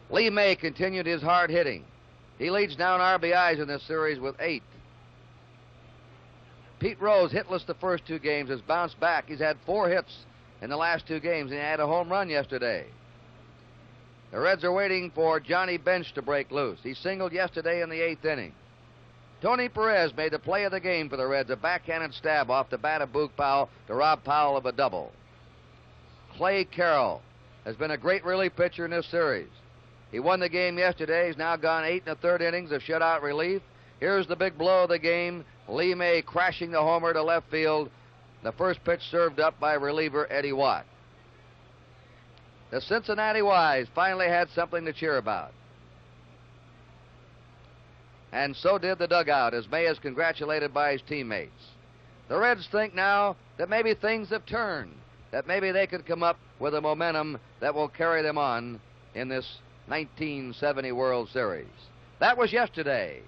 Lee May continued his hard hitting. He leads now in RBIs in this series with 8. Pete Rose, hitless the first 2 games, has bounced back. He's had 4 hits in the last 2 games, and he had a home run yesterday. The Reds are waiting for Johnny Bench to break loose. He singled yesterday in the 8th inning. Tony Perez made the play of the game for the Reds, a backhanded stab off the bat of Boog Powell to rob Powell of a double. Clay Carroll has been a great relief pitcher in this series. He won the game yesterday. He's now gone 8 1/3 innings of shutout relief. Here's the big blow of the game. Lee May crashing the homer to left field. The first pitch served up by reliever Eddie Watt. The Cincinnati Wives finally had something to cheer about. And so did the dugout as May is congratulated by his teammates. The Reds think now that maybe things have turned, that maybe they could come up with a momentum that will carry them on in this 1970 World Series. That was yesterday.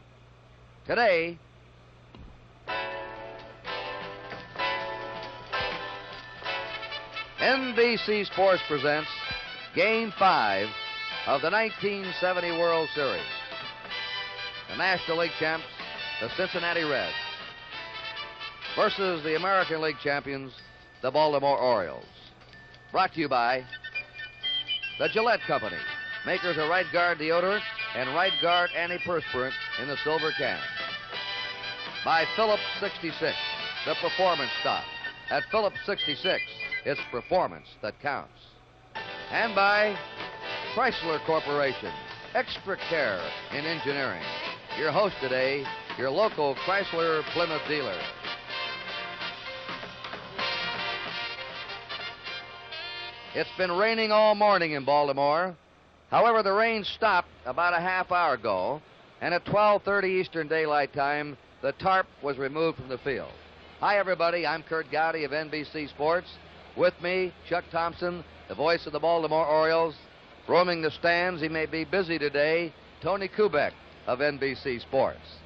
Today, NBC Sports presents Game 5 of the 1970 World Series. The National League champs, the Cincinnati Reds, versus the American League champions, the Baltimore Orioles. Brought to you by the Gillette Company, makers of Right Guard deodorant and Right Guard antiperspirant in the silver can. By Phillips 66, the performance stock. At Phillips 66, it's performance that counts. And by Chrysler Corporation, extra care in engineering. Your host today, your local Chrysler Plymouth dealer. It's been raining all morning in Baltimore. However, the rain stopped about a half hour ago, and at 12:30 Eastern Daylight Time, the tarp was removed from the field. Hi, everybody. I'm Kurt Gowdy of NBC Sports. With me, Chuck Thompson, the voice of the Baltimore Orioles. Roaming the stands, he may be busy today, Tony Kubek of NBC Sports.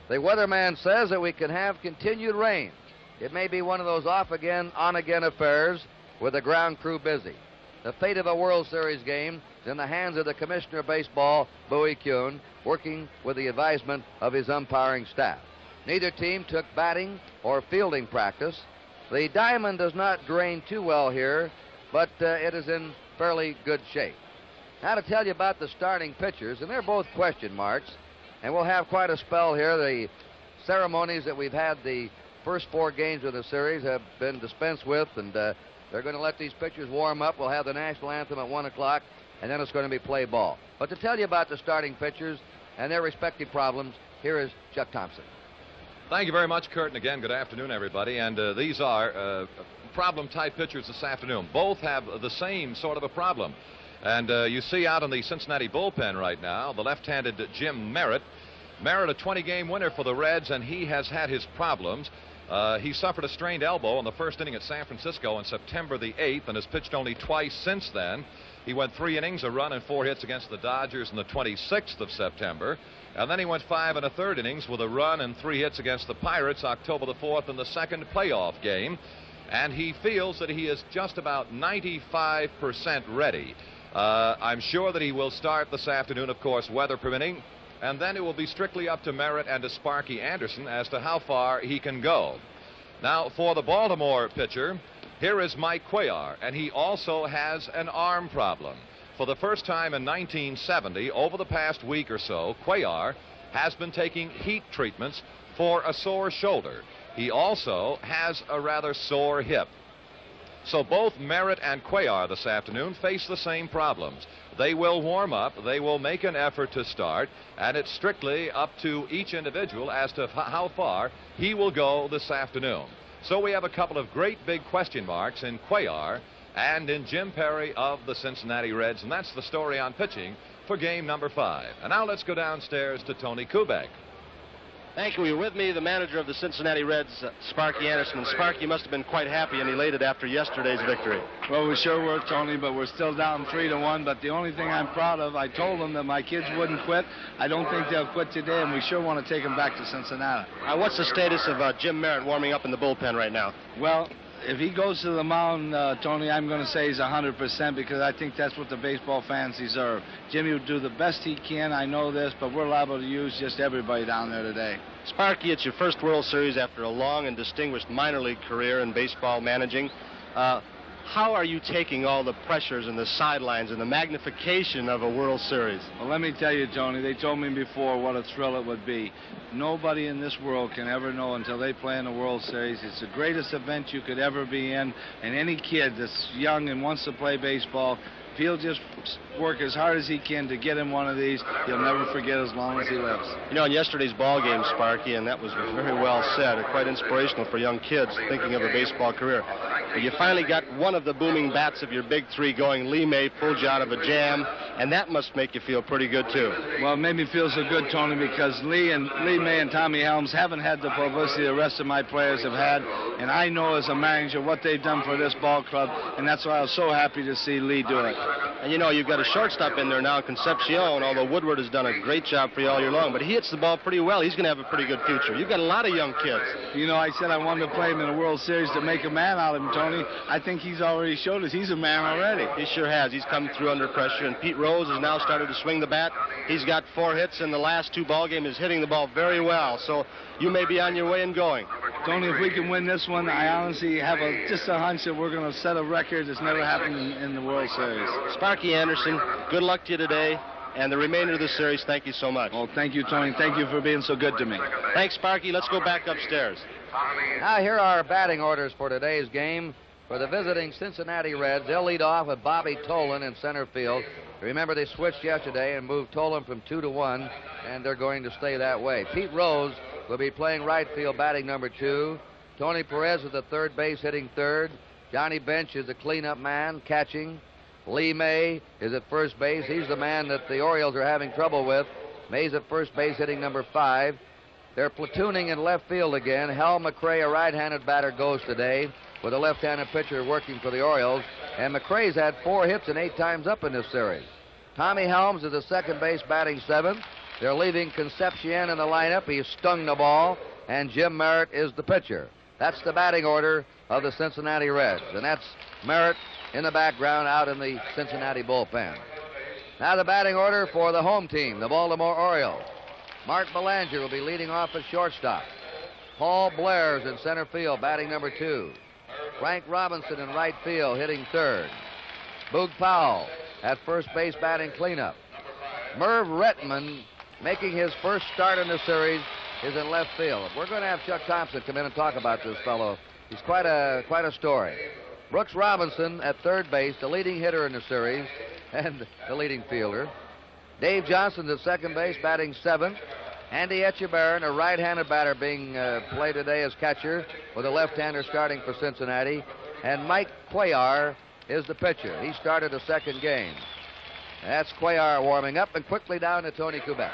The weatherman says that we can have continued rain. It may be one of those off-again, on-again affairs with the ground crew busy. The fate of a World Series game is in the hands of the Commissioner of Baseball, Bowie Kuhn, working with the advisement of his umpiring staff. Neither team took batting or fielding practice. The diamond does not drain too well here, but it is in fairly good shape. Now to tell you about the starting pitchers, and they're both question marks, and we'll have quite a spell here. The ceremonies that we've had the first 4 games of the series have been dispensed with, and they're going to let these pitchers warm up. We'll have the national anthem at 1 o'clock, and then it's going to be play ball. But to tell you about the starting pitchers and their respective problems, here is Chuck Thompson. Thank you very much, Kurt, and again, good afternoon, everybody. And these are problem-type pitchers this afternoon. Both have the same sort of a problem. And you see out in the Cincinnati bullpen right now, the left-handed Jim Merritt. Merritt, a 20-game winner for the Reds, and he has had his problems. He suffered a strained elbow in the first inning at San Francisco on September the 8th and has pitched only twice since then. He went 3 innings, a run, and 4 hits against the Dodgers on the 26th of September. And then he went 5 1/3 innings with a run and 3 hits against the Pirates October the 4th in the second playoff game. And he feels that he is just about 95% ready. I'm sure that he will start this afternoon, of course, weather permitting. And then it will be strictly up to Merritt and to Sparky Anderson as to how far he can go. Now, for the Baltimore pitcher, here is Mike Cuellar, and he also has an arm problem. For the first time in 1970, over the past week or so, Cuellar has been taking heat treatments for a sore shoulder. He also has a rather sore hip. So both Merritt and Cuellar this afternoon face the same problems. They will warm up, they will make an effort to start, and it's strictly up to each individual as to how far he will go this afternoon. So we have a couple of great big question marks in Cuellar and in Jim Perry of the Cincinnati Reds, and that's the story on pitching for game number 5. And now let's go downstairs to Tony Kubek. Thank you. You're with me, the manager of the Cincinnati Reds, Sparky Anderson. And Sparky must have been quite happy and elated after yesterday's victory. Well, we sure were, Tony, but we're still down 3-1. But the only thing I'm proud of, I told them that my kids wouldn't quit. I don't think they'll quit today, and we sure want to take them back to Cincinnati. What's the status of Jim Merritt warming up in the bullpen right now? Well, if he goes to the mound, Tony, I'm going to say he's 100% because I think that's what the baseball fans deserve. Jimmy will do the best he can, I know this, but we're liable to use just everybody down there today. Sparky, it's your first World Series after a long and distinguished minor league career in baseball managing. How are you taking all the pressures and the sidelines and the magnification of a World Series? Well, let me tell you, Tony, they told me before what a thrill it would be. Nobody in this world can ever know until they play in the World Series. It's the greatest event you could ever be in, and any kid that's young and wants to play baseball, if he'll just work as hard as he can to get in one of these, he'll never forget as long as he lives. You know, in yesterday's ball game, Sparky, and that was very well said, quite inspirational for young kids thinking of a baseball career. You finally got one of the booming bats of your big three going. Lee May pulled you out of a jam, and that must make you feel pretty good, too. Well, it made me feel so good, Tony, because Lee May and Tommy Helms haven't had the publicity the rest of my players have had, and I know as a manager what they've done for this ball club, and that's why I was so happy to see Lee do it. And you know, you've got a shortstop in there now, Concepcion, although Woodward has done a great job for you all year long, but he hits the ball pretty well. He's going to have a pretty good future. You've got a lot of young kids. You know, I said I wanted to play him in a World Series to make a man out of him, Tony. I think he's already showed us he's a man already. He sure has. He's come through under pressure, and Pete Rose has now started to swing the bat. He's got 4 hits in the last 2 ball games. He's hitting the ball very well, so you may be on your way and going. Tony, if we can win this one, I honestly have just a hunch that we're going to set a record that's never happened in the World Series. Sparky Anderson, good luck to you today, and the remainder of the series, thank you so much. Well, thank you, Tony. Thank you for being so good to me. Thanks, Sparky. Let's go back upstairs. Now, here are our batting orders for today's game. For the visiting Cincinnati Reds, they'll lead off with Bobby Tolan in center field. Remember, they switched yesterday and moved Tolan from 2 to 1, and they're going to stay that way. Pete Rose will be playing right field, batting number 2. Tony Perez is at third base, hitting third. Johnny Bench is the cleanup man, catching. Lee May is at first base. He's the man that the Orioles are having trouble with. May's at first base, hitting number 5. They're platooning in left field again. Hal McRae, a right-handed batter, goes today with a left-handed pitcher working for the Orioles. And McRae's had 4 hits and 8 times up in this series. Tommy Helms is at second base, batting 7th. They're leaving Concepcion in the lineup. He's stung the ball. And Jim Merritt is the pitcher. That's the batting order of the Cincinnati Reds. And that's Merritt in the background out in the Cincinnati bullpen. Now the batting order for the home team, the Baltimore Orioles. Mark Belanger will be leading off at shortstop. Paul Blair's in center field, batting number 2. Frank Robinson in right field, hitting third. Boog Powell at first base, batting cleanup. Merv Retman, making his first start in the series, is in left field. We're going to have Chuck Thompson come in and talk about this fellow. He's quite a story. Brooks Robinson at third base, the leading hitter in the series, and the leading fielder. Dave Johnson's at second base, batting 7th. Andy Etchebarren, a right-handed batter, being played today as catcher, with a left-hander starting for Cincinnati. And Mike Cuellar is the pitcher. He started the second game. That's Cuellar warming up, and quickly down to Tony Kubek.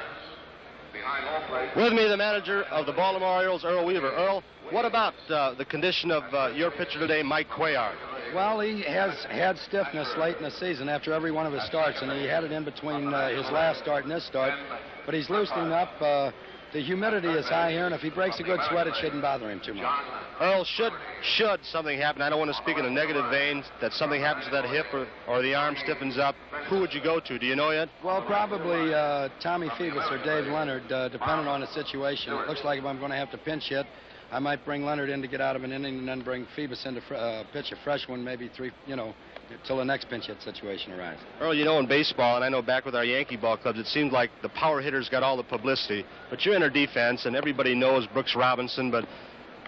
With me, the manager of the Baltimore Orioles, Earl Weaver. Earl, what about the condition of your pitcher today, Mike Cuellar? Well, he has had stiffness late in the season after every one of his starts, and he had it in between his last start and this start. But he's loosening up. The humidity is high here, and if he breaks a good sweat, it shouldn't bother him too much. Earl, should something happen, I don't want to speak in a negative vein, that something happens to that hip or the arm stiffens up, who would you go to? Do you know yet? Well, probably Tommy Phoebus or Dave Leonard, depending on the situation. It looks like if I'm going to have to pinch hit, I might bring Leonard in to get out of an inning and then bring Phoebus in to pitch a fresh one, maybe 3, till the next pinch hit situation arises. Earl, you know, in baseball, and I know back with our Yankee ball clubs, it seemed like the power hitters got all the publicity. But you're in our defense, and everybody knows Brooks Robinson, but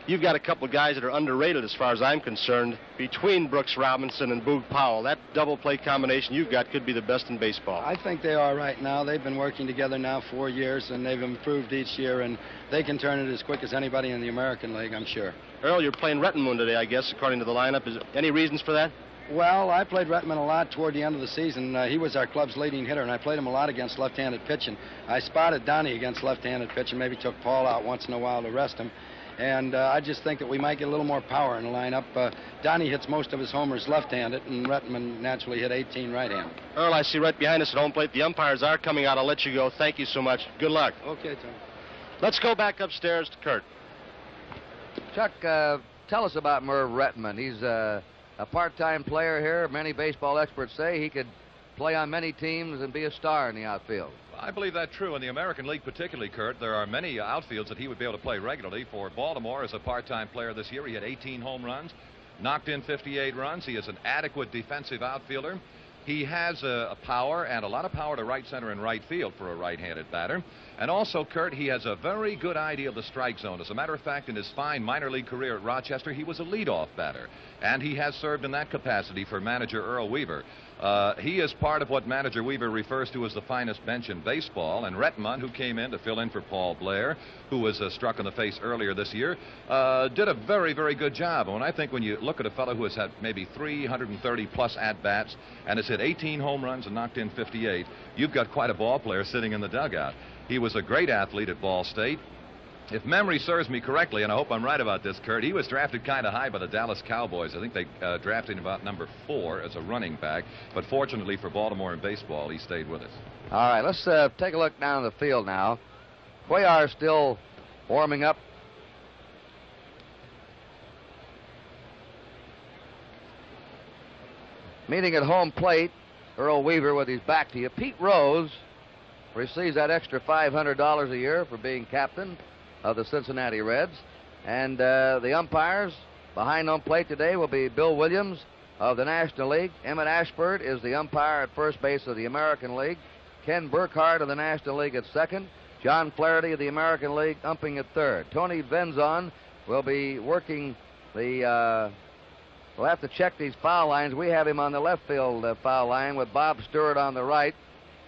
you've got a couple of guys that are underrated as far as I'm concerned. Between Brooks Robinson and Boog Powell, that double play combination you've got could be the best in baseball. I think they are right now. They've been working together now 4 years, and they've improved each year, and they can turn it as quick as anybody in the American League, I'm sure. Earl, you're playing Rettenmoon today, I guess, according to the lineup. Is there any reasons for that? Well, I played Retman a lot toward the end of the season. He was our club's leading hitter, and I played him a lot against left-handed pitching. I spotted Donnie against left-handed pitching, maybe took Paul out once in a while to rest him. And I just think that we might get a little more power in the lineup. Donnie hits most of his homers left-handed, and Retman naturally hit 18 right-handed. Earl, I see right behind us at home plate, the umpires are coming out. I'll let you go. Thank you so much. Good luck. Okay, Tom. Let's go back upstairs to Kurt. Chuck, tell us about Merv Rettenman. He's a part-time player here. Many baseball experts say he could play on many teams and be a star in the outfield. I believe that's true. In the American League particularly, Kurt, there are many outfields that he would be able to play regularly. For Baltimore as a part-time player this year, he had 18 home runs, knocked in 58 runs. He is an adequate defensive outfielder. He has a power, and a lot of power to right center and right field for a right-handed batter. And also, Kurt, he has a very good idea of the strike zone. As a matter of fact, in his fine minor league career at Rochester, he was a leadoff batter. And he has served in that capacity for manager Earl Weaver. He is part of what manager Weaver refers to as the finest bench in baseball. And Rettenman, who came in to fill in for Paul Blair, who was struck in the face earlier this year, did a very, very good job. And I think when you look at a fellow who has had maybe 330-plus at-bats and has hit 18 home runs and knocked in 58, you've got quite a ball player sitting in the dugout. He was a great athlete at Ball State. If memory serves me correctly, and I hope I'm right about this, Kurt, he was drafted kind of high by the Dallas Cowboys. I think they drafted him about number 4 as a running back. But fortunately for Baltimore in baseball, he stayed with us. All right, let's take a look down the field now. Cuellar still warming up. Meeting at home plate, Earl Weaver with his back to you. Pete Rose receives that extra $500 a year for being captain of the Cincinnati Reds. And the umpires behind home plate today will be Bill Williams of the National League. Emmett Ashford is the umpire at first base of the American League. Ken Burkhardt of the National League at second. John Flaherty of the American League umping at third. Tony Venzon will be working the... we'll have to check these foul lines. We have him on the left field foul line with Bob Stewart on the right,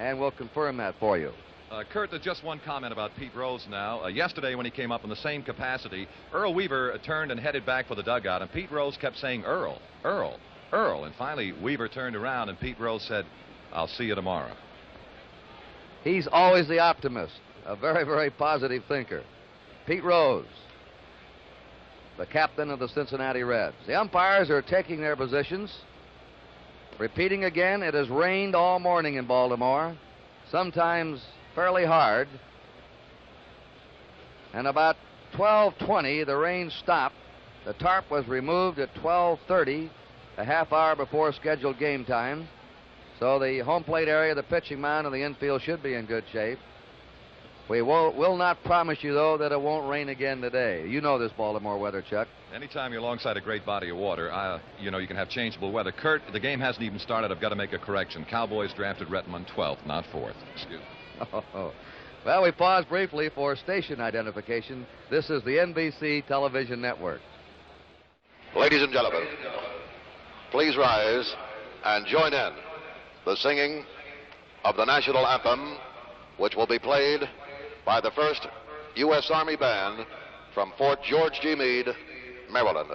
and we'll confirm that for you. Kurt, just one comment about Pete Rose now. Yesterday when he came up in the same capacity, Earl Weaver turned and headed back for the dugout, and Pete Rose kept saying, Earl, Earl, Earl. And finally, Weaver turned around, and Pete Rose said, I'll see you tomorrow. He's always the optimist, a very, very positive thinker. Pete Rose, the captain of the Cincinnati Reds. The umpires are taking their positions. Repeating again, it has rained all morning in Baltimore, sometimes fairly hard. And about 12:20, the rain stopped. The tarp was removed at 12:30, a half hour before scheduled game time. So the home plate area, the pitching mound, and the infield should be in good shape. We will not promise you, though, that it won't rain again today. You know this Baltimore weather, Chuck. Anytime you're alongside a great body of water, you know, you can have changeable weather. Kurt, the game hasn't even started. I've got to make a correction. Cowboys drafted Rettenman 12th, not 4th. Excuse me. Well, we pause briefly for station identification. This is the NBC Television Network. Ladies and gentlemen, please rise and join in the singing of the national anthem, which will be played by the 1st U.S. Army Band from Fort George G. Meade, Maryland.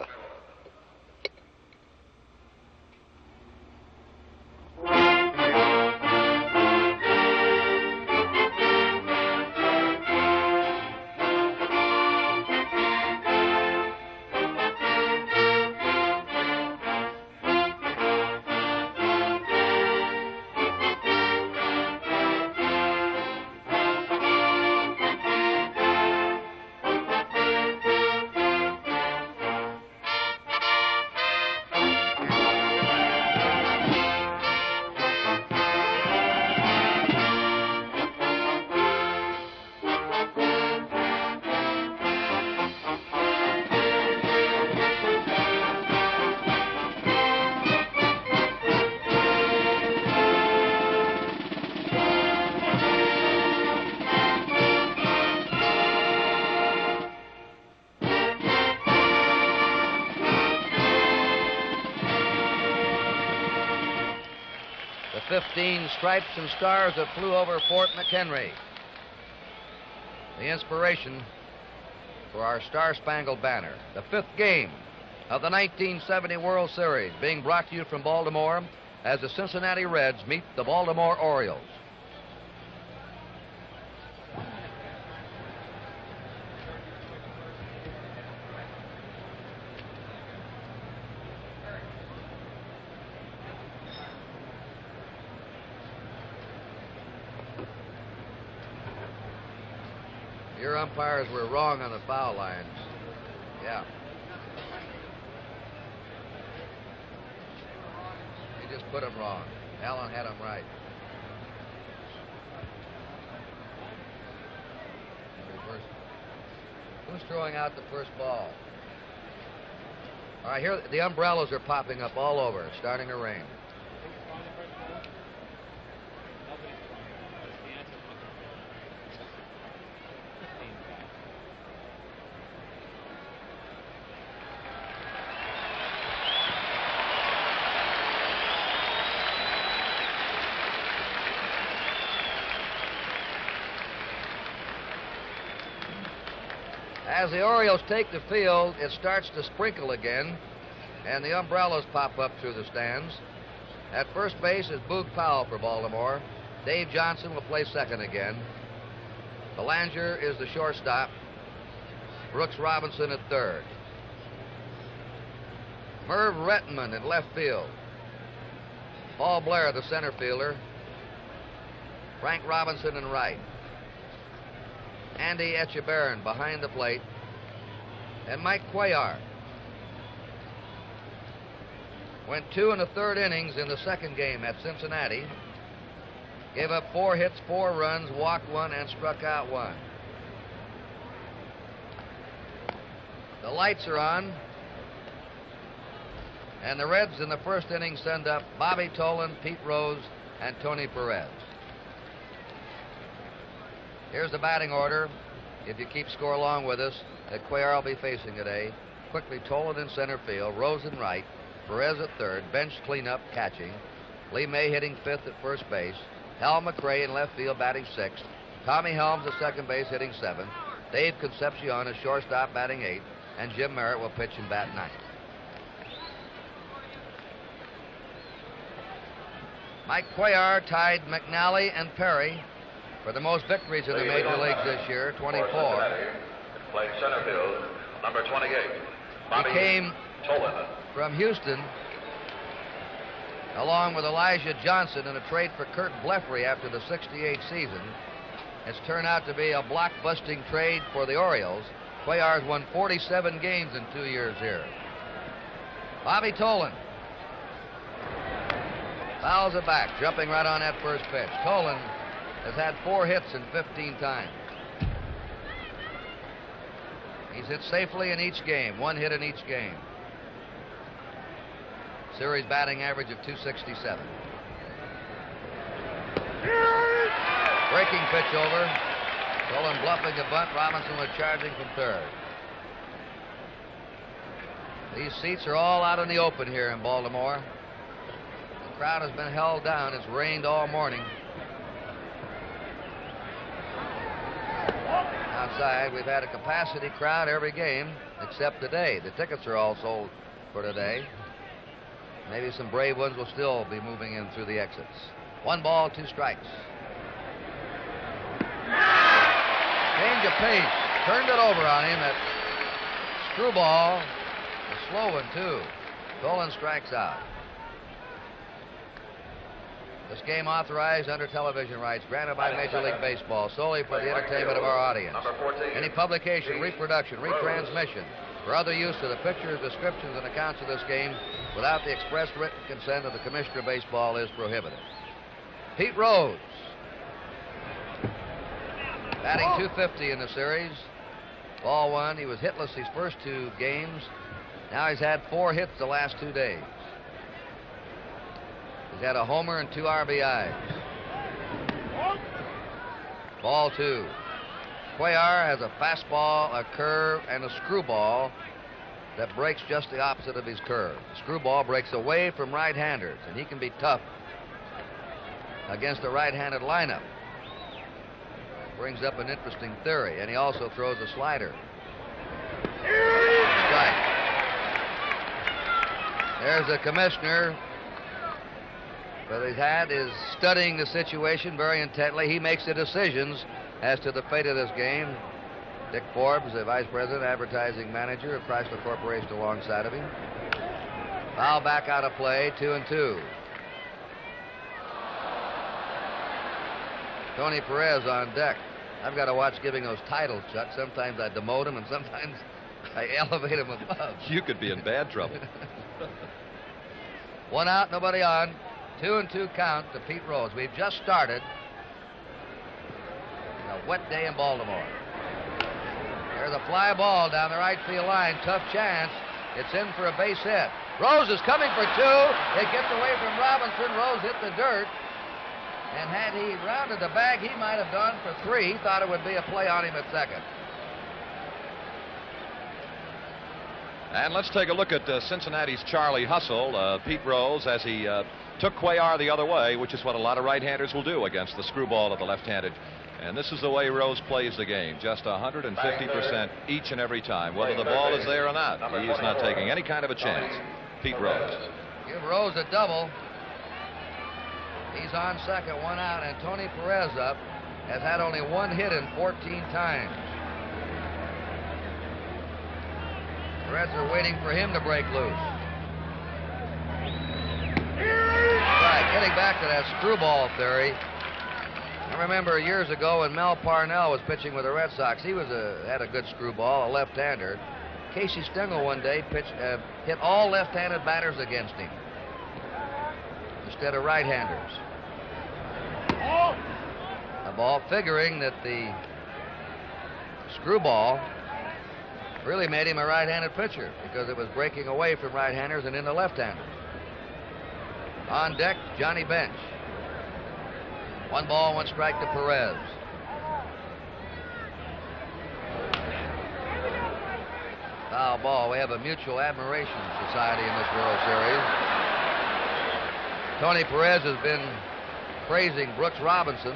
The 15 stripes and stars that flew over Fort McHenry. The inspiration for our Star-Spangled Banner. The 5th game of the 1970 World Series being brought to you from Baltimore as the Cincinnati Reds meet the Baltimore Orioles. Your umpires were wrong on the foul lines. Yeah. put him wrong. Allen had him right. Reverse. Who's throwing out the first ball? All right, here the umbrellas are popping up all over. It's starting to rain. As the Orioles take the field, it starts to sprinkle again, and the umbrellas pop up through the stands. At first base is Boog Powell for Baltimore. Dave Johnson will play second again. Belanger is the shortstop. Brooks Robinson at third. Merv Rettenman at left field. Paul Blair, the center fielder. Frank Robinson in right. Andy Etchebarren behind the plate, and Mike Cuellar went 2 1/3 innings in the second game at Cincinnati, gave up 4 hits, 4 runs, walked 1, and struck out 1. The lights are on, and the Reds in the first inning send up Bobby Tolan, Pete Rose, and Tony Perez. Here's the batting order, if you keep score along with us, that Cuellar will be facing today. Quickly, Tolan in center field, Rose in right, Perez at third, bench cleanup catching, Lee May hitting 5th at first base, Hal McRae in left field batting 6th, Tommy Helms at second base hitting 7th, Dave Concepcion at shortstop batting 8th, and Jim Merritt will pitch and bat 9th. Mike Cuellar tied McNally and Perry for the most victories in the major leagues this year, 24. Playing center field, number 28. He came from Houston along with Elijah Johnson in a trade for Kurt Blefary after the '68 season. It's turned out to be a block-busting trade for the Orioles. Cuellar's won 47 games in 2 years here. Bobby Tolan fouls it back, jumping right on that first pitch. Tolan has had 4 hits in 15 times. He's hit safely in each game, 1 hit in each game. Series batting average of 267. Breaking pitch over. Tolan bluffing a bunt. Robinson was charging from third. These seats are all out in the open here in Baltimore. The crowd has been held down. It's rained all morning. Outside, we've had a capacity crowd every game except today. The tickets are all sold for today. Maybe some brave ones will still be moving in through the exits. 1 ball, 2 strikes. Change of pace. Turned it over on him. That screwball. A slow one, too. Tolan strikes out. This game authorized under television rights granted by Major League Baseball solely for the entertainment of our audience. Any publication, reproduction, retransmission, or other use of the pictures, descriptions, and accounts of this game without the express written consent of the Commissioner of Baseball is prohibited. Pete Rose, batting .250 in the series. Ball 1. He was hitless his first 2 games. Now he's had 4 hits the last 2 days. He's had a homer and 2 RBIs. Ball 2. Cuellar has a fastball, a curve, and a screwball that breaks just the opposite of his curve. The screwball breaks away from right-handers, and he can be tough against a right-handed lineup. Brings up an interesting theory, and he also throws a slider. Strike. There's the commissioner. But his hat is studying the situation very intently. He makes the decisions as to the fate of this game. Dick Forbes, the vice president, advertising manager of Chrysler Corporation, alongside of him. Foul back out of play, 2-2. Tony Perez on deck. I've got to watch giving those titles, Chuck. Sometimes I demote him, and sometimes I elevate him above. You could be in bad trouble. 1 out, nobody on. 2-2 count to Pete Rose. We've just started a wet day in Baltimore. There's a fly ball down the right field line. Tough chance. It's in for a base hit. Rose is coming for 2. It gets away from Robinson. Rose hit the dirt. And had he rounded the bag, he might have gone for 3. He thought it would be a play on him at second. And let's take a look at Cincinnati's Charlie Hustle. Pete Rose, as he took Cuellar the other way, which is what a lot of right-handers will do against the screwball of the left-handed. And this is the way Rose plays the game, just 150% each and every time. Whether the ball is there or not, he is not taking any kind of a chance. Pete Rose. Give Rose a double. He's on second, 1 out, and Tony Perez up has had only 1 hit in 14 times. The Reds are waiting for him to break loose. Right, getting back to that screwball theory. I remember years ago when Mel Parnell was pitching with the Red Sox. He had a good screwball, a left-hander. Casey Stengel one day hit all left-handed batters against him instead of right-handers. The ball figuring that the screwball really made him a right-handed pitcher because it was breaking away from right-handers and into left-handers. On deck, Johnny Bench. 1 ball, 1 strike to Perez. Foul ball. We have a mutual admiration society in this World Series. Tony Perez has been praising Brooks Robinson.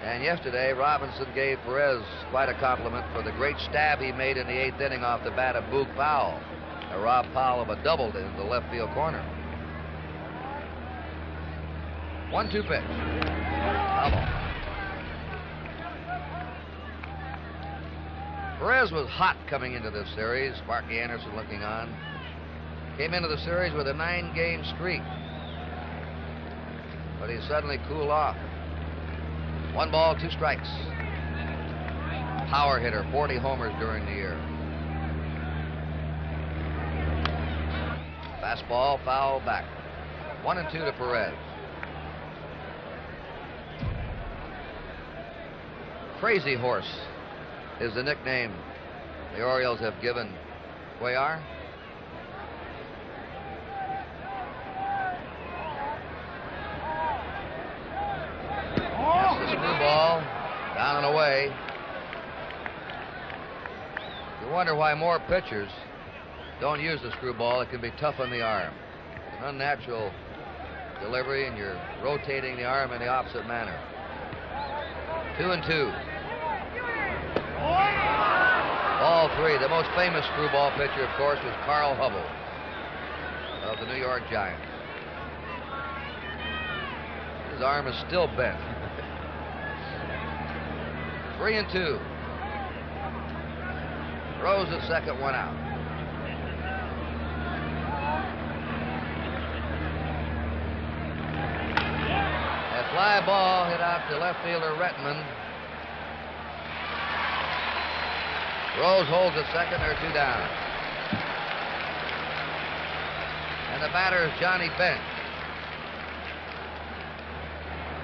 And yesterday, Robinson gave Perez quite a compliment for the great stab he made in the 8th inning off the bat of Boog Powell. Rob Powell of a double in the left field corner. 1-2 pitch. Foul ball. Perez was hot coming into this series. Sparky Anderson looking on. Came into the series with a 9-game streak. But he suddenly cooled off. 1 ball, 2 strikes. Power hitter, 40 homers during the year. Fastball, foul back. 1-2 to Perez. Crazy Horse is the nickname the Orioles have given Cuellar. That's the screwball, down and away. You wonder why more pitchers don't use the screwball. It can be tough on the arm. It's an unnatural delivery, and you're rotating the arm in the opposite manner. 2-2. Ball 3. The most famous screwball pitcher, of course, was Carl Hubble of the New York Giants. His arm is still bent. 3-2. Rose at second, 1 out. A fly ball hit out to left fielder Retman. Rose holds at second. There are 2 down. And the batter is Johnny Bench,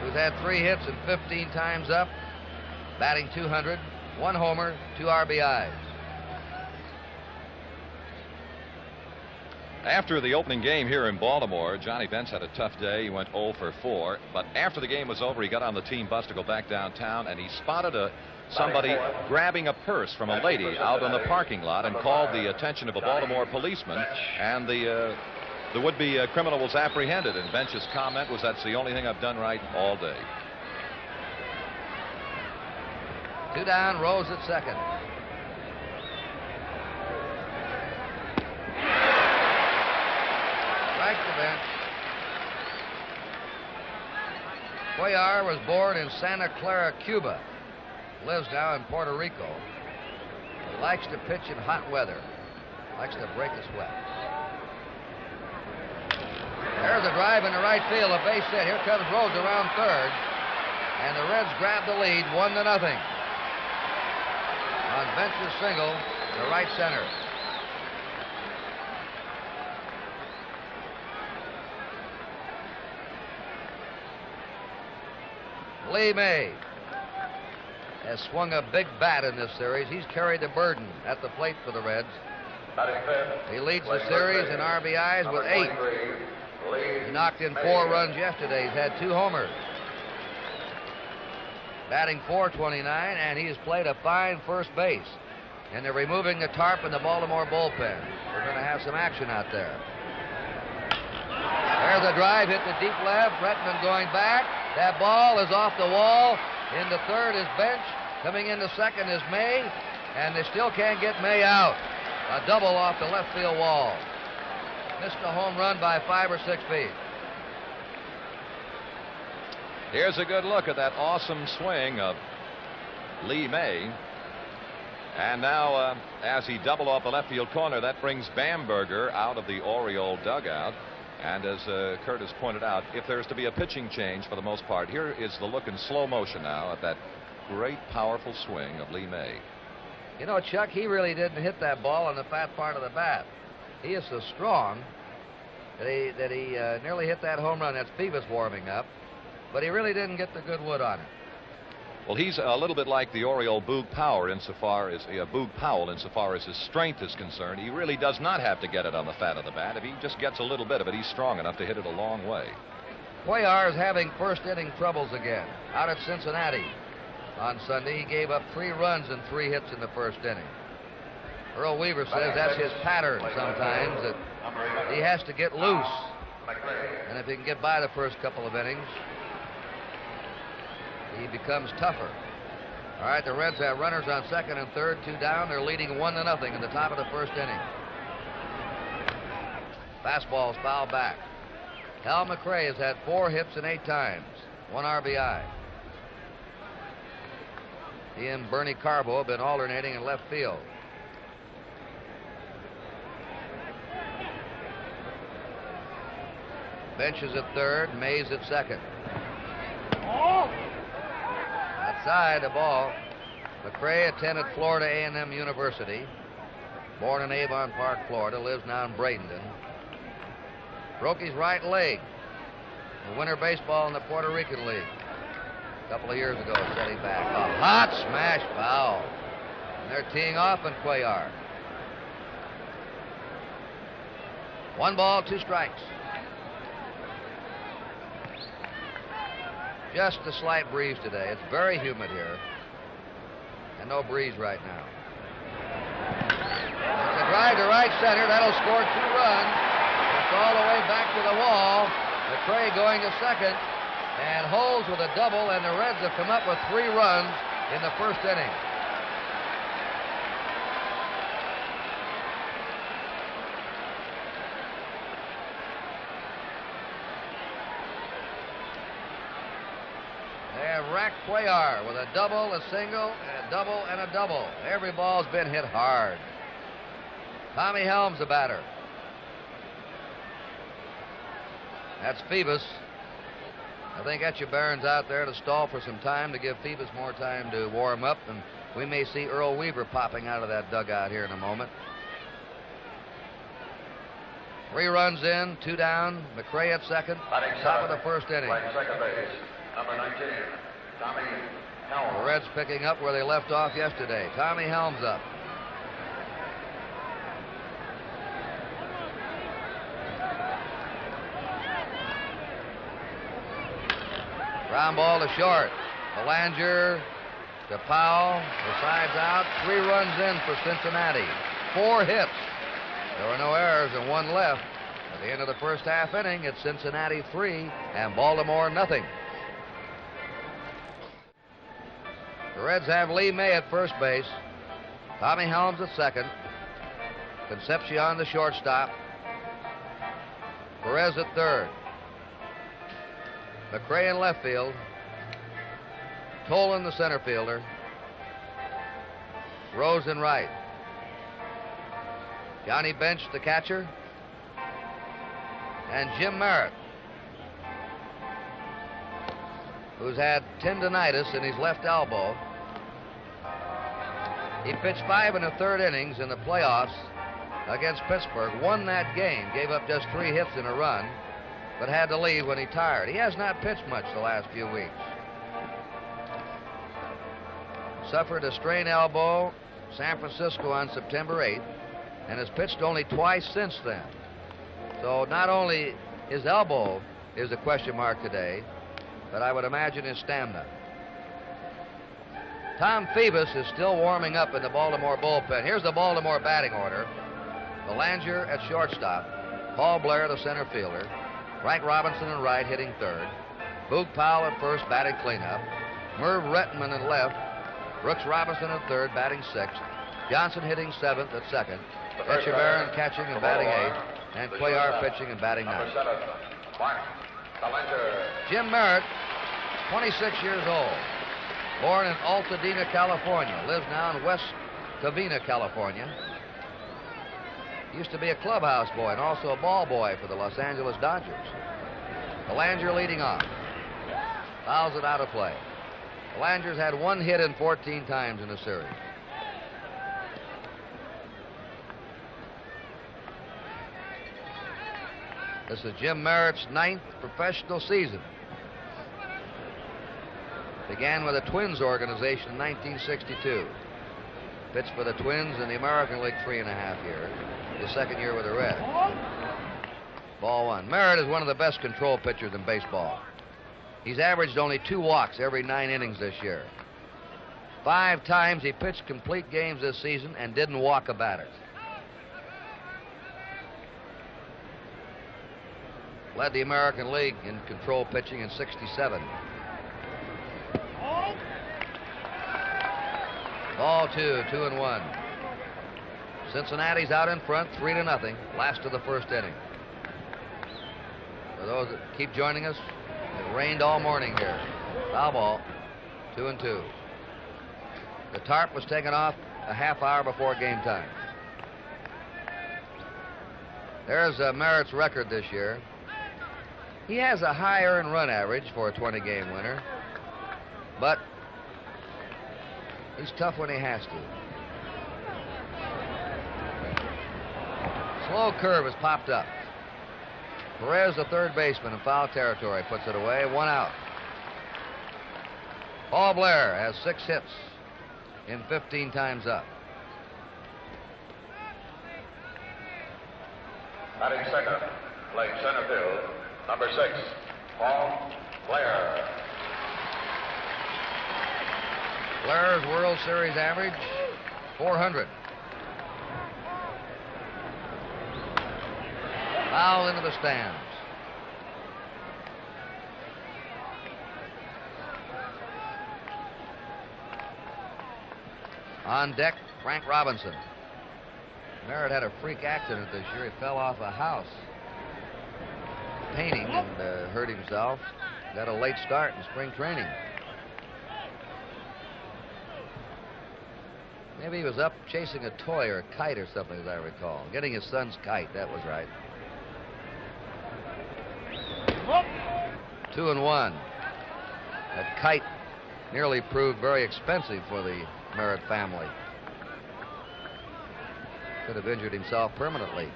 who's had 3 hits and 15 times up, batting .200, 1 homer, 2 RBIs. After the opening game here in Baltimore, Johnny Bench had a tough day. He went 0 for 4. But after the game was over, he got on the team bus to go back downtown, and he spotted somebody grabbing a purse from a lady out in the parking lot and called the attention of a Baltimore policeman, and the would-be criminal was apprehended. And Bench's comment was, "That's the only thing I've done right all day." 2 down, Rose at second. Strike to Bench. Cuellar was born in Santa Clara, Cuba. Lives now in Puerto Rico. He likes to pitch in hot weather. Likes to break a sweat. There's a drive in the right field, a base hit. Here comes Rose around third. And the Reds grab the lead, 1-0. On Bench's single to right center. Lee May has swung a big bat in this series. He's carried the burden at the plate for the Reds. He leads the series in RBIs with 8. He knocked in 4 runs yesterday. He's had 2 homers. Batting .429, and he has played a fine first base. And they're removing the tarp in the Baltimore bullpen. We're going to have some action out there. There's a drive hit to deep left. Bretman going back. That ball is off the wall. In the third is Bench. Coming into second is May. And they still can't get May out. A double off the left field wall. Missed a home run by 5 or 6 feet. Here's a good look at that awesome swing of Lee May. And now, as he doubled off the left field corner, that brings Bamberger out of the Oriole dugout. And as Curtis pointed out, if there's to be a pitching change for the most part, here is the look in slow motion now at that great, powerful swing of Lee May. You know, Chuck, he really didn't hit that ball on the fat part of the bat. He is so strong that he nearly hit that home run. That's Phoebus warming up. But he really didn't get the good wood on it. Well, he's a little bit like the Oriole Boog Powell insofar as his strength is concerned. He really does not have to get it on the fat of the bat. If he just gets a little bit of it, he's strong enough to hit it a long way. Cuellar is having first inning troubles again. Out at Cincinnati on Sunday, he gave up 3 runs and 3 hits in the first inning. Earl Weaver says that's his pattern sometimes, that he has to get loose. And if he can get by the first couple of innings, he becomes tougher. All right, the Reds have runners on second and third, 2 down. They're leading 1-0 in the top of the first inning. Fastball's fouled back. Hal McRae has had 4 hits and 8 times, 1 RBI. He and Bernie Carbo have been alternating in left field. Bench is at third, Mays at second. Outside the ball. McRae attended Florida A&M University. Born in Avon Park, Florida. Lives now in Bradenton. Broke his right leg in winter baseball in the Puerto Rican League. A couple of years ago, set him back. A hot smash foul. And they're teeing off in Cuellar. 1 ball, 2 strikes. Just a slight breeze today. It's very humid here. And no breeze right now. It's a drive to right center. That'll score 2 runs. It's all the way back to the wall. McRae going to second. And holds with a double. And the Reds have come up with 3 runs in the first inning. Rack Cuellar with a double, a single, and a double, and a double. Every ball's been hit hard. Tommy Helms, the batter. That's Phoebus. I think Etchebarren's out there to stall for some time to give Phoebus more time to warm up, and we may see Earl Weaver popping out of that dugout here in a moment. 3 runs in, 2 down. McRae at second. Top of the first inning. Second base, number 19. Tommy Helms. The Reds picking up where they left off yesterday. Tommy Helms up. Ground ball to short. Belanger to Powell. The side's out. 3 runs in for Cincinnati. 4 hits. There were no errors and 1 left. At the end of the first half inning, it's Cincinnati 3 and Baltimore nothing. The Reds have Lee May at first base. Tommy Helms at second. Concepcion the shortstop. Perez at third. McRae in left field. Tolan the center fielder. Rose in right. Johnny Bench the catcher. And Jim Merritt, who's had tendonitis in his left elbow. He pitched 5 1/3 innings in the playoffs against Pittsburgh, won that game, gave up just 3 hits and a run, but had to leave when he tired. He has not pitched much the last few weeks. suffered a strained elbow, San Francisco on September 8th, and has pitched only twice since then. So not only his elbow is a question mark today, but I would imagine his stamina. Tom Phoebus is still warming up in the Baltimore bullpen. Here's the Baltimore batting order. Belanger at shortstop. Paul Blair, the center fielder. Frank Robinson in right, hitting third. Boog Powell at first, batting cleanup. Merv Rettenman at left. Brooks Robinson at third, batting sixth. Johnson hitting seventh at second. Echeverria catching and batting eighth. And Cuellar pitching and batting ninth. Jim Merritt, 26 years old. Born in Altadena, California. Lives now in West Covina, California. Used to be a clubhouse boy and also a ball boy for the Los Angeles Dodgers. Belanger leading off. Fouls it out of play. Belanger's had one hit in 14 times in the series. This is Jim Merritt's 9th professional season. Began with the Twins organization in 1962. Pitched for the Twins in the American League 3.5 years. His second year with the Reds. Ball one. Merritt is one of the best control pitchers in baseball. He's averaged only 2 walks every 9 innings this year. 5 times he pitched complete games this season and didn't walk a batter. Led the American League in control pitching in '67. Ball 2, 2-1. Cincinnati's out in front, 3-0. Last of the first inning. For those that keep joining us, it rained all morning here. Foul ball, 2-2. The tarp was taken off a half hour before game time. There's Merritt's record this year. He has a high earned run average for a 20-game winner, but he's tough when he has to. Slow curve has popped up. Perez, the third baseman in foul territory, puts it away. 1 out. Paul Blair has 6 hits in 15 times up. Batting second, playing center field, number 6, Paul Blair. Blair's World Series average, 400. Foul into the stands. On deck, Frank Robinson. Merritt had a freak accident this year. He fell off a house painting and hurt himself. Got a late start in spring training. Maybe he was up chasing a toy or a kite or something, as I recall. Getting his son's kite, that was right. 2-1. That kite nearly proved very expensive for the Merritt family. Could have injured himself permanently.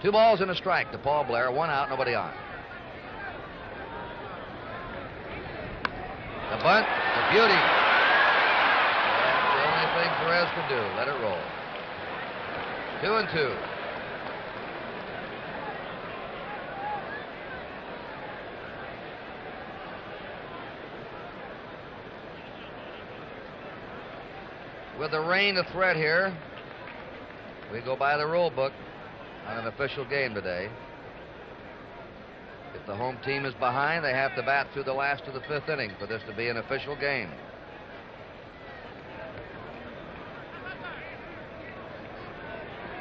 2 balls and a strike to Paul Blair. 1 out, nobody on. The bunt, the beauty. That's the only thing Perez could do. Let it roll. 2-2. With the rain a threat here, we go by the rule book on an official game today. If the home team is behind, they have to bat through the last of the 5th inning for this to be an official game.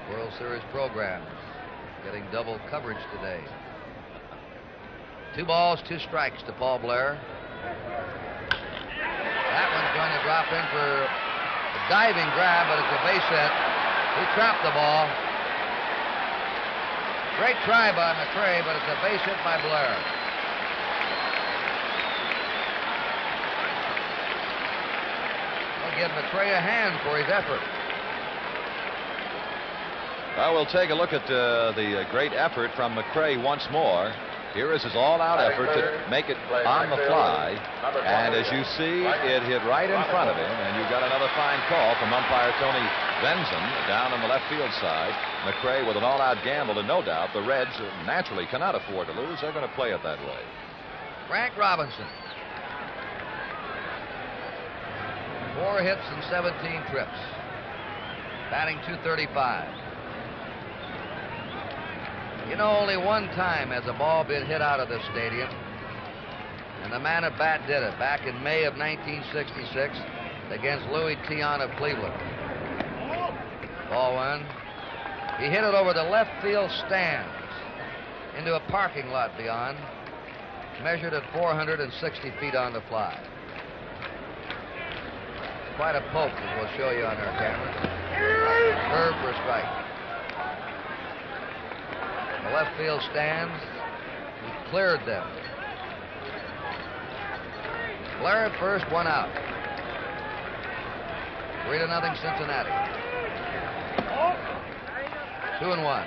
World Series programs getting double coverage today. 2 balls, 2 strikes to Paul Blair. That one's going to drop in for a diving grab, but it's a base hit. He trapped the ball. Great try by McRae, but it's a base hit by Blair. They'll give McRae a hand for his effort. Well, we'll take a look at the great effort from McRae once more. Here is his all-out effort to make it on the fly. And as you see, it hit right in front of him. And you got another fine call from umpire Tony Benson down on the left field side. McRae with an all-out gamble, and no doubt the Reds naturally cannot afford to lose. They're going to play it that way. Frank Robinson. 4 hits and 17 trips. Batting .235. You know, only one time has a ball been hit out of this stadium, and the man at bat did it back in May of 1966 against Louis Tiant of Cleveland. Ball 1. He hit it over the left field stands into a parking lot beyond, measured at 460 feet on the fly. Quite a poke, as we'll show you on our camera. Curve for a strike. The left field stands, he cleared them. Blair at first, 1 out. 3-0 Cincinnati. 2-1.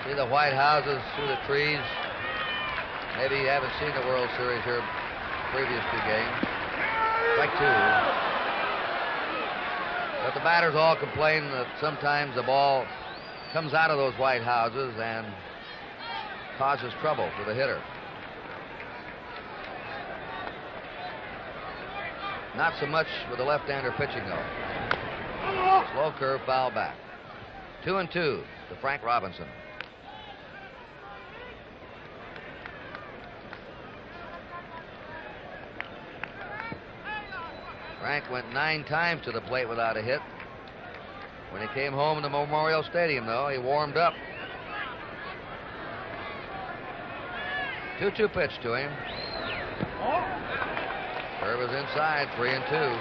See the white houses through the trees. Maybe you haven't seen the World Series here previous 2 games. Strike 2. But the batters all complain that sometimes the ball comes out of those white houses and causes trouble for the hitter. Not so much with the left-hander pitching, though. Slow curve, foul back. 2-2 to Frank Robinson. Frank went 9 times to the plate without a hit. When he came home to Memorial Stadium, though, he warmed up. 2-2 pitch to him. Curve is inside, 3-2.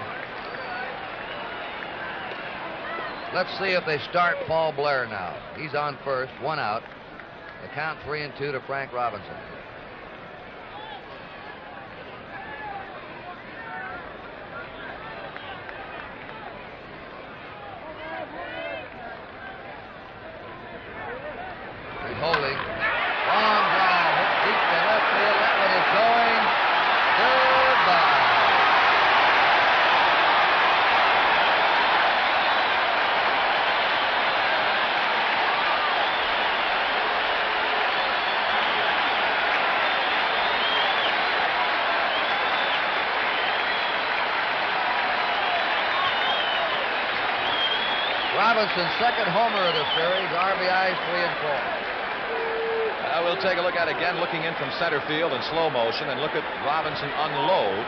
Let's see if they start Paul Blair now. He's on first, 1 out. The count 3-2 to Frank Robinson. Holding. Long drive. Hit deep to left field. That one is going. Goodbye. Robinson's second homer of the series. RBIs 3 and 4. We'll take a look at it again, looking in from center field in slow motion, and look at Robinson unload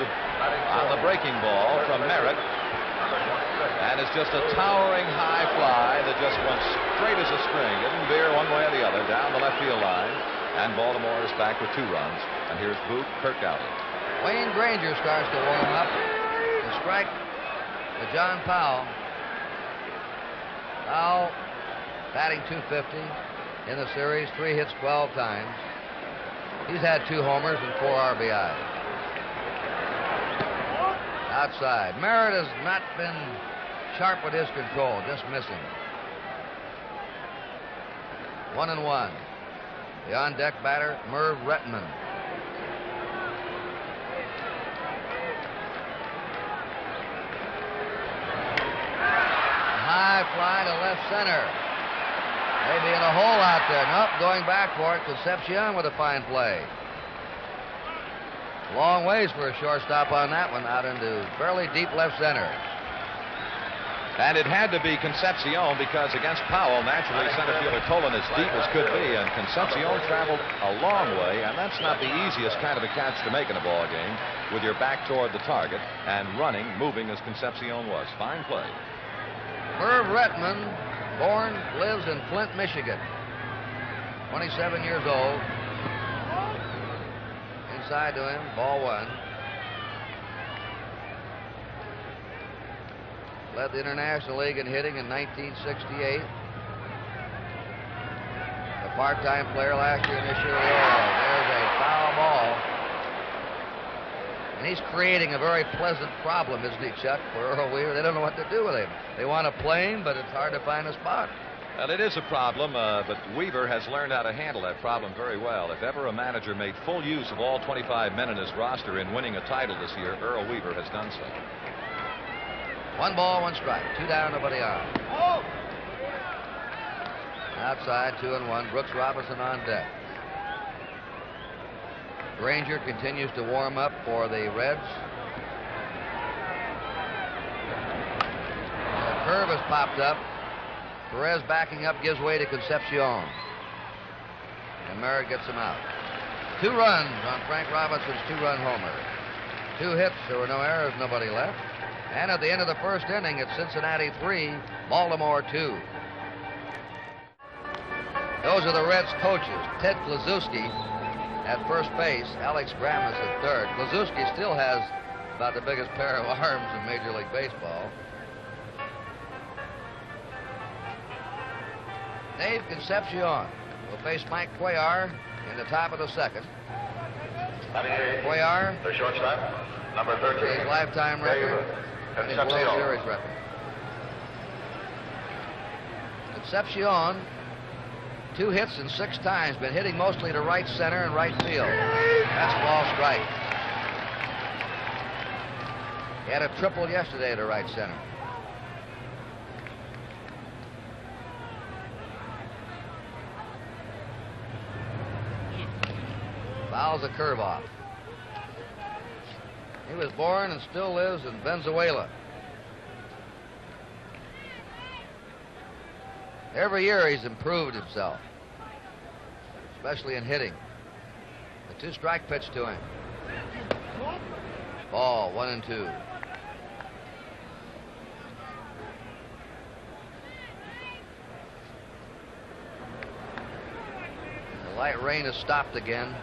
on the breaking ball from Merritt. And it's just a towering high fly that just went straight as a string. Didn't veer one way or the other down the left field line. And Baltimore is back with 2 runs. And here's Boot Kirkgouty. Wayne Granger starts to warm up. The strike to John Powell. Powell batting .250. In the series, 3 hits 12 times. He's had 2 homers and 4 RBIs. Outside. Merritt has not been sharp with his control, just missing. 1-1. The on-deck batter, Merv Rettenman. A high fly to left center. Maybe in a hole out there. Nope, going back for it. Concepcion with a fine play. Long ways for a shortstop on that one, out into fairly deep left center. And it had to be Concepcion because against Powell, naturally, center fielder Tolan as deep as could be, and Concepcion traveled a long way, and that's not the easiest kind of a catch to make in a ball game with your back toward the target and running, moving as Concepcion was. Fine play. Merv Rettenman, born, lives in Flint, Michigan. 27 years old. Inside to him, ball 1. Led the International League in hitting in 1968. A part-time player last year in this year with the Orioles. There's a foul ball And he's creating a very pleasant problem, isn't he, Chuck, for Earl Weaver? They don't know what to do with him. They want to play him, but it's hard to find a spot. Well, it is a problem, but Weaver has learned how to handle that problem very well. If ever a manager made full use of all 25 men in his roster in winning a title this year, Earl Weaver has done so. 1 ball, 1 strike. 2 down, nobody on. Outside, 2-1. Brooks Robinson on deck. Granger continues to warm up for the Reds. The curve has popped up. Perez backing up gives way to Concepcion. And Merritt gets him out. 2 runs on Frank Robinson's 2-run homer. 2 hits, there were no errors, nobody left. And at the end of the first inning, it's Cincinnati 3, Baltimore 2. Those are the Reds coaches. Ted Kluszewski at first base, Alex Grammas at third. Kluszewski still has about the biggest pair of arms in Major League Baseball. Dave Concepcion will face Mike Cuellar in the top of the second. Cuellar, The shortstop, number 13. his lifetime record and his World Series record. Concepcion, 2 hits and 6 times, been hitting mostly to right center and right field. That's ball strike. He had a triple yesterday to right center. Fouls a curve off. He was born and still lives in Venezuela. Every year he's improved himself, especially in hitting. A 2-strike pitch to him. Ball, 1-2. The light rain has stopped again.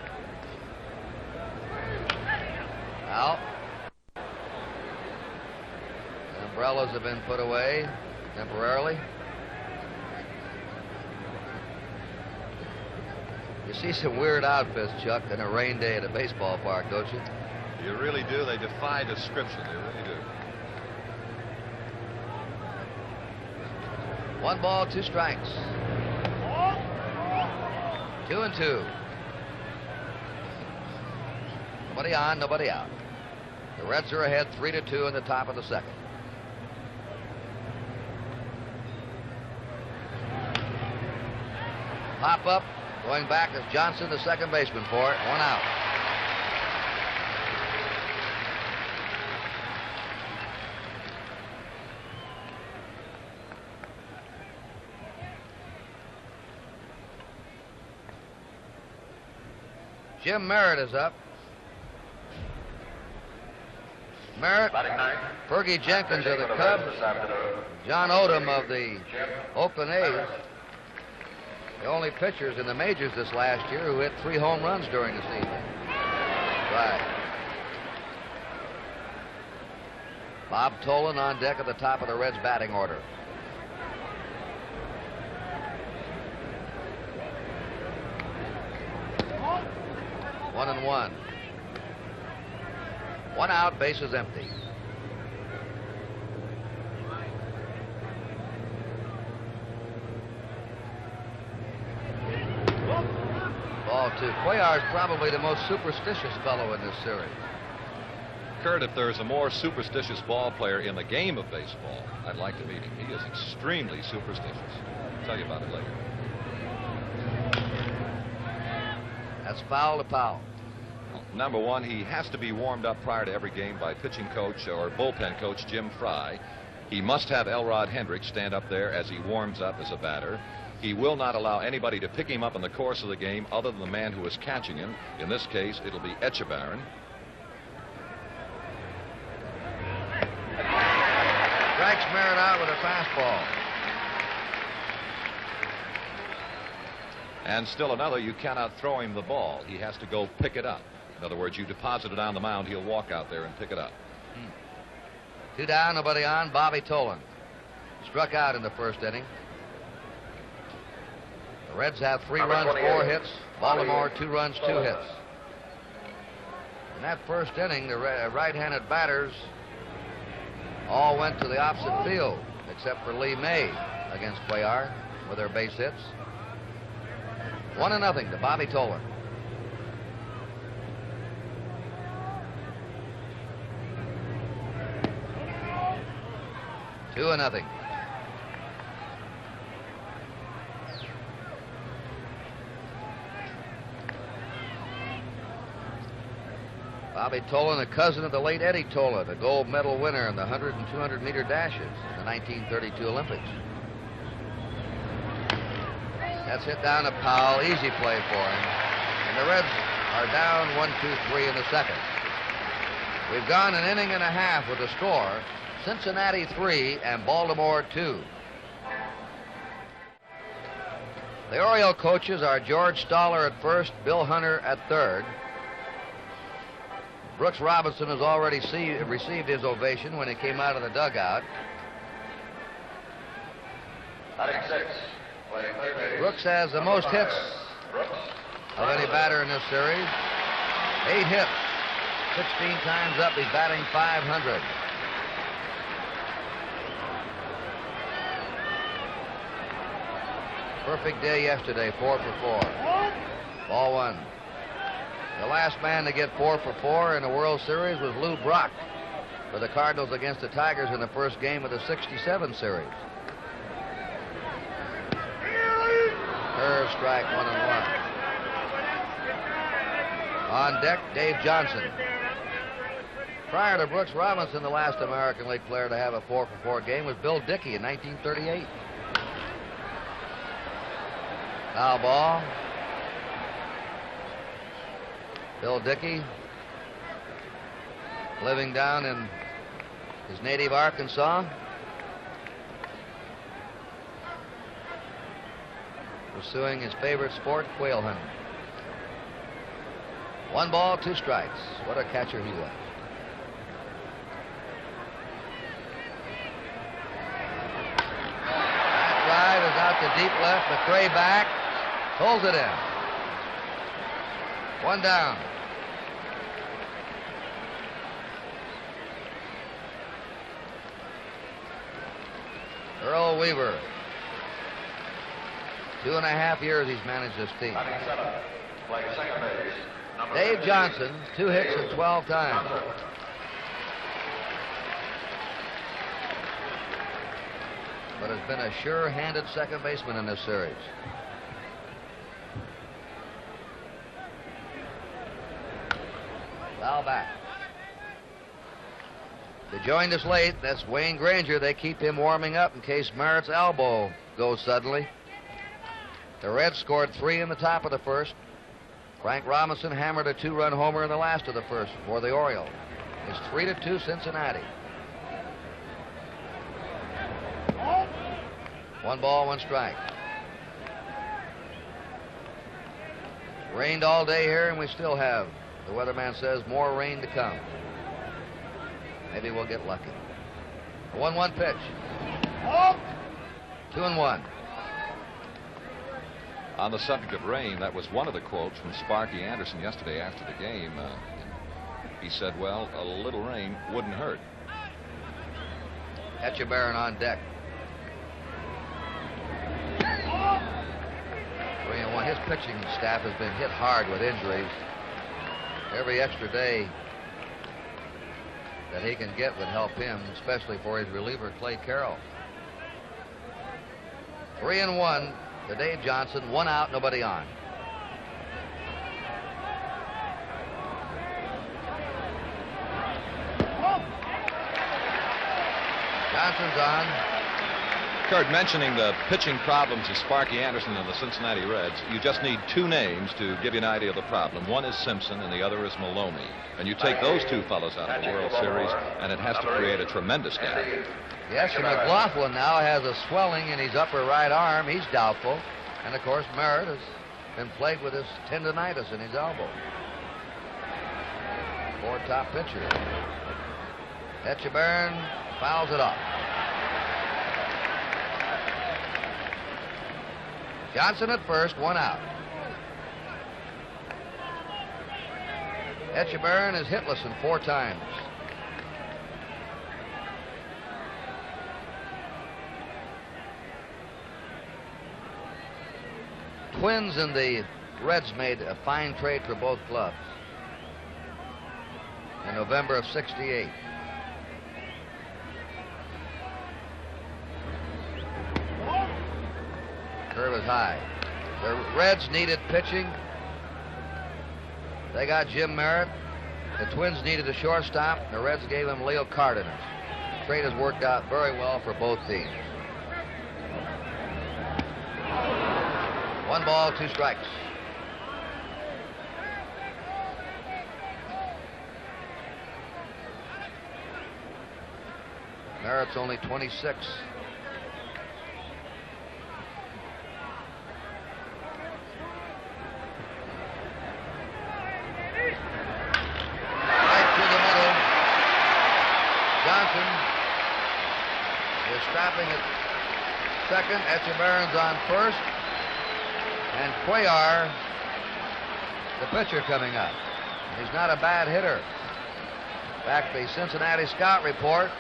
Out. The umbrellas have been put away temporarily. You see some weird outfits, Chuck, on a rain day at a baseball park, don't you? You really do. They defy description. They really do. 1 ball, 2 strikes. 2-2. Nobody on, nobody out. The Reds are ahead 3-2 in the top of the second. Pop up, going back is Johnson, the second baseman for it. 1 out. Jim Merritt is up. Merritt, Fergie Jenkins of the Cubs, John Odom of the Oakland A's. The only pitchers in the majors this last year who hit 3 home runs during the season. Right. Bob Tolan on deck at the top of the Reds batting order. One and one. 1 out, bases empty. Ball 2. Cuellar's probably the most superstitious fellow in this series. Kurt, if there's a more superstitious ball player in the game of baseball, I'd like to meet him. He is extremely superstitious. I'll tell you about it later. That's foul to Powell. Number one, he has to be warmed up prior to every game by pitching coach or bullpen coach Jim Fry. He must have Elrod Hendricks stand up there as he warms up as a batter. He will not allow anybody to pick him up in the course of the game other than the man who is catching him. In this case, it'll be Echebarren. Strikes Merritt out with a fastball. And still another, you cannot throw him the ball. He has to go pick it up. In other words, you deposit it on the mound, he'll walk out there and pick it up. 2 down, nobody on. Bobby Tolan struck out in the first inning. The Reds have 3 runs, 4 hits. Baltimore 2 runs, 2 hits. In that first inning, the right-handed batters all went to the opposite field, except for Lee May against Cuellar with their base hits. 1-0 to Bobby Tolan. Two and nothing. Bobby Tolan, a cousin of the late Eddie Tola, the gold medal winner in the 100 and 200 meter dashes in the 1932 Olympics. That's hit down to Powell. Easy play for him. And the Reds are down 1-2-3 in the second. We've gone an inning and a half with the score. Cincinnati 3 and Baltimore 2. The Oriole coaches are George Stoller at first, Bill Hunter at third. Brooks Robinson has already received his ovation when he came out of the dugout. Brooks has the most hits of any batter in this series. 8 hits. 16 times up. He's batting .500. Perfect day yesterday, 4 for 4. Ball one. The last man to get 4 for 4 in the World Series was Lou Brock for the Cardinals against the Tigers in the first game of the '67 series. Curve strike, 1-1. On deck, Dave Johnson. Prior to Brooks Robinson, the last American League player to have a 4 for 4 game was Bill Dickey in 1938. Foul ball. Bill Dickey, living down in his native Arkansas, pursuing his favorite sport, quail hunting. 1 ball, 2 strikes. What a catcher he was. That drive is out to deep left. McRae back, pulls it in. 1 down. Earl Weaver. 2.5 years he's managed this team. Dave Johnson, 2 hits and 12 times. But has been a sure-handed second baseman in this series. Foul back. They joined us late. That's Wayne Granger. They keep him warming up in case Merritt's elbow goes suddenly. The Reds scored 3 in the top of the first. Frank Robinson hammered a 2-run homer in the last of the first for the Orioles. It's 3-2 Cincinnati. 1 ball, 1 strike. Rained all day here, and we still have, the weatherman says, more rain to come. Maybe we'll get lucky. A 1-1 pitch. 2-1. On the subject of rain, that was one of the quotes from Sparky Anderson yesterday after the game. He said, well, a little rain wouldn't hurt. Etchebarren on deck. 3-1. His pitching staff has been hit hard with injuries. Every extra day that he can get would help him, especially for his reliever, Clay Carroll. 3-1 to Dave Johnson. 1 out, nobody on. Johnson's on. Kurt, mentioning the pitching problems of Sparky Anderson and the Cincinnati Reds, you just need 2 names to give you an idea of the problem. One is Simpson and the other is Maloney. And you take those 2 fellows out of the World Series, and it has to create a tremendous gap. Yes, and McLaughlin now has a swelling in his upper right arm. He's doubtful. And, of course, Merritt has been plagued with this tendonitis in his elbow. 4 top pitcher. Etchebarren fouls it off. Johnson at first, 1 out. Etchebarren is hitless in 4 times. Twins and the Reds made a fine trade for both clubs in November of '68. Curve is high. The Reds needed pitching. They got Jim Merritt. The Twins needed a shortstop. The Reds gave him Leo Cardenas. The trade has worked out very well for both teams. 1 ball, 2 strikes. Merritt's only 26. Stopping at second. Etchebarren's on first. And Cuellar, the pitcher, coming up. He's not a bad hitter. In fact, the Cincinnati scout report,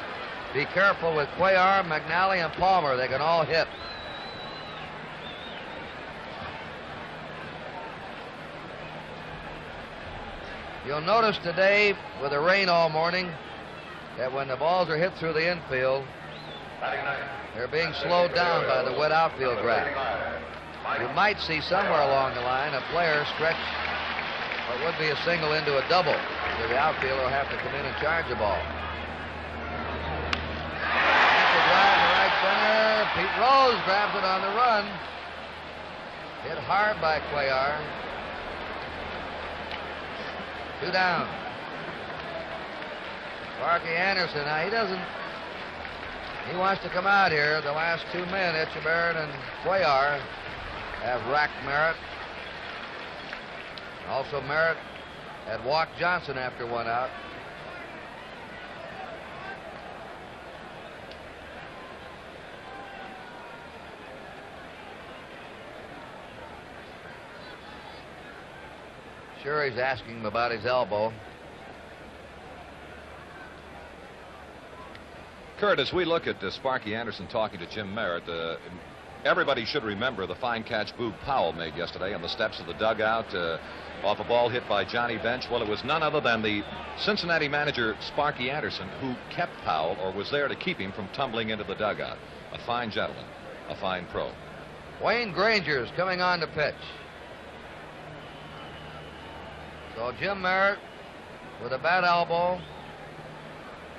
be careful with Cuellar, McNally, and Palmer. They can all hit. You'll notice today, with the rain all morning, that when the balls are hit through the infield, they're being slowed down by the wet outfield grass. You might see somewhere along the line a player stretch what would be a single into a double, so the outfielder will have to come in and charge the ball. That's a drive to right center. Pete Rose grabs it on the run. Hit hard by Cuellar. 2 down. Sparky Anderson, now he wants to come out here. The last 2 men, Etchebarren and Cuellar, have racked Merritt. Also, Merritt had walked Johnson after 1 out. Sure, he's asking him about his elbow. Kurt, as we look at Sparky Anderson talking to Jim Merritt, everybody should remember the fine catch Boog Powell made yesterday on the steps of the dugout off a ball hit by Johnny Bench. Well, it was none other than the Cincinnati manager, Sparky Anderson, who kept Powell, or was there to keep him from tumbling into the dugout. A fine gentleman, a fine pro. Wayne Granger's coming on to pitch. So Jim Merritt, with a bad elbow,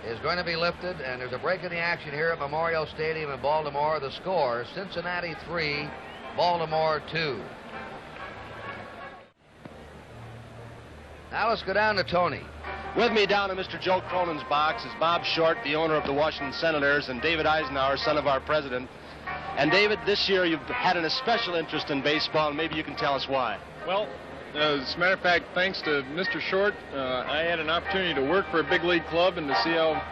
is going to be lifted, and there's a break in the action here at Memorial Stadium in Baltimore. The score, Cincinnati 3, Baltimore 2. Now let's go down to Tony. With me down in Mr. Joe Cronin's box is Bob Short, the owner of the Washington Senators, and David Eisenhower, son of our president. And David, this year you've had an especial interest in baseball, and maybe you can tell us why. Well, as a matter of fact, thanks to Mr. Short, I had an opportunity to work for a big league club and to see how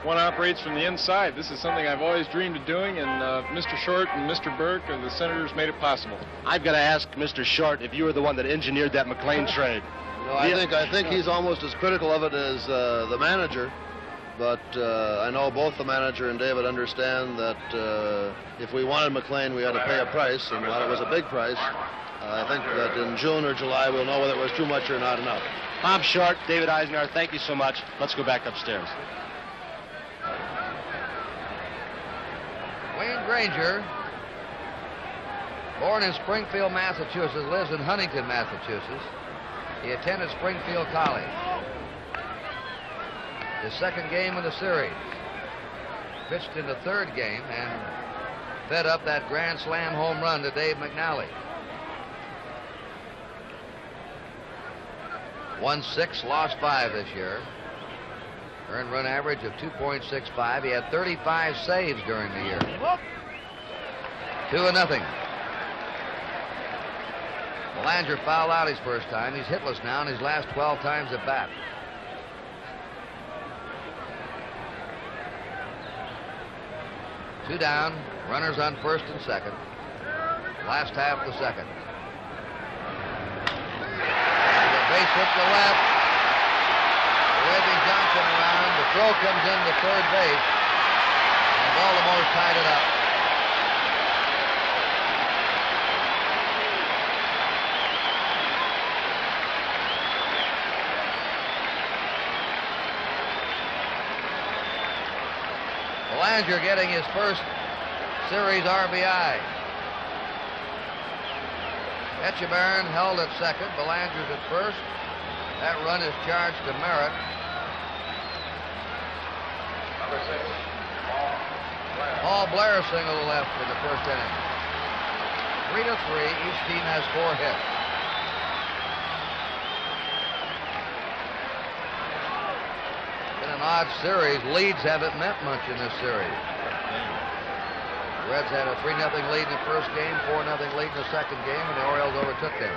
one operates from the inside. This is something I've always dreamed of doing, and Mr. Short and Mr. Burke and the Senators made it possible. I've got to ask Mr. Short if you were the one that engineered that McLean trade. No, I think he's almost as critical of it as the manager. But I know both the manager and David understand that if we wanted McLean, we had to pay a price, and while it was a big price, I think that in June or July we'll know whether it was too much or not enough. Bob Short, David Eisenhower, thank you so much. Let's go back upstairs. Wayne Granger, born in Springfield, Massachusetts, lives in Huntington, Massachusetts. He attended Springfield College. His second game of the series. Pitched in the third game and fed up that grand slam home run to Dave McNally. Won 6, lost 5 this year. Earned run average of 2.65. He had 35 saves during the year. 2-0. Belanger fouled out his first time. He's hitless now in his last 12 times at bat. Two down, runners on first and second. Last half of the second. And the base hit to left. Johnson around. The throw comes in to third base. And Baltimore's tied it up. Belanger getting his first series RBI. Etchebarren held at second. Belanger's at first. That run is charged to Merritt. Paul Blair single to left in the first inning. 3-3. Each team has 4 hits. Been an odd series. Leads haven't meant much in this series. The Reds had a 3-0 lead in the first game, 4-0 lead in the second game, and the Orioles overtook them.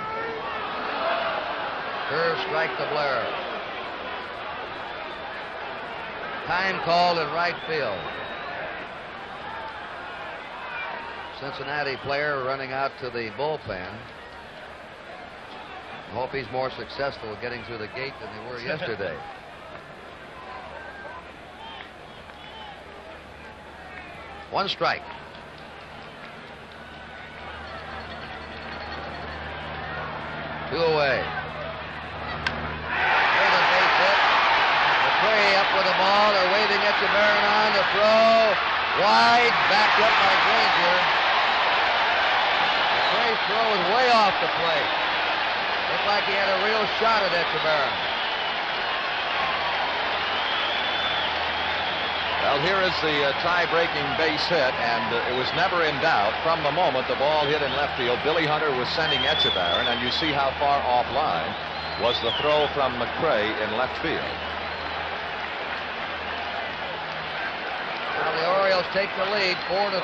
Curve strike to Blair. Time called in right field. Cincinnati player running out to the bullpen. I hope he's more successful getting through the gate than they were yesterday. One strike. Two away. Here's a base hit. McCray up with the ball. They're waving Etchebarren on the throw. Wide, backed up by Granger. McCray's throw was way off the plate. Looked like he had a real shot at Etchebarren. Well, here is the tie-breaking base hit, and it was never in doubt. From the moment the ball hit in left field, Billy Hunter was sending Etchebarren, and you see how far offline was the throw from McCray in left field. Now the Orioles take the lead, 4-3.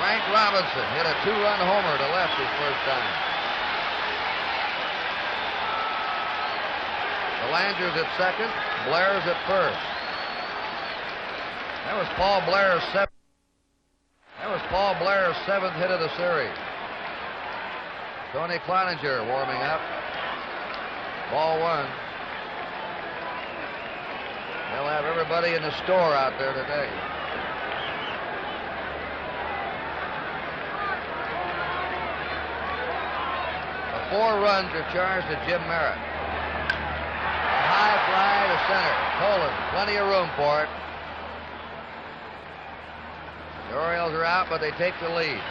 Frank Robinson hit a 2-run homer to left his first time. Belanger's at second, Blair's at first. That was Paul Blair's seventh hit of the series. Tony Cloninger warming up. Ball 1. They'll have everybody in the store out there today. The 4 runs are charged to Jim Merritt. A high fly to center. Tolan, plenty of room for it. The Orioles are out, but they take the lead.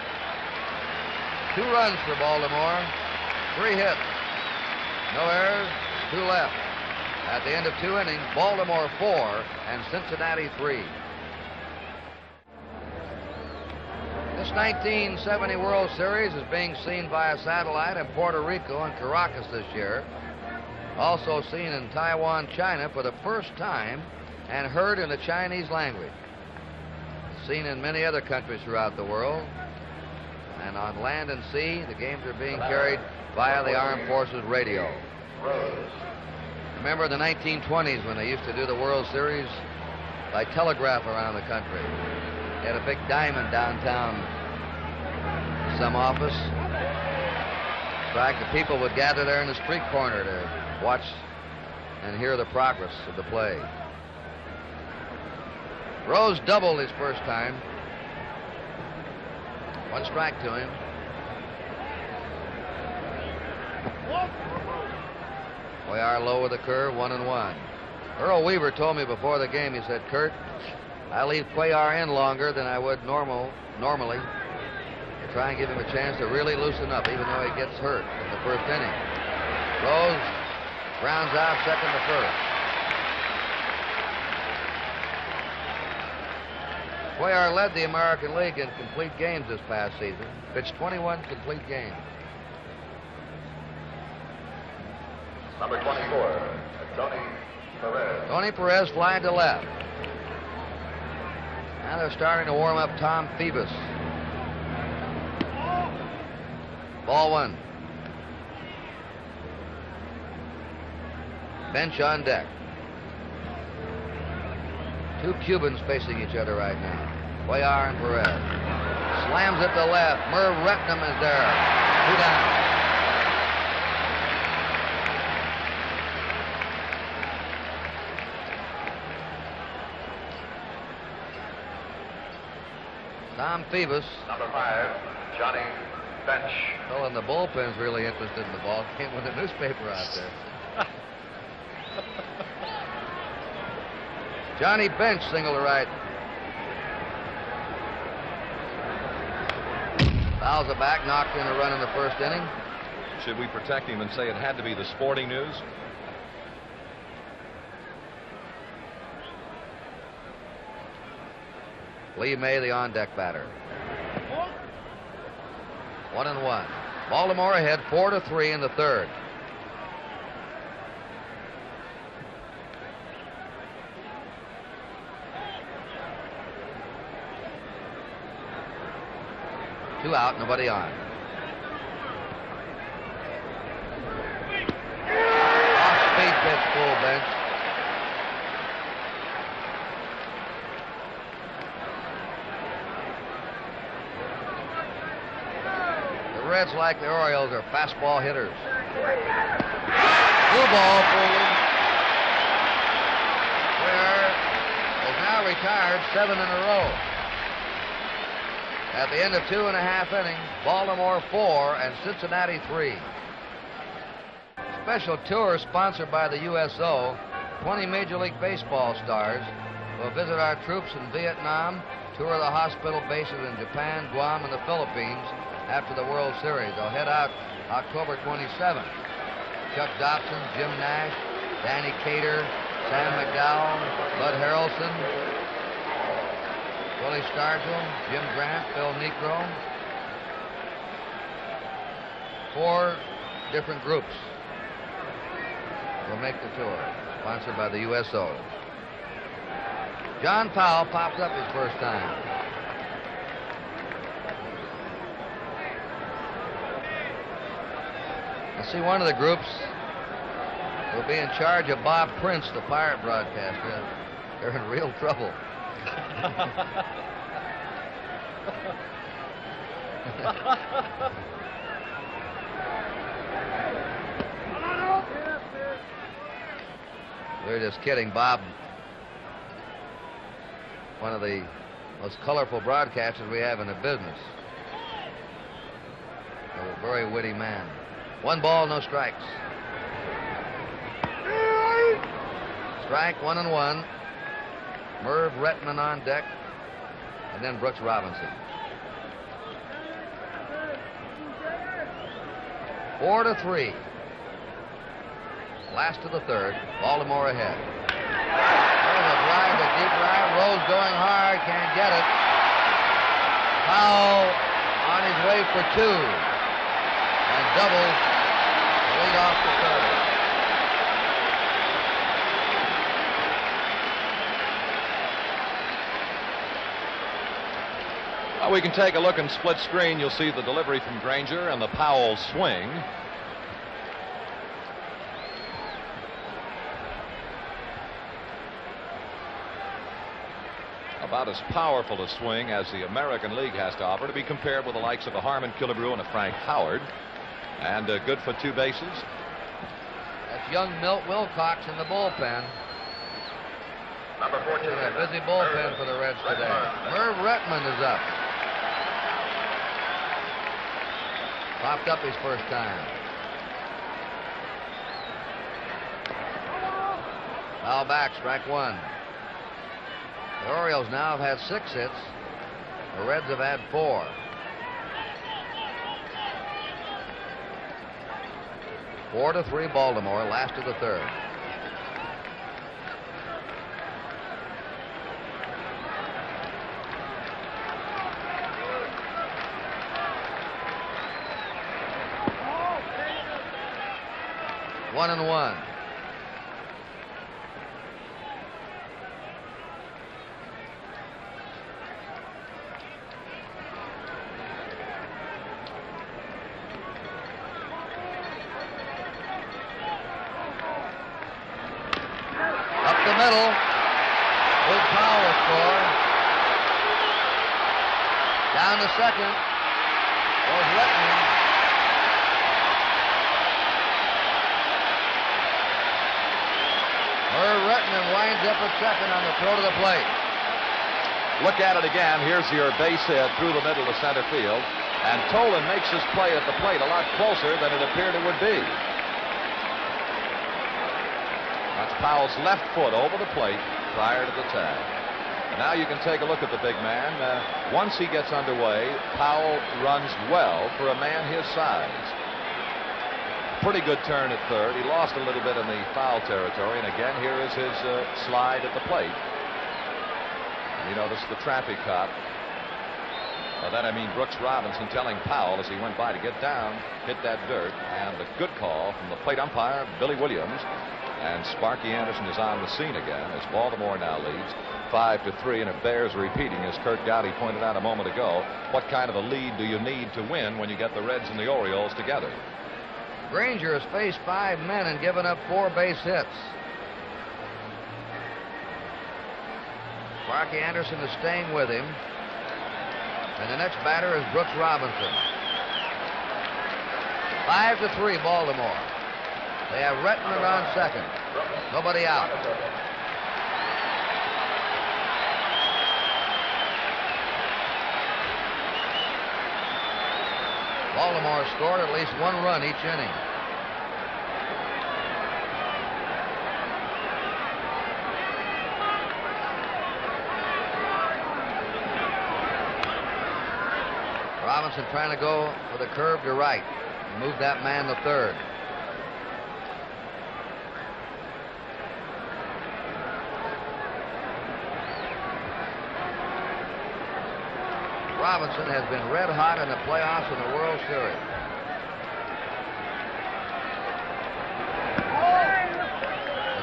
2 runs for Baltimore. 3 hits. No errors, 2 left. At the end of 2 innings, Baltimore 4 and Cincinnati 3. This 1970 World Series is being seen via satellite in Puerto Rico and Caracas this year. Also seen in Taiwan, China for the first time and heard in the Chinese language. Seen in many other countries throughout the world. And on land and sea, the games are being carried via the Armed Forces radio. Remember the 1920s when they used to do the World Series by telegraph around the country. They had a big diamond downtown, some office. In fact, the people would gather there in the street corner to watch and hear the progress of the play. Rose doubled his first time. 1 strike to him. We are low with the curve, 1-1. Earl Weaver told me before the game, he said, Kurt, I leave Cuellar in longer than I would normally to try and give him a chance to really loosen up, even though he gets hurt in the first inning. Rose grounds out second to first. Cuellar led the American League in complete games this past season. Pitched 21 complete games. Number 24, Tony Perez. Tony Perez flying to left. Now they're starting to warm up Tom Phoebus. Ball 1. Bench on deck. 2 Cubans facing each other right now. Cuellar and Perez. Slams it to left. Merv Retnam is there. 2 down. Tom Phoebus. Number 5, Johnny Bench. Well, and the bullpen's really interested in the ball game with a newspaper out there. Johnny Bench single to right. Fouls it back, knocked in a run in the first inning. Should we protect him and say it had to be the Sporting News? Lee May, the on-deck batter. 1-1. Baltimore ahead 4-3 in the third. Two out, nobody on. Off-speed pitch, full bench. The Reds, like the Orioles, are fastball hitters. Blue ball forward. Ware is now retired 7 in a row. At the end of 2.5 innings, Baltimore 4 and Cincinnati 3. Special tour sponsored by the USO. 20 Major League Baseball stars will visit our troops in Vietnam, tour the hospital bases in Japan, Guam, and the Philippines after the World Series. They'll head out October 27th. Chuck Dobson, Jim Nash, Danny Cater, Sam McDowell, Bud Harrelson, Willie Stargell, Jim Grant, Phil Necro. 4 different groups will make the tour, sponsored by the USO. John Powell pops up his first time. I see one of the groups will be in charge of Bob Prince, the Pirate broadcaster. They're in real trouble. We're just kidding. Bob, one of the most colorful broadcasters we have in the business. A very witty man. 1 ball, no strikes. Strike, 1-1. Merv Retman on deck, and then Brooks Robinson. 4-3. Last of the third. Baltimore ahead. There's a drive to deep right. Rose going hard, can't get it. Powell on his way for 2, and doubles to lead off the third. We can take a look in split screen. You'll see the delivery from Granger and the Powell swing. About as powerful a swing as the American League has to offer, to be compared with the likes of a Harmon Killebrew and a Frank Howard. And good for 2 bases. That's young Milt Wilcox in the bullpen. Number 14. A busy bullpen for the Reds today. Merv Retman is up. Popped up his first time. Foul back, strike 1. The Orioles now have had 6 hits. The Reds have had 4. Four to 3 Baltimore, last of the third. One and one. Up the middle. Big power score. Down to second. Goes Retman. Retman winds up at second on the throw to the plate. Look at it again. Here's your base hit through the middle of center field. And Tolan makes his play at the plate a lot closer than it appeared it would be. That's Powell's left foot over the plate prior to the tag. And now you can take a look at the big man. Once he gets underway, Powell runs well for a man his size. Pretty good turn at third. He lost a little bit in the foul territory. And again, here is his slide at the plate. And you notice the traffic cop. By that I mean Brooks Robinson telling Powell as he went by to get down, hit that dirt. And a good call from the plate umpire, Billy Williams. And Sparky Anderson is on the scene again as Baltimore now leads 5-3, and it bears repeating, as Kurt Gowdy pointed out a moment ago, what kind of a lead do you need to win when you get the Reds and the Orioles together? Granger has faced 5 men and given up 4 base hits. Sparky Anderson is staying with him. And the next batter is Brooks Robinson. 5-3 Baltimore. They have Redmond on second. Nobody out. Baltimore scored at least 1 run each inning. Robinson trying to go with a curve to right. Move that man to third. Robinson has been red hot in the playoffs in the World Series.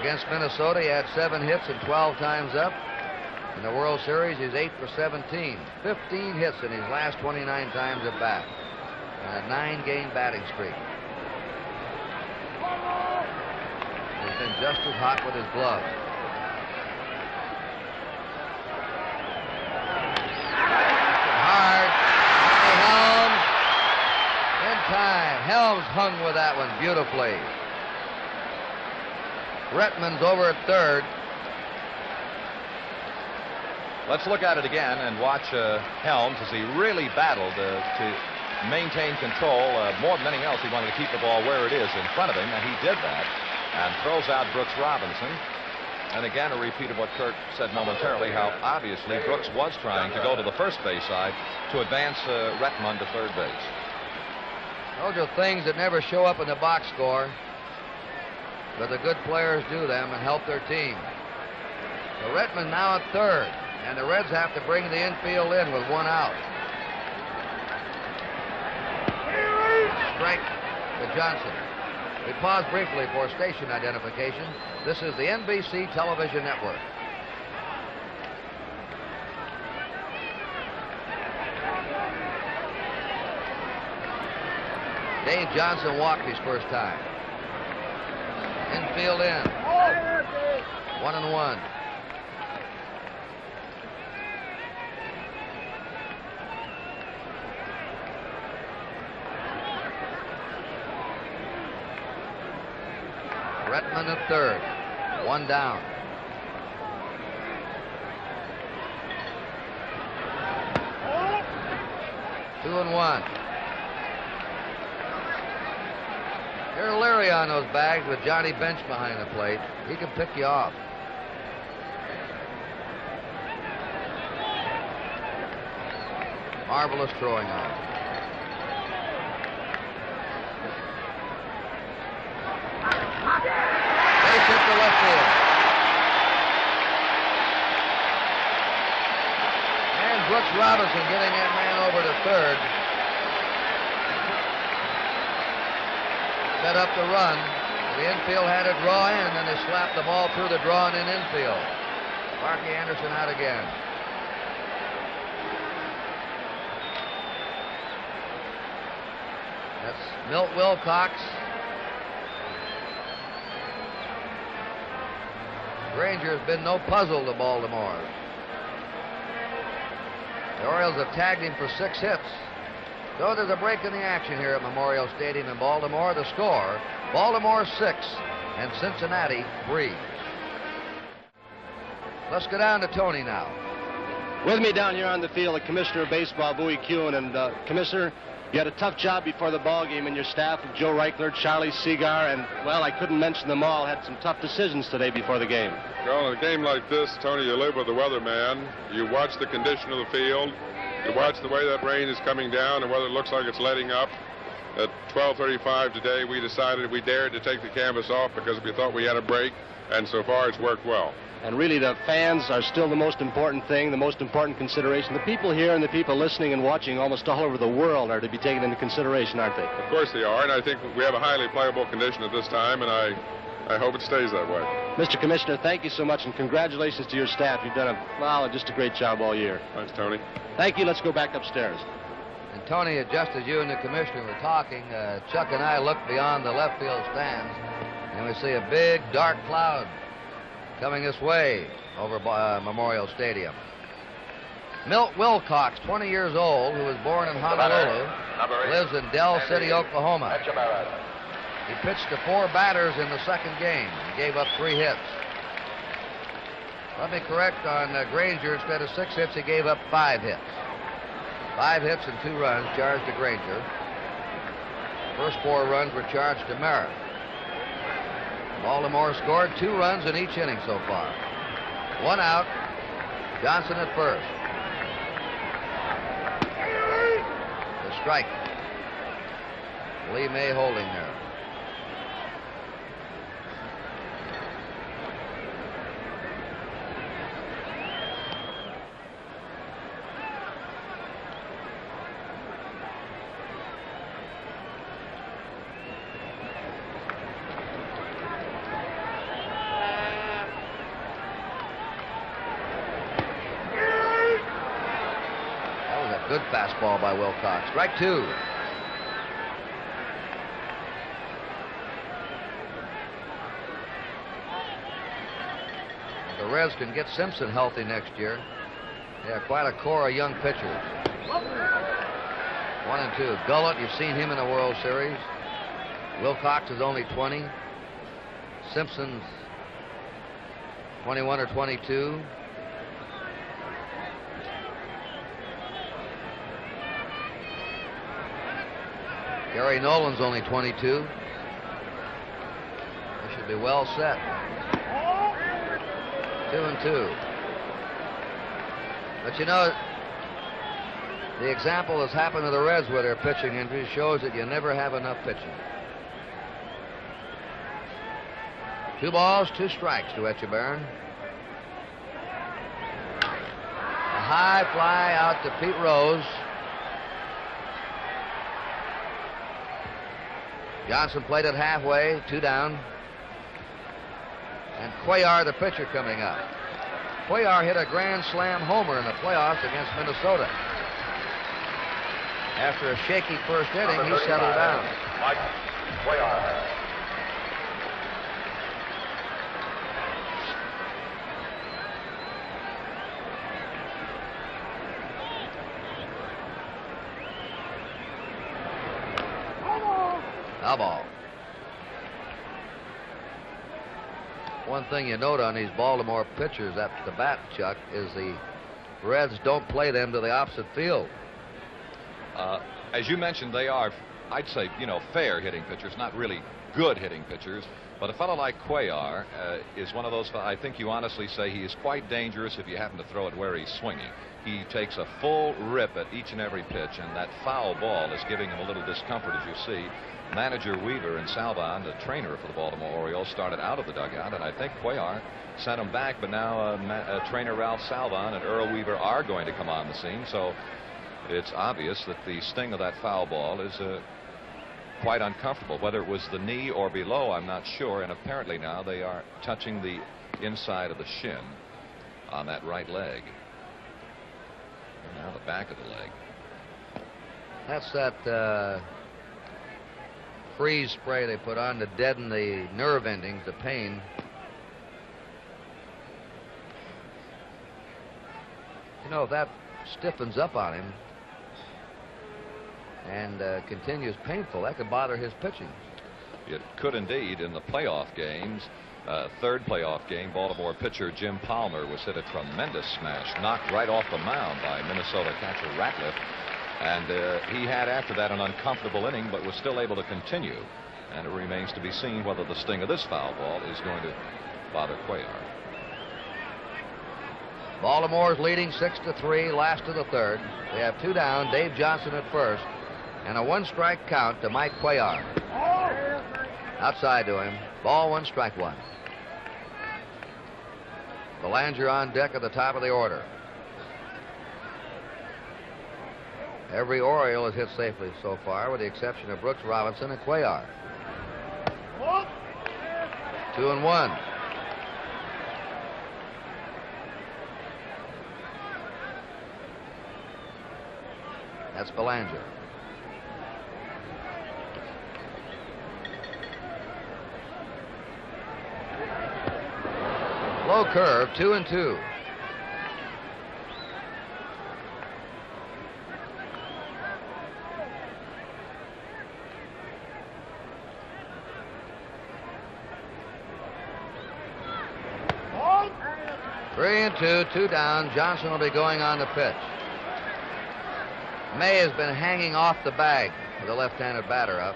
Against Minnesota, he had 7 hits and 12 times up. In the World Series, he's 8 for 17. 15 hits in his last 29 times at bat. And a 9-game batting streak. He's been just as hot with his glove. Hard. Helms. In time. Helms hung with that one beautifully. Retman's over at third. Let's look at it again and watch Helms as he really battled to maintain control. More than anything else, he wanted to keep the ball where it is in front of him, and he did that. And throws out Brooks Robinson. And again, a repeat of what Kurt said momentarily, how obviously Brooks was trying to go to the first base side to advance Retman to third base. Those are things that never show up in the box score, but the good players do them and help their team. So Retman now at third, and the Reds have to bring the infield in with 1 out. Strike to Johnson. We pause briefly for station identification. This is the NBC Television Network. Dave Johnson walked his first time. Infield in. 1-1. Retman at third. 1 down. Two and 1. You're Leary on those bags with Johnny Bench behind the plate. He can pick you off. Marvelous throwing arm. Base hit to left field. And Brooks Robinson getting that man over to third. Set up the run. The infield had to draw in, and they slapped the ball through the drawn-in infield. Sparky Anderson out again. That's Milt Wilcox. Granger has been no puzzle to Baltimore. The Orioles have tagged him for 6 hits. So there's a break in the action here at Memorial Stadium in Baltimore. The score, Baltimore 6 and Cincinnati 3. Let's go down to Tony now. With me down here on the field, the Commissioner of Baseball, Bowie Kuhn. And Commissioner, you had a tough job before the ball game, and your staff of Joe Reichler, Charlie Seagar, and, well, I couldn't mention them all, had some tough decisions today before the game. Well, in a game like this, Tony, you live with the weatherman. You watch the condition of the field. You watch the way that rain is coming down and whether it looks like it's letting up. At 12:35 today, we decided we dared to take the canvas off because we thought we had a break, and so far it's worked well. And really, the fans are still the most important thing, the most important consideration. The people here and the people listening and watching almost all over the world are to be taken into consideration, aren't they? Of course they are, and I think we have a highly playable condition at this time, and I hope it stays that way. Mr. Commissioner, thank you so much, and congratulations to your staff. You've done just a great job all year. Thanks, Tony. Thank you. Let's go back upstairs. And Tony, just as you and the commissioner were talking, Chuck and I looked beyond the left field stands, and we see a big dark cloud coming this way over Memorial Stadium. Milt Wilcox, 20 years old, who was born in Honolulu, lives in Del City, Oklahoma. He pitched to 4 batters in the second game. He gave up 3 hits. Let me correct on Granger. Instead of 6 hits, he gave up 5 hits. 5 hits and 2 runs charged to Granger. First 4 runs were charged to Merritt. Baltimore scored 2 runs in each inning so far. 1 out. Johnson at first. The strike. Lee May holding there. Good fastball by Wilcox. Strike 2. The Reds can get Simpson healthy next year. They have quite a core of young pitchers. 1 and 2. Gullett, you've seen him in the World Series. Wilcox is only 20. Simpson's 21 or 22. Gary Nolan's only 22. They should be well set. 2 and 2. But you know, the example that's happened to the Reds with their pitching injuries shows that you never have enough pitching. 2 balls, 2 strikes to Etchebarren. A high fly out to Pete Rose. Johnson played it halfway, 2 down. And Cuellar, the pitcher, coming up. Cuellar hit a grand slam homer in the playoffs against Minnesota. After a shaky first inning, he settled down. Mike Cuellar. Foul ball. One thing you note on these Baltimore pitchers at the bat, Chuck, is the Reds don't play them to the opposite field. As you mentioned, they are, I'd say, fair hitting pitchers, not really good hitting pitchers. But a fellow like Cuellar is one of those, I think you honestly say he is quite dangerous if you happen to throw it where he's swinging. He takes a full rip at each and every pitch, and that foul ball is giving him a little discomfort, as you see. Manager Weaver and Salvan, the trainer for the Baltimore Orioles, started out of the dugout, and I think Cuellar sent him back, but now trainer Ralph Salvan and Earl Weaver are going to come on the scene, so it's obvious that the sting of that foul ball is quite uncomfortable. Whether it was the knee or below, I'm not sure, and apparently now they are touching the inside of the shin on that right leg. And now the back of the leg. That's that freeze spray they put on to deaden the nerve endings, the pain. You know, if that stiffens up on him and continues painful, that could bother his pitching. It could indeed in the playoff games. third playoff game, Baltimore pitcher Jim Palmer was hit a tremendous smash, knocked right off the mound by Minnesota catcher Ratliff. And he had after that an uncomfortable inning, but was still able to continue. And it remains to be seen whether the sting of this foul ball is going to bother Cuellar. Baltimore's leading 6-3, last of the third. They have 2 down, Dave Johnson at first, and a 1-strike count to Mike Cuellar. Outside to him, ball 1, strike 1. Belanger on deck at the top of the order. Every Oriole has hit safely so far, with the exception of Brooks Robinson and Cuellar. 2-1. That's Belanger. Low curve, 2-2. Three and two down. Johnson will be going on the pitch. May has been hanging off the bag with the left-handed batter up.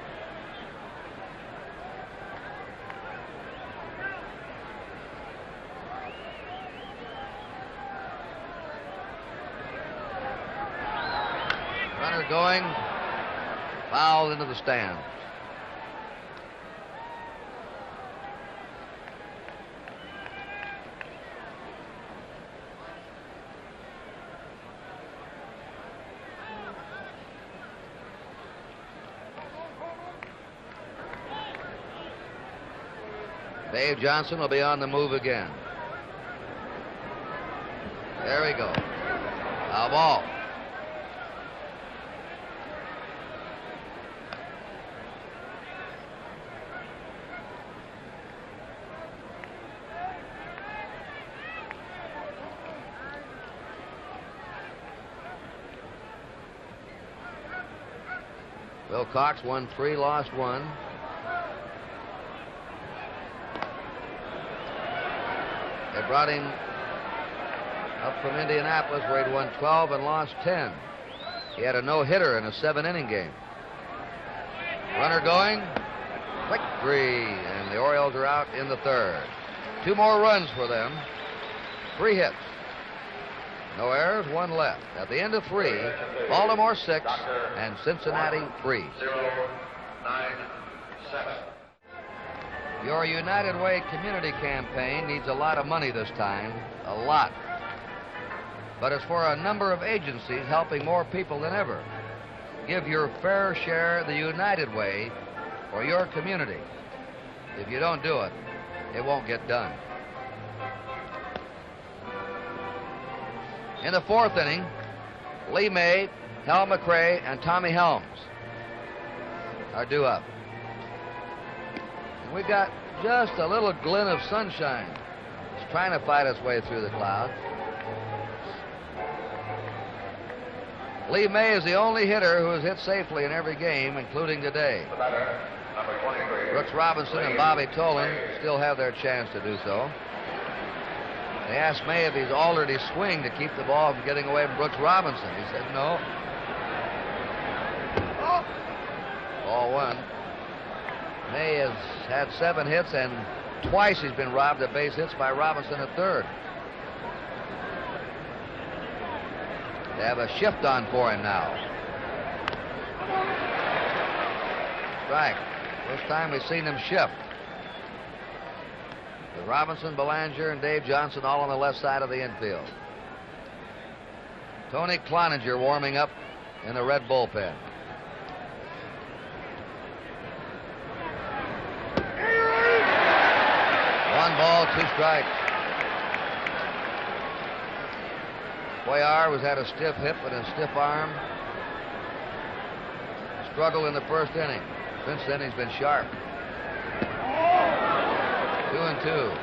Runner going, fouled into the stand. Dave Johnson will be on the move again. There we go. Foul ball. Will Cox won 3, lost 1. They brought him up from Indianapolis, where he'd won 12 and lost 10. He had a no-hitter in a 7-inning game. Runner going, quick 3, and the Orioles are out in the third. 2 more runs for them. 3 hits. No errors, 1 left. At the end of 3, Baltimore 6 and Cincinnati 3. 097. Your United Way community campaign needs a lot of money this time, a lot. But it's for a number of agencies helping more people than ever. Give your fair share the United Way for your community. If you don't do it, it won't get done. In the 4th inning, Lee May, Hal McRae, and Tommy Helms are due up. We got just a little glint of sunshine. It's trying to fight its way through the clouds. Lee May is the only hitter who has hit safely in every game, including today. Brooks Robinson and Bobby Tolan still have their chance to do so. They asked May if he's altered his swing to keep the ball from getting away from Brooks Robinson. He said no. Ball 1. May has had 7 hits, and twice he's been robbed of base hits by Robinson at third. They have a shift on for him now. Strike. First time we've seen him shift. With Robinson, Belanger, and Dave Johnson all on the left side of the infield. Tony Cloninger warming up in the red bullpen. 1 ball, 2 strikes. Cuellar was had a stiff hip and a stiff arm. Struggled in the 1st inning. Since then, he's been sharp. 2-2.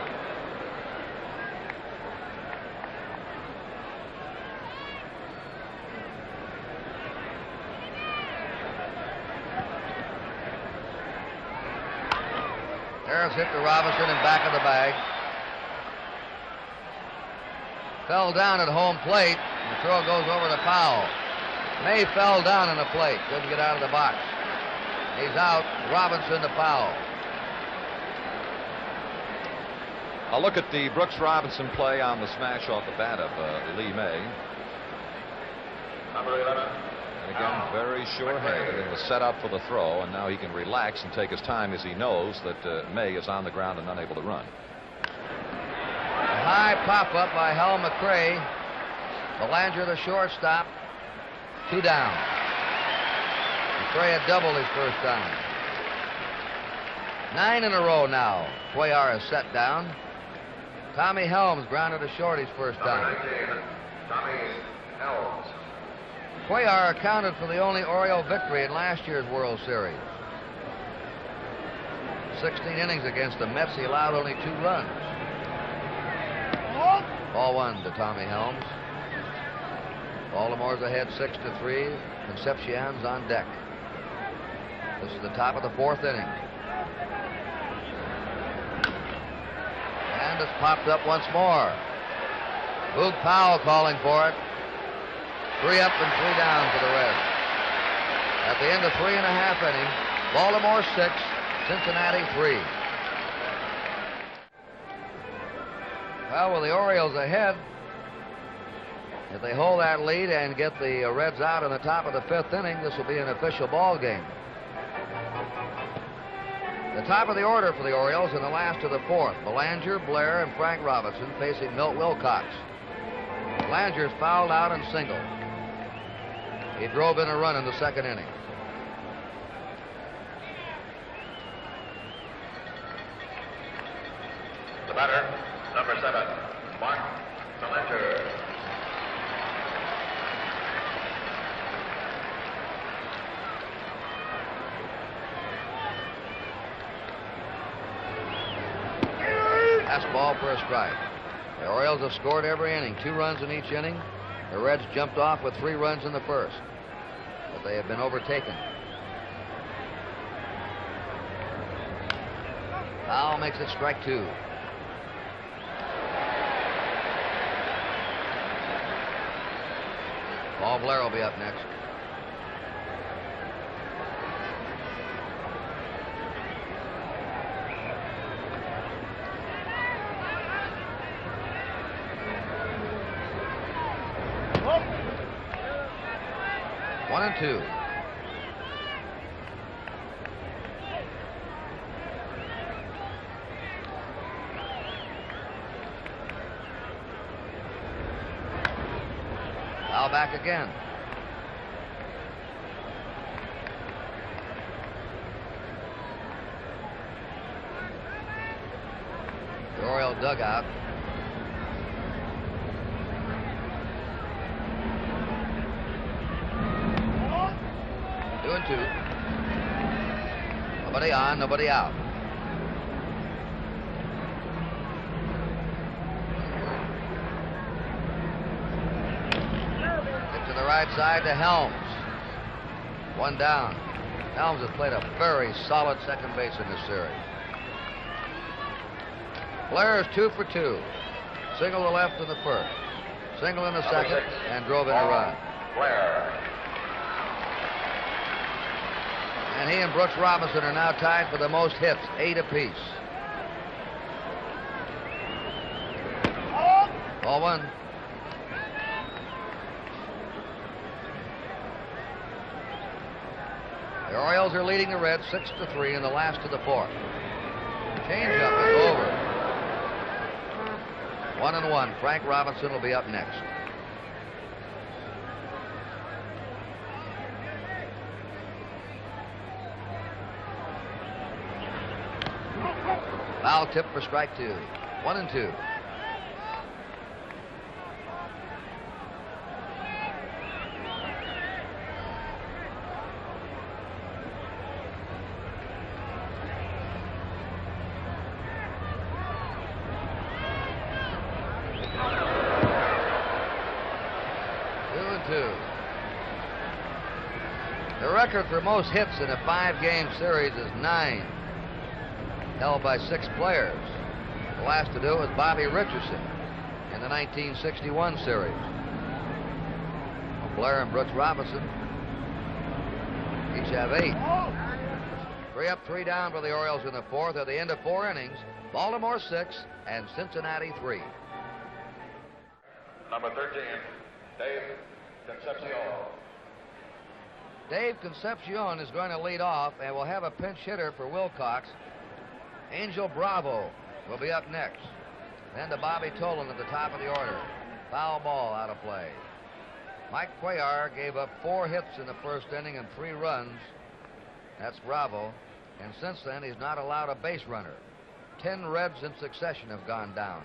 There's hit to Robinson in back of the bag. Fell down at home plate. The throw goes over to Powell. May fell down on the plate. Couldn't get out of the box. He's out. Robinson to Powell. I'll look at the Brooks Robinson play on the smash off the bat of Lee May. Number 11. And again, very sure-handed in the setup for the throw, and now he can relax and take his time as he knows that May is on the ground and unable to run. A high pop-up by Hal McRae. Belanger, the shortstop. 2 down. McRae had doubled his first time. 9 in a row now. Cuellar is set down. Tommy Helms grounded to short his first time. Tommy Helms. Cuellar accounted for the only Oriole victory in last year's World Series. 16 innings against the Mets, he allowed only 2 runs. Ball 1 to Tommy Helms. Baltimore's ahead 6-3. Concepcion's on deck. This is the top of the 4th inning. And it's popped up once more. Boog Powell calling for it. 3 up and 3 down for the Reds. At the end of 3.5 innings, Baltimore 6, Cincinnati 3. Well, with the Orioles ahead, if they hold that lead and get the Reds out in the top of the 5th inning, this will be an official ball game. The top of the order for the Orioles and the last of the 4th. Belanger, Blair, and Frank Robinson facing Milt Wilcox. Belanger's fouled out and singled. He drove in a run in the 2nd inning. The batter, number 7, Mark Belanger. Fastball for a strike. The Orioles have scored every inning, 2 runs in each inning. The Reds jumped off with 3 runs in the first, but they have been overtaken. Powell makes it strike 2. Paul Blair will be up next. One and 2. Foul back again. The Oriole dugout. Two. Nobody on, nobody out. Hit to the right side to Helms. 1 down. Helms has played a very solid second base in this series. Blair is 2 for 2. Single to left in the first. Single in the second, and drove in a run. Blair. And he and Brooks Robinson are now tied for the most hits, 8 apiece. Ball 1. The Orioles are leading the Reds 6-3 in the last of the 4th. Changeup is over. 1-1. Frank Robinson will be up next. Foul tip for strike 2. 1-2. The record for most hits in a 5-game series is 9. held by 6 players. The last to do it was Bobby Richardson in the 1961 series. Blair and Brooks Robinson each have 8. 3 up, 3 down for the Orioles in the 4th at the end of 4 innings. Baltimore 6 and Cincinnati 3. Number 13, Dave Concepcion. Dave Concepcion is going to lead off, and we'll have a pinch hitter for Wilcox. Angel Bravo will be up next. Then to Bobby Tolan at the top of the order. Foul ball out of play. Mike Cuellar gave up 4 hits in the first inning and 3 runs. That's Bravo. And since then, he's not allowed a base runner. 10 Reds in succession have gone down.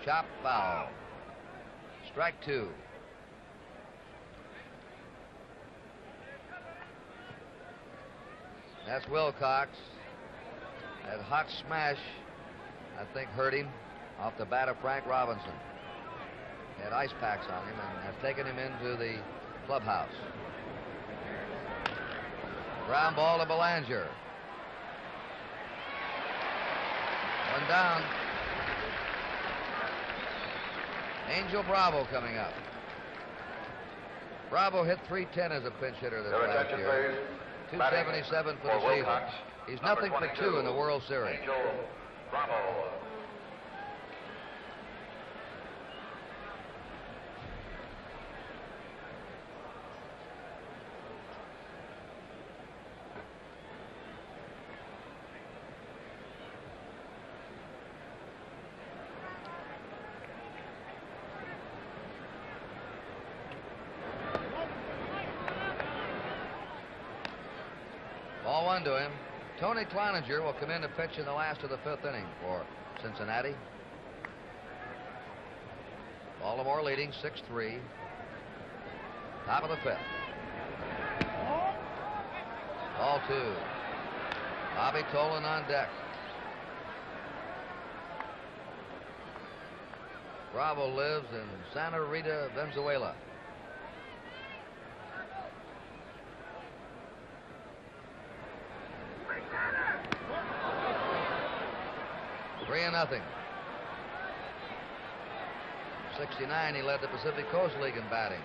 Chop foul. Strike 2. That's Wilcox. That hot smash, I think, hurt him off the bat of Frank Robinson. He had ice packs on him and have taken him into the clubhouse. Ground ball to Belanger. 1 down. Angel Bravo coming up. Bravo hit .310 as a pinch hitter this last year. 277 for the season. He's nothing for 2 in the World Series. Angel Bravo. Ball 1 to him. Tony Cloninger will come in to pitch in the last of the 5th inning for Cincinnati. Baltimore leading 6-3. Top of the 5th. Ball 2. Bobby Tolan on deck. Bravo lives in Santa Rita, Venezuela. Three and nothing. 69, he led the Pacific Coast League in batting.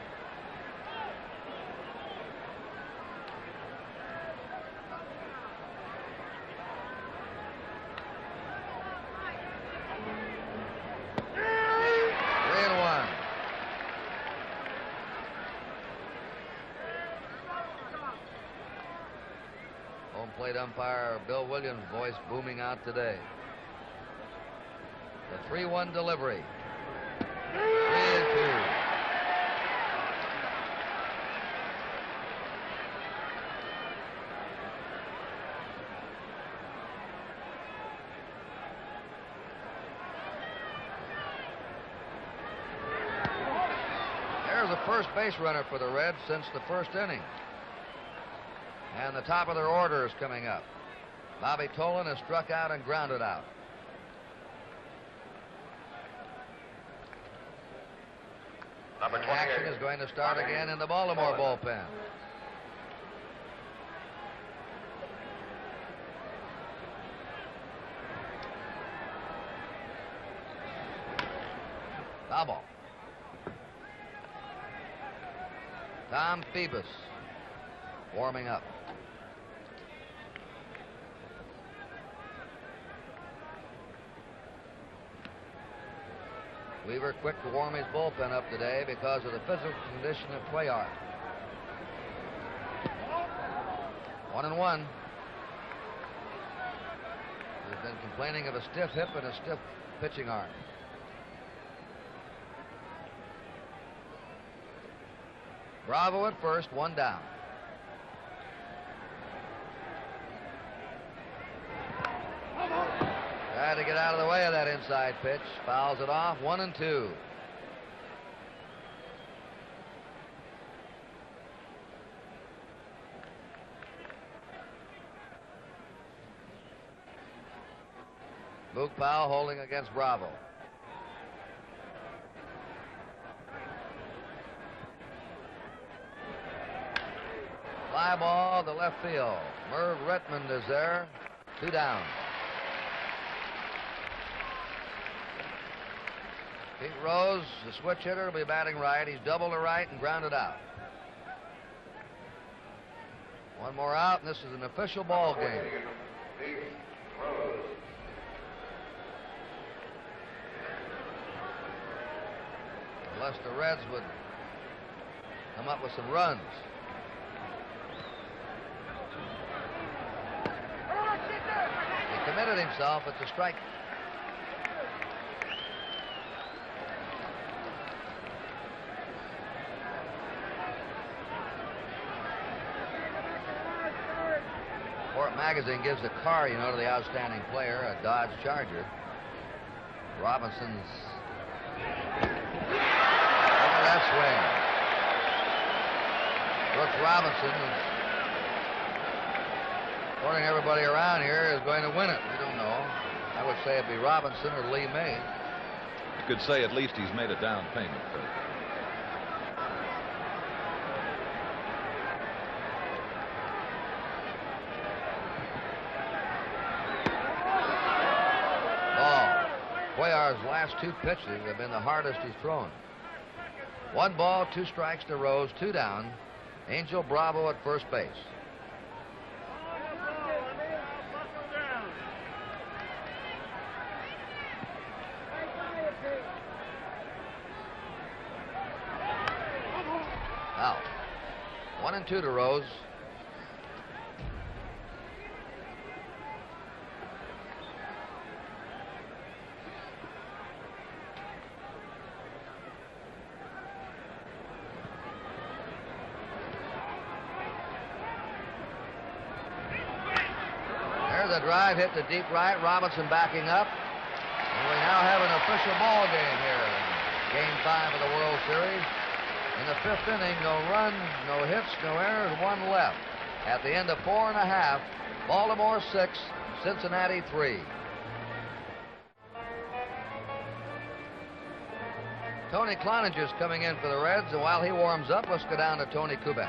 Home plate umpire Bill Williams' voice booming out today. The 3-1 delivery. 3-2. There's a first base runner for the Reds since the 1st inning. And the top of their order is coming up. Bobby Tolan has struck out and grounded out. Number 28. Action is going to start again in the Baltimore bullpen. Foul ball. Tom Phoebus warming up. Weaver quick to warm his bullpen up today because of the physical condition of Cuellar. 1-1. He's been complaining of a stiff hip and a stiff pitching arm. Bravo at first, 1 down. Tried to get out of the way of that inside pitch. Fouls it off. 1-2. Boog Powell holding against Bravo. Fly ball to left field. Merv Redmond is there. 2 down. Pete Rose, the switch hitter, will be batting right. He's doubled to right and grounded out. One more out, and this is an official ball game. Unless the Reds would come up with some runs. He committed himself. It's a strike. Sport Magazine gives a car, you know, to the outstanding player, a Dodge Charger. Robinson's. Look at that swing. Brooks Robinson, according to everybody around here, is going to win it. We don't know. I would say it'd be Robinson or Lee May. You could say at least he's made a down payment. Cuellar's last 2 pitches have been the hardest he's thrown. 1 ball, 2 strikes to Rose, 2 down. Angel Bravo at first base. Out. 1 and 2 to Rose. The drive hit to deep right. Robinson backing up. And we now have an official ball game here in Game 5 of the World Series. In the 5th inning, no runs, no hits, no errors, 1 left. At the end of 4 1/2, Baltimore 6, Cincinnati 3. Tony Cloninger's coming in for the Reds, and while he warms up, let's go down to Tony Kubek.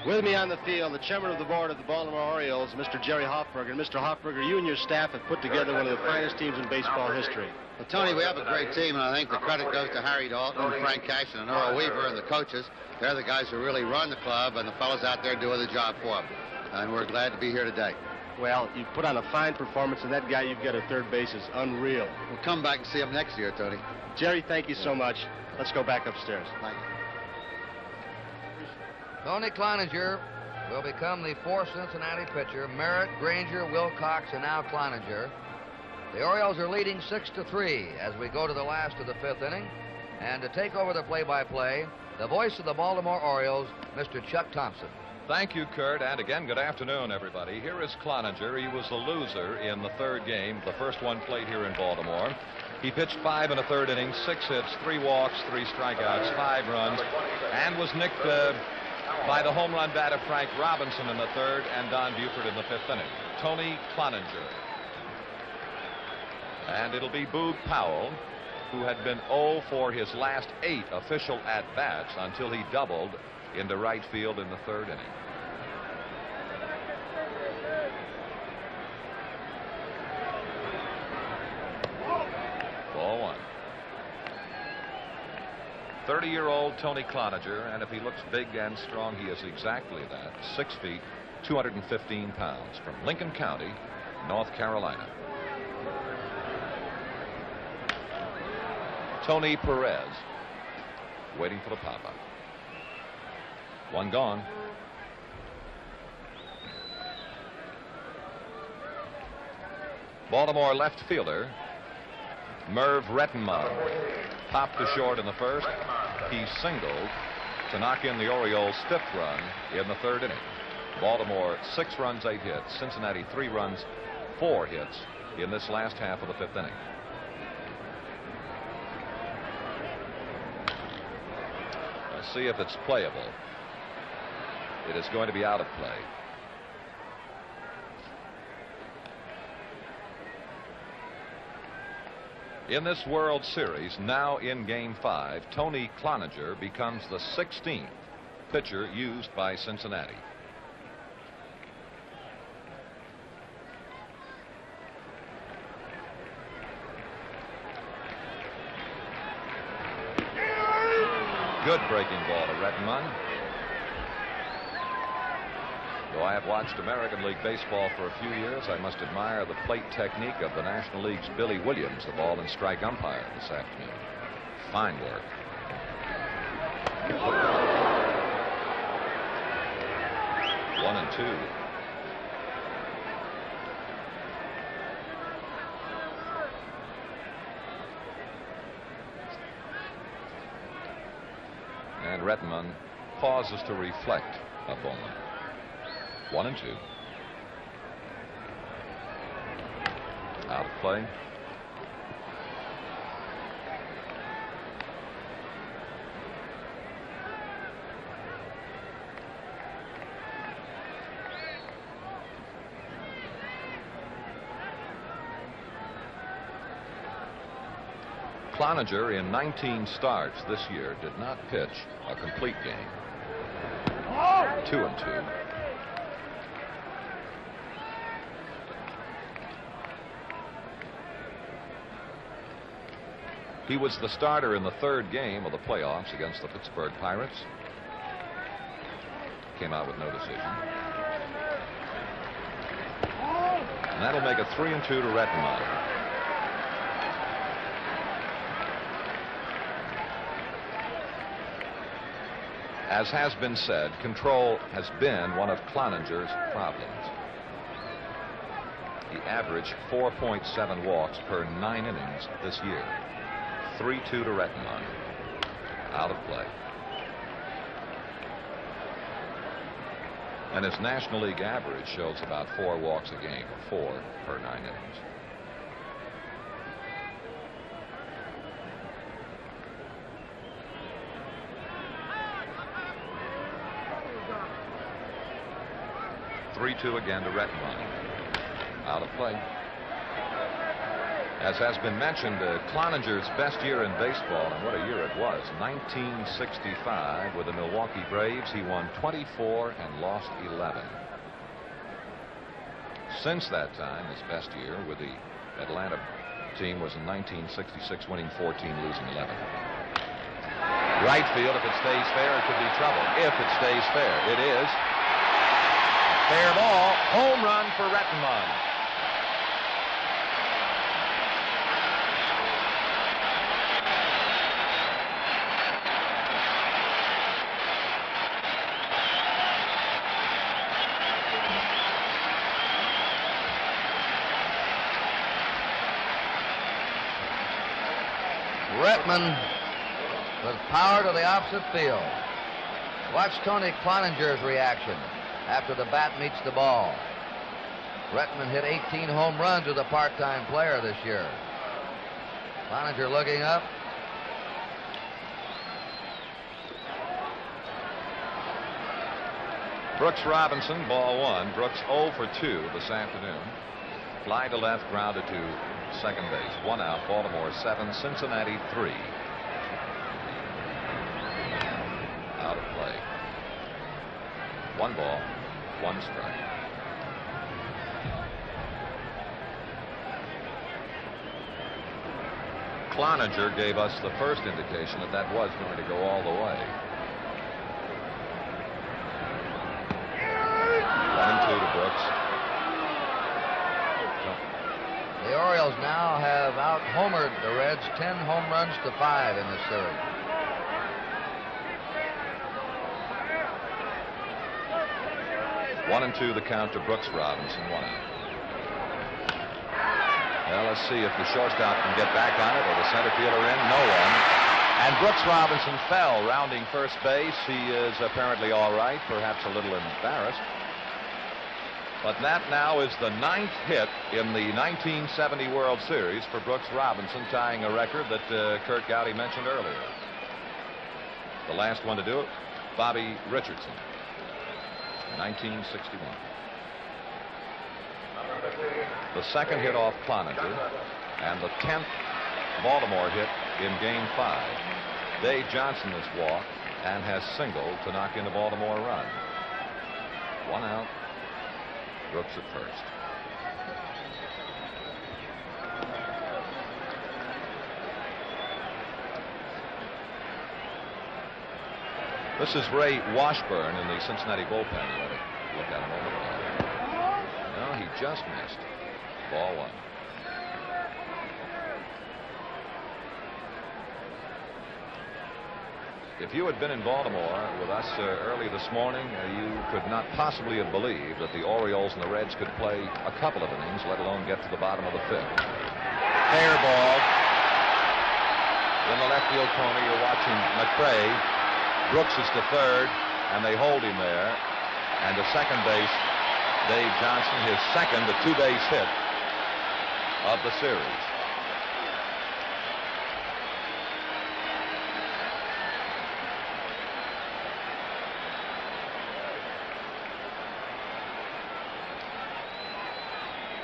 With me on the field, the chairman of the board of the Baltimore Orioles, Mr. Jerry Hoffberger. And Mr. Hoffberger, you and your staff have put together one of the finest teams in baseball history. Well, Tony, we have a great team, and I think the credit goes to Harry Dalton, Frank Cashin, and Earl Weaver, and the coaches. They're the guys who really run the club, and the fellows out there doing the job for them. And we're glad to be here today. Well, you put on a fine performance, and that guy you've got at third base is unreal. We'll come back and see him next year, Tony. Jerry, thank you so much. Let's go back upstairs. Thank you. Tony Cloninger will become the 4th Cincinnati pitcher. Merritt, Granger, Wilcox, and now Cloninger. The Orioles are leading 6-3 as we go to the last of the 5th inning. And to take over the play-by-play, the voice of the Baltimore Orioles, Mr. Chuck Thompson. Thank you, Kurt, and again, good afternoon, everybody. Here is Cloninger. He was the loser in the 3rd game, the first one played here in Baltimore. He pitched 5 1/3 innings, 6 hits, 3 walks, 3 strikeouts, 5 runs, and was nicked by the home run bat of Frank Robinson in the 3rd and Don Buford in the 5th inning. Tony Cloninger. And it'll be Boog Powell, who had been 0 for his last 8 official at-bats until he doubled into right field in the 3rd inning. Ball 1. 30-year-old Tony Cloninger, and if he looks big and strong, he is exactly that. 6 feet, 215 pounds, from Lincoln County, North Carolina. Tony Perez, waiting for the pop-up. 1 gone. Baltimore left fielder Merv Redmond popped to short in the 1st. He singled to knock in the Orioles' 5th run in the 3rd inning. Baltimore 6 runs, 8 hits. Cincinnati 3 runs, 4 hits in this last half of the 5th inning. Let's see if it's playable. It is going to be out of play. In this World Series, now in Game 5, Tony Cloninger becomes the 16th pitcher used by Cincinnati. good breaking ball to Rettenmund. Though I have watched American League Baseball for a few years, I must admire the plate technique of the National League's Billy Williams, the ball and strike umpire this afternoon. Fine work. 1-2. And Rettenmund pauses to reflect a moment. 1-2. Out of play. Cloninger in 19 starts this year did not pitch a complete game. 2-2. He was the starter in the third game of the playoffs against the Pittsburgh Pirates. Came out with no decision. And that'll make it 3-2 to Rettenmund. As has been said, control has been one of Cloninger's problems. He averaged 4.7 walks per 9 innings this year. 3-2 to Rettenmund. Out of play. And his National League average shows about 4 walks a game, or 4 per 9 innings. Again to Rettenmund. Out of play. As has been mentioned, Cloninger's best year in baseball, and what a year it was. 1965 with the Milwaukee Braves. He won 24 and lost 11. Since that time, his best year with the Atlanta team was in 1966, winning 14, losing 11. Right field, if it stays fair, it could be trouble. If it stays fair, it is. Fair ball, home run for Rettenmund. Rettenmund with power to the opposite field. Watch Tony Cloninger's reaction after the bat meets the ball. Rettenmund hit 18 home runs with a part-time player this year. Cloninger looking up. Brooks Robinson, ball 1. Brooks 0 for 2 this afternoon. Fly to left, grounded to second base. 1 out. Baltimore 7, Cincinnati 3. Out of play. 1 ball, 1 strike. Cloninger gave us the first indication that that was going to go all the way. 1-2 to Brooks. The Orioles now have out-homered the Reds 10 home runs to 5 in this series. One and two the count to Brooks Robinson, 1 out. Well, let's see if the shortstop can get back on it or the center fielder in. No one. And Brooks Robinson fell, rounding first base. He is apparently all right, perhaps a little embarrassed. But that now is the 9th hit in the 1970 World Series for Brooks Robinson, tying a record that Kurt Gowdy mentioned earlier. The last one to do it, Bobby Richardson, 1961. The second hit off Cloninger and the 10th Baltimore hit in Game 5. Dave Johnson has walked and has singled to knock in the Baltimore run. 1 out. Brooks at first. This is Ray Washburn in the Cincinnati bullpen. Let it look at him over there. No, he just missed. Ball 1. If you had been in Baltimore with us early this morning, you could not possibly have believed that the Orioles and the Reds could play a couple of innings, let alone get to the bottom of the 5th. Fair ball. In the left field corner, you're watching McRae. Brooks is to third, and they hold him there. And to second base, Dave Johnson, his second, a 2-base hit of the series.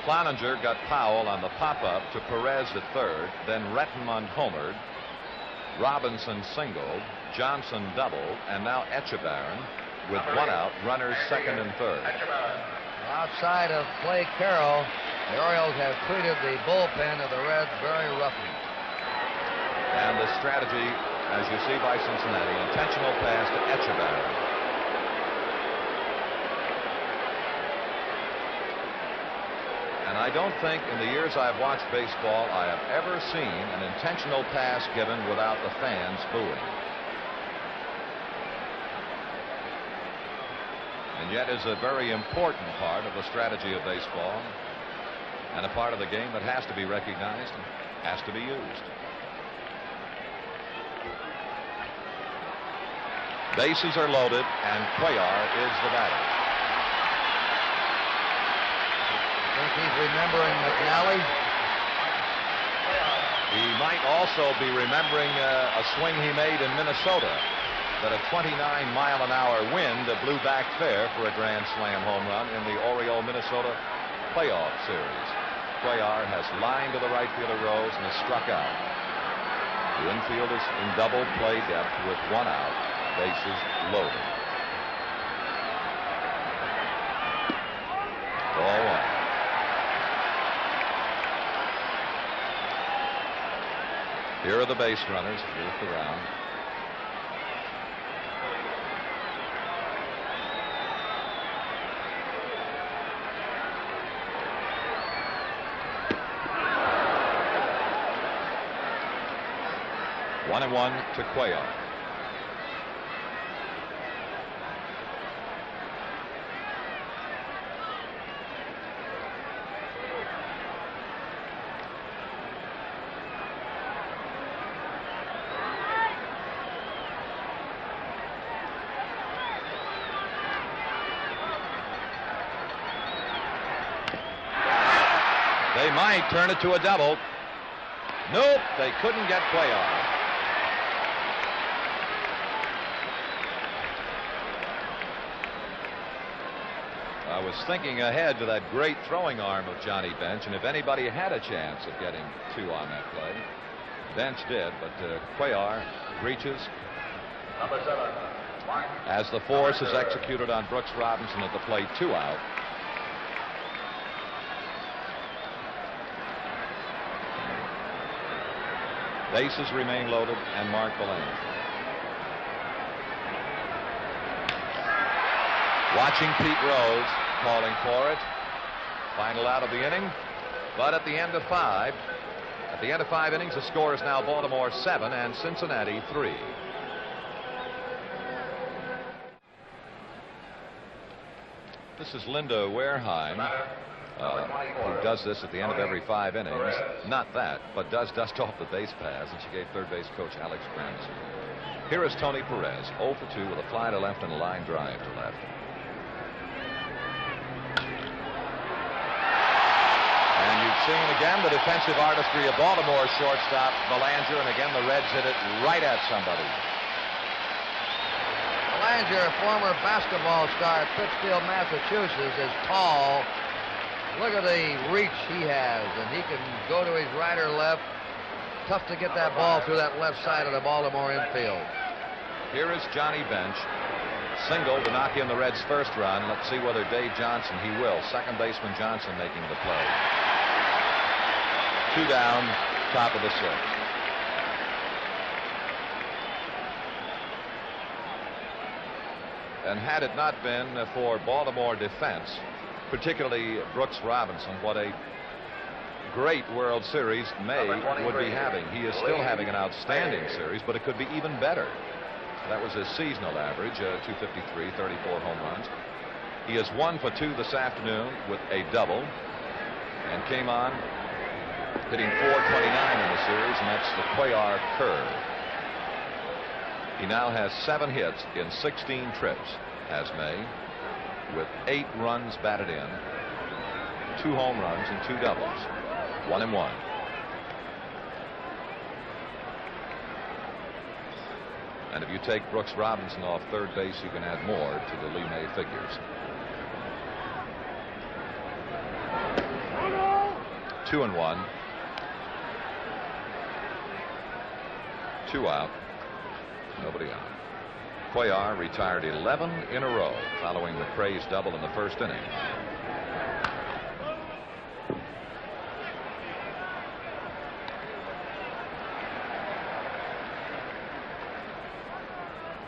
Cloninger got Powell on the pop-up to Perez at third, then Rettenmund homered, Robinson singled, Johnson doubled, and now Echebarren with 1 out, runners second and third. Outside of Clay Carroll, the Orioles have treated the bullpen of the Reds very roughly. And the strategy, as you see by Cincinnati, intentional pass to Echebarren. And I don't think in the years I've watched baseball I have ever seen an intentional pass given without the fans booing. And yet is a very important part of the strategy of baseball and a part of the game that has to be recognized and has to be used. Bases are loaded and Cuellar is the batter. Think he's remembering McNally? He might also be remembering a swing he made in Minnesota that a 29-mile-an-hour wind blew back fair for a grand slam home run in the Oriole-Minnesota playoff series. Cuellar has lined to the right fielder Rose and has struck out. The infield is in double play depth with 1 out, bases loaded. Ball 1. Here are the base runners. Here's the round. One and 1 to Cuellar. They might turn it to a double. Nope, they couldn't get Cuellar. I was thinking ahead to that great throwing arm of Johnny Bench, and if anybody had a chance of getting 2 on that play, Bench did, but Cuellar reaches as the force is executed on Brooks Robinson at the plate, 2 out. Bases remain loaded and Mark Belanger. Watching Pete Rose calling for it. Final out of the inning. But at the end of 5 innings, the score is now Baltimore 7 and Cincinnati 3. This is Linda Wareheim, who does this at the end of every 5 innings. Not that, but does dust off the base paths, and she gave third base coach Alex Gramsci. Here is Tony Perez, 0 for 2 with a fly to left and a line drive to left. And you've seen again the defensive artistry of Baltimore shortstop Belanger, and again the Reds hit it right at somebody. Belanger, former basketball star at Pittsfield, Massachusetts, is tall. Look at the reach he has, and he can go to his right or left. Tough to get that ball through that left side of the Baltimore infield. Here is Johnny Bench. Single to knock in the Reds' first run. Let's see whether Dave Johnson, he will. Second baseman Johnson making the play. 2 down, top of the 6th. And had it not been for Baltimore defense, particularly Brooks Robinson, what a great World Series May would be having. He is still having an outstanding series, but it could be even better. That was his seasonal average, 253, 34 home runs. He is 1 for 2 this afternoon with a double, and came on hitting .429 in the series, and that's the Cuellar curve. He now has 7 hits in 16 trips, as May, with 8 runs batted in, 2 home runs and 2 doubles, 1 and 1. And if you take Brooks Robinson off third base, you can add more to the Lee May figures. 2 and 1. 2 out. Nobody out. Cuellar retired 11 in a row following McRae's double in the first inning.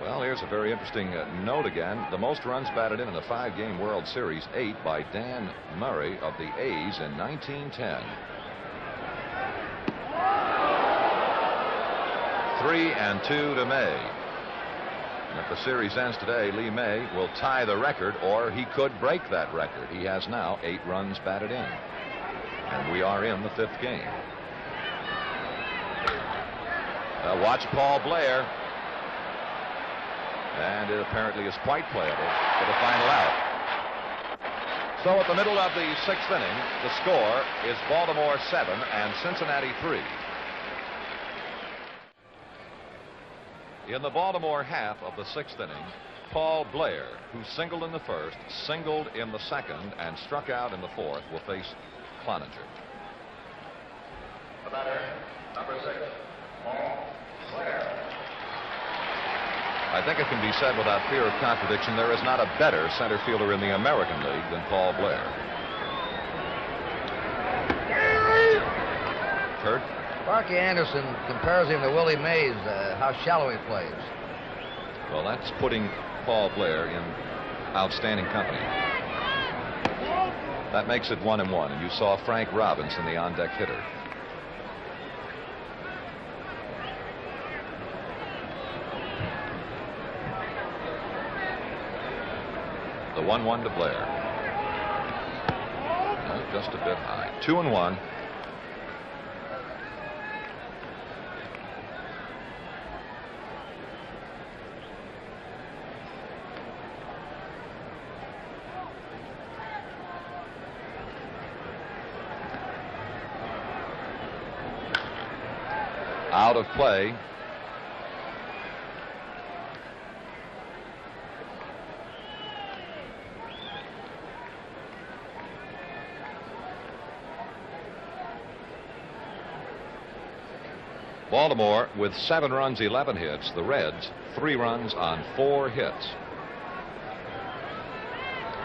Well, here's a very interesting note again. The most runs batted in a 5-game World Series, 8 by Dan Murray of the A's in 1910. 3-2 to May. And if the series ends today, Lee May will tie the record, or he could break that record. He has now 8 runs batted in. And we are in the 5th game. Watch Paul Blair. And it apparently is quite playable for the final out. So at the middle of the 6th inning, the score is Baltimore 7 and Cincinnati 3. In the Baltimore half of the 6th inning, Paul Blair, who singled in the first, singled in the second, and struck out in the 4th, will face Cloninger. The batter, number 6, Paul Blair. I think it can be said without fear of contradiction, there is not a better center fielder in the American League than Paul Blair. Kurt? Sparky Anderson compares him to Willie Mays, how shallow he plays. Well, that's putting Paul Blair in outstanding company. That makes it 1 and 1, and you saw Frank Robinson, the on-deck hitter. The 1-1 to Blair. No, just a bit high. 2 and 1. Out of play. Baltimore with 7 runs, 11 hits. The Reds 3 runs on 4 hits.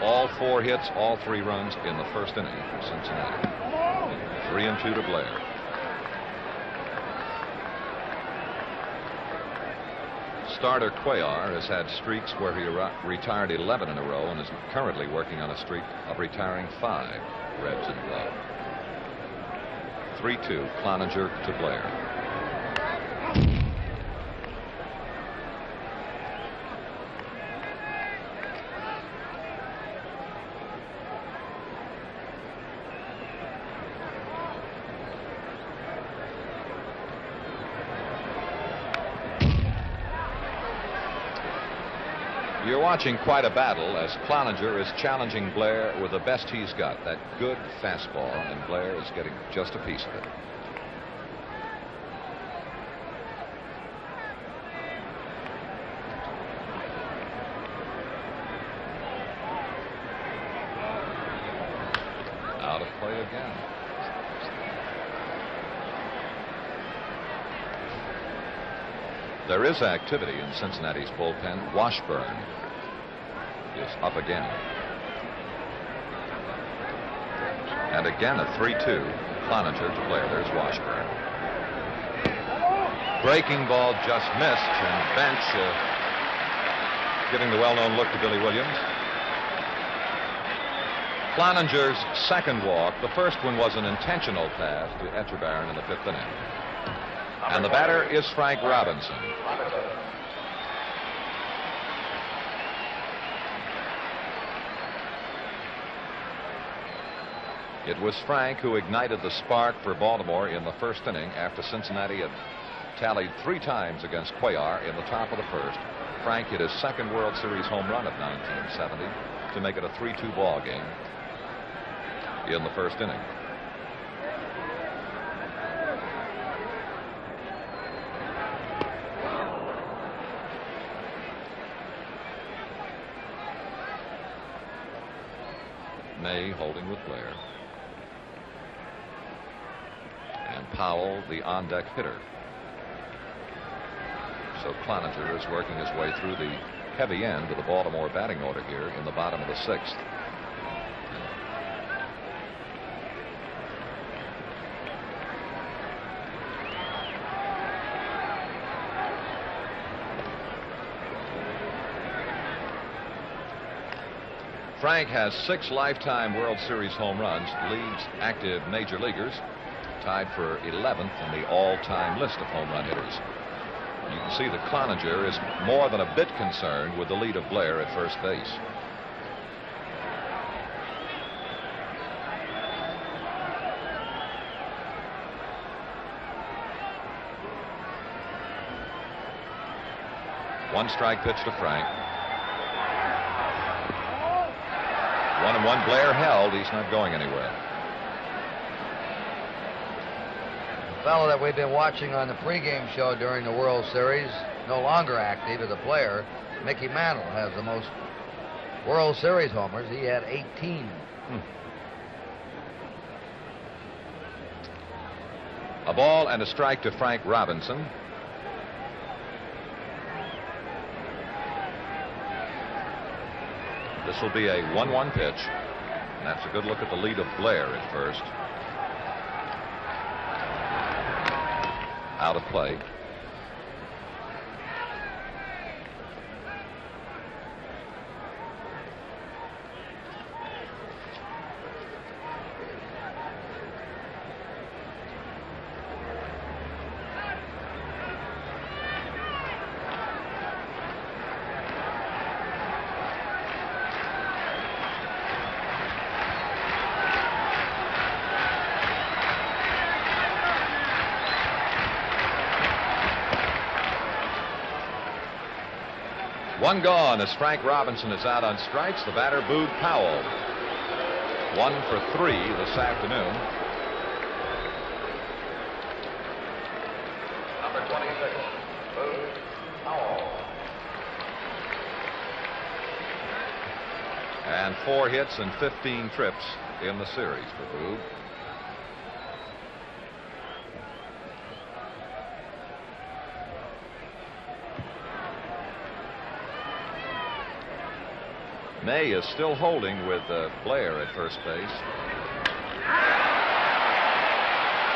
All 4 hits, all 3 runs in the first inning for Cincinnati. 3-2 to Blair. Starter Cuellar has had streaks where he retired 11 in a row and is currently working on a streak of retiring 5 Reds in a row. 3-2, Cloninger to Blair. You're watching quite a battle as Cloninger is challenging Blair with the best he's got, that good fastball, and Blair is getting just a piece of it. Out of play again. There is activity in Cincinnati's bullpen. Washburn is up again. And again a 3-2. Cloninger to Blair. There's Washburn. Breaking ball just missed, and Bench giving the well-known look to Billy Williams. Cloninger's second walk. The first one was an intentional pass to Etchebarren in the 5th inning. And the batter is Frank Robinson. It was Frank who ignited the spark for Baltimore in the 1st inning after Cincinnati had tallied 3 times against Cuellar in the top of the 1st. Frank hit his 2nd World Series home run of 1970 to make it a 3-2 ball game in the 1st inning. May holding with Blair. And Powell, the on-deck hitter. So Cloninger is working his way through the heavy end of the Baltimore batting order here in the bottom of the 6th. Frank has 6 lifetime World Series home runs, leads active major leaguers, tied for 11th in the all-time list of home run hitters. You can see that Cloninger is more than a bit concerned with the lead of Blair at first base. One strike pitch to Frank. 1-1. Blair held. He's not going anywhere. The fellow that we've been watching on the pregame show during the World Series, no longer active as a player, Mickey Mantle, has the most World Series homers. He had 18. A ball and a strike to Frank Robinson. This will be a 1-1 pitch. And that's a good look at the lead of Blair at first. Out of play. One gone as Frank Robinson is out on strikes. The batter, Boog Powell. 1 for 3 this afternoon. Number 26, Boog Powell. And 4 hits and 15 trips in the series for Boog. May is still holding with Blair at first base.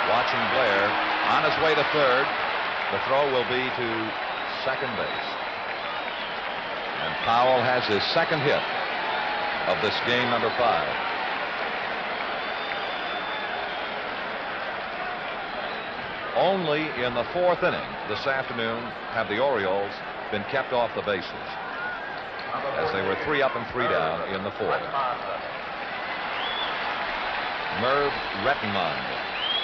Watching Blair on his way to third. The throw will be to second base. And Powell has his 2nd hit of this game, number 5. Only in the 4th inning this afternoon have the Orioles been kept off the bases, as they were 3 up and 3 down in the 4th. Merv Rettenmund,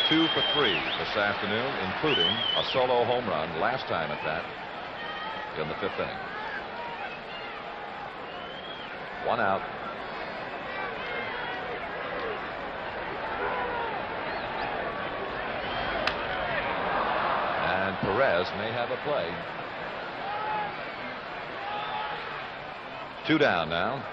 2 for 3 this afternoon, including a solo home run, last time at that, in the 5th inning. 1 out. And Perez may have a play. 2 down now.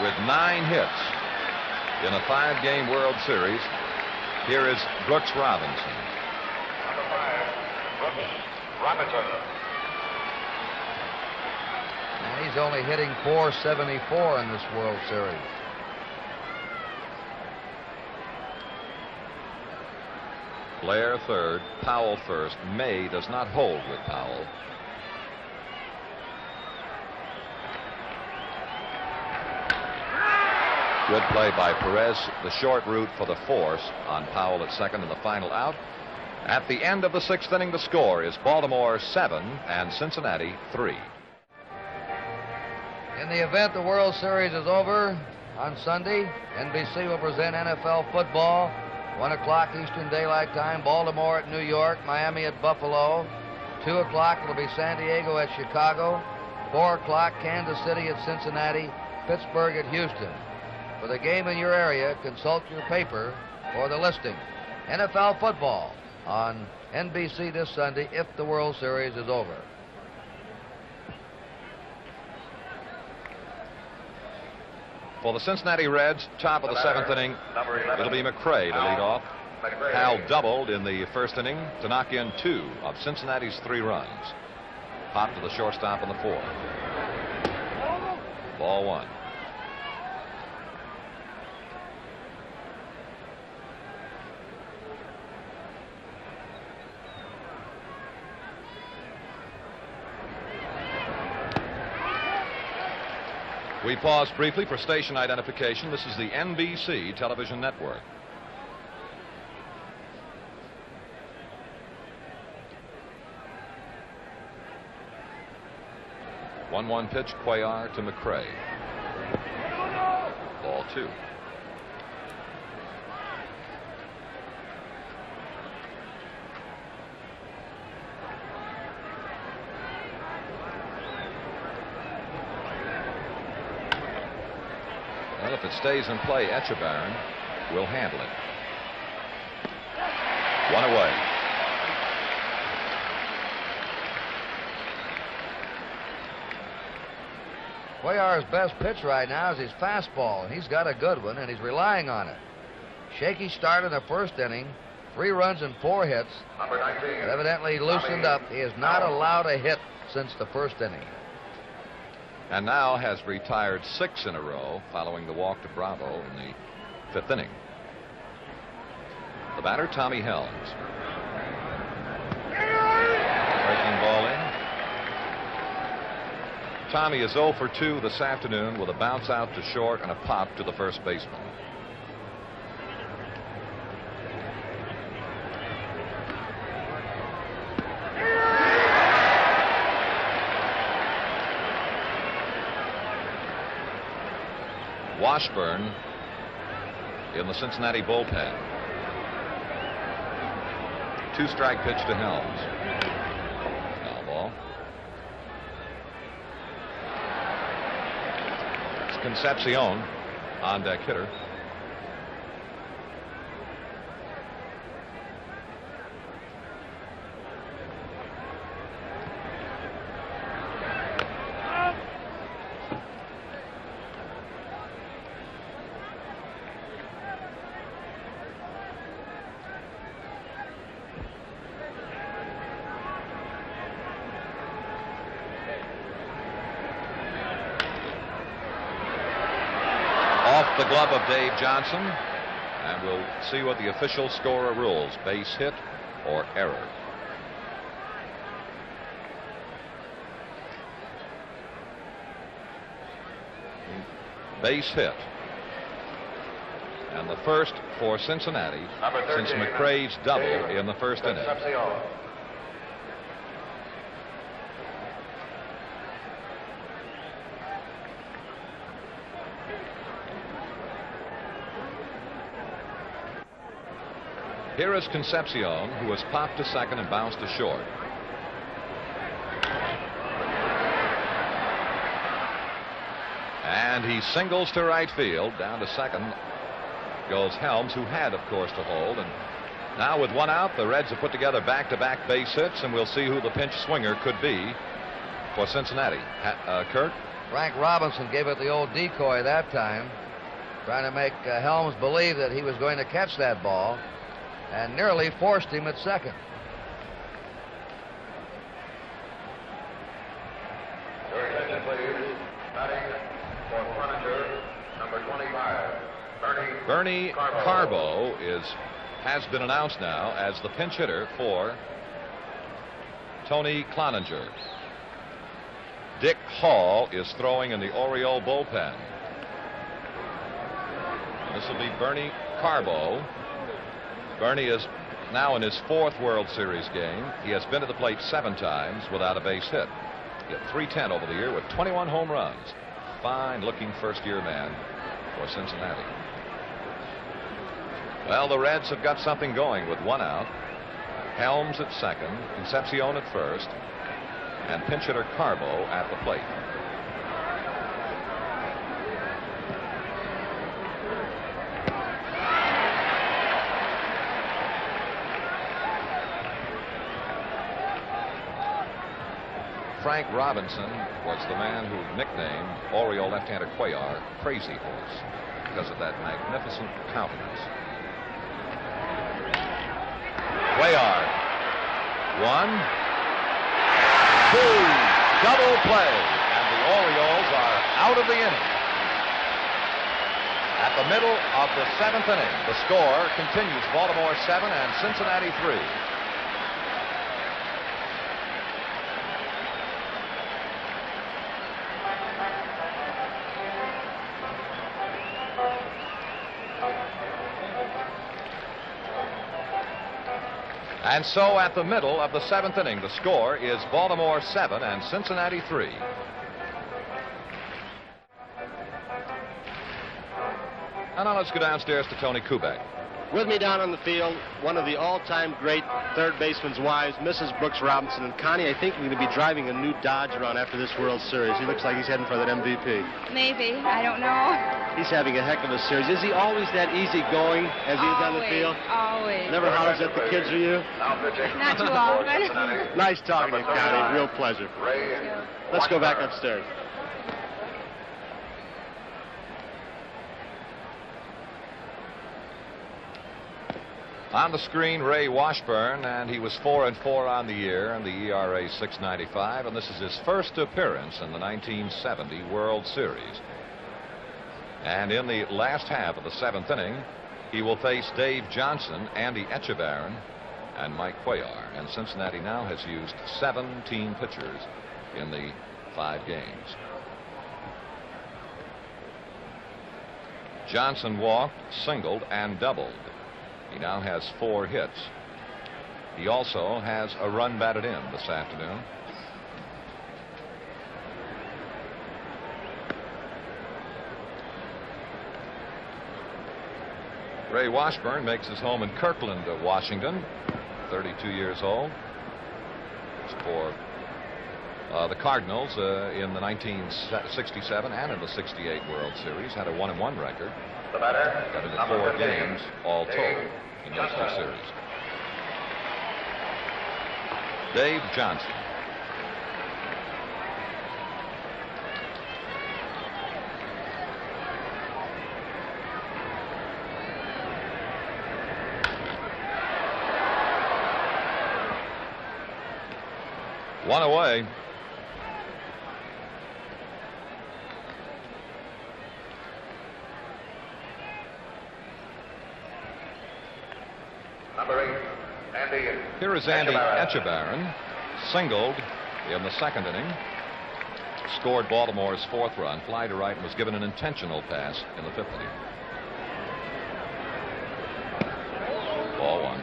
With 9 hits in a 5-game World Series, here is Brooks Robinson. Number 5, Brooks Robinson. And he's only hitting .474 in this World Series. Blair third, Powell first. May does not hold with Powell. Good play by Perez, the short route for the force on Powell at second and the final out. At the end of the 6th inning, the score is Baltimore 7 and Cincinnati 3. In the event the World Series is over on Sunday, NBC will present NFL football. 1 o'clock Eastern Daylight Time, Baltimore at New York, Miami at Buffalo. 2 o'clock it'll be San Diego at Chicago. 4 o'clock Kansas City at Cincinnati, Pittsburgh at Houston. For the game in your area, consult your paper for the listing. NFL football on NBC this Sunday if the World Series is over. For the Cincinnati Reds, top of the 7th inning, it'll be McRae to lead off. Hal doubled in the 1st inning to knock in 2 of Cincinnati's 3 runs. Pop to the shortstop in the 4th. Ball 1. We pause briefly for station identification. This is the NBC television network. One pitch, Cuellar to McRae. Ball 2. Well, if it stays in play, Echebarren will handle it. 1 away. Cuellar's best pitch right now is his fastball, and he's got a good one, and he's relying on it. Shaky start in the 1st inning, 3 runs and 4 hits. Evidently loosened up. He has not allowed a hit since the 1st inning. And now has retired 6 in a row following the walk to Bravo in the 5th inning. The batter, Tommy Helms. Breaking ball in. Tommy is 0 for 2 this afternoon with a bounce out to short and a pop to the first baseman. Washburn in the Cincinnati bullpen. 2-strike pitch to Helms. Foul ball. It's Concepcion, on deck hitter. The glove of Dave Johnson, and we'll see what the official scorer rules. Base hit or error. Base hit. And the first for Cincinnati since McRae's double in the 1st inning. Here is Concepcion, who has popped to second and bounced to short. And he singles to right field. Down to second goes Helms, who had, of course, to hold. And now with 1 out, the Reds have put together back-to-back base hits, and we'll see who the pinch swinger could be for Cincinnati. Kurt? Frank Robinson gave it the old decoy that time, trying to make Helms believe that he was going to catch that ball, and nearly forced him at second. Bernie Carbo is has been announced now as the pinch hitter for Tony Cloninger. Dick Hall is throwing in the Oriole bullpen. This will be Bernie Carbo. Bernie is now in his 4th World Series game. He has been to the plate 7 times without a base hit. He hit .310 over the year with 21 home runs. Fine-looking first-year man for Cincinnati. Well, the Reds have got something going with 1 out. Helms at second, Concepcion at first, and pinch hitter Carbo at the plate. Frank Robinson was the man who nicknamed Oriole left-hander Cuellar Crazy Horse because of that magnificent countenance. Cuellar, 1, 2, double play, and the Orioles are out of the inning. At the middle of the 7th inning, the score continues: Baltimore 7 and Cincinnati 3. And so at the middle of the 7th inning, the score is Baltimore 7 and Cincinnati 3. And now let's go downstairs to Tony Kubek. With me down on the field, one of the all-time great third baseman's wives, Mrs. Brooks Robinson. And Connie, I think we're going to be driving a new Dodge around after this World Series. He looks like he's heading for that MVP. Maybe. I don't know. He's having a heck of a series. Is he always that easygoing as he is on the field? Always. Never hollers at the kids, are you? Not too often. Nice talking to you, Connie. Real pleasure. Let's go back upstairs. On the screen, Ray Washburn, and he was 4-4 on the year, and the ERA 6.95, and this is his first appearance in the 1970 World Series. And in the last half of the 7th inning, he will face Dave Johnson, Andy Etchebarren, and Mike Cuellar. And Cincinnati now has used 17 pitchers in the 5 games. Johnson walked, singled, and doubled. He now has 4 hits. He also has a run batted in this afternoon. Ray Washburn makes his home in Kirkland, Washington, 32 years old. It's for the Cardinals in the 1967 and in the 68 World Series. Had a 1-1 record. Got into 4 games all told in those 2 series. Dave Johnson. One away. Here is Andy Etchebarren, singled in the 2nd inning, scored Baltimore's 4th run, fly to right, and was given an intentional pass in the 5th inning. Ball 1.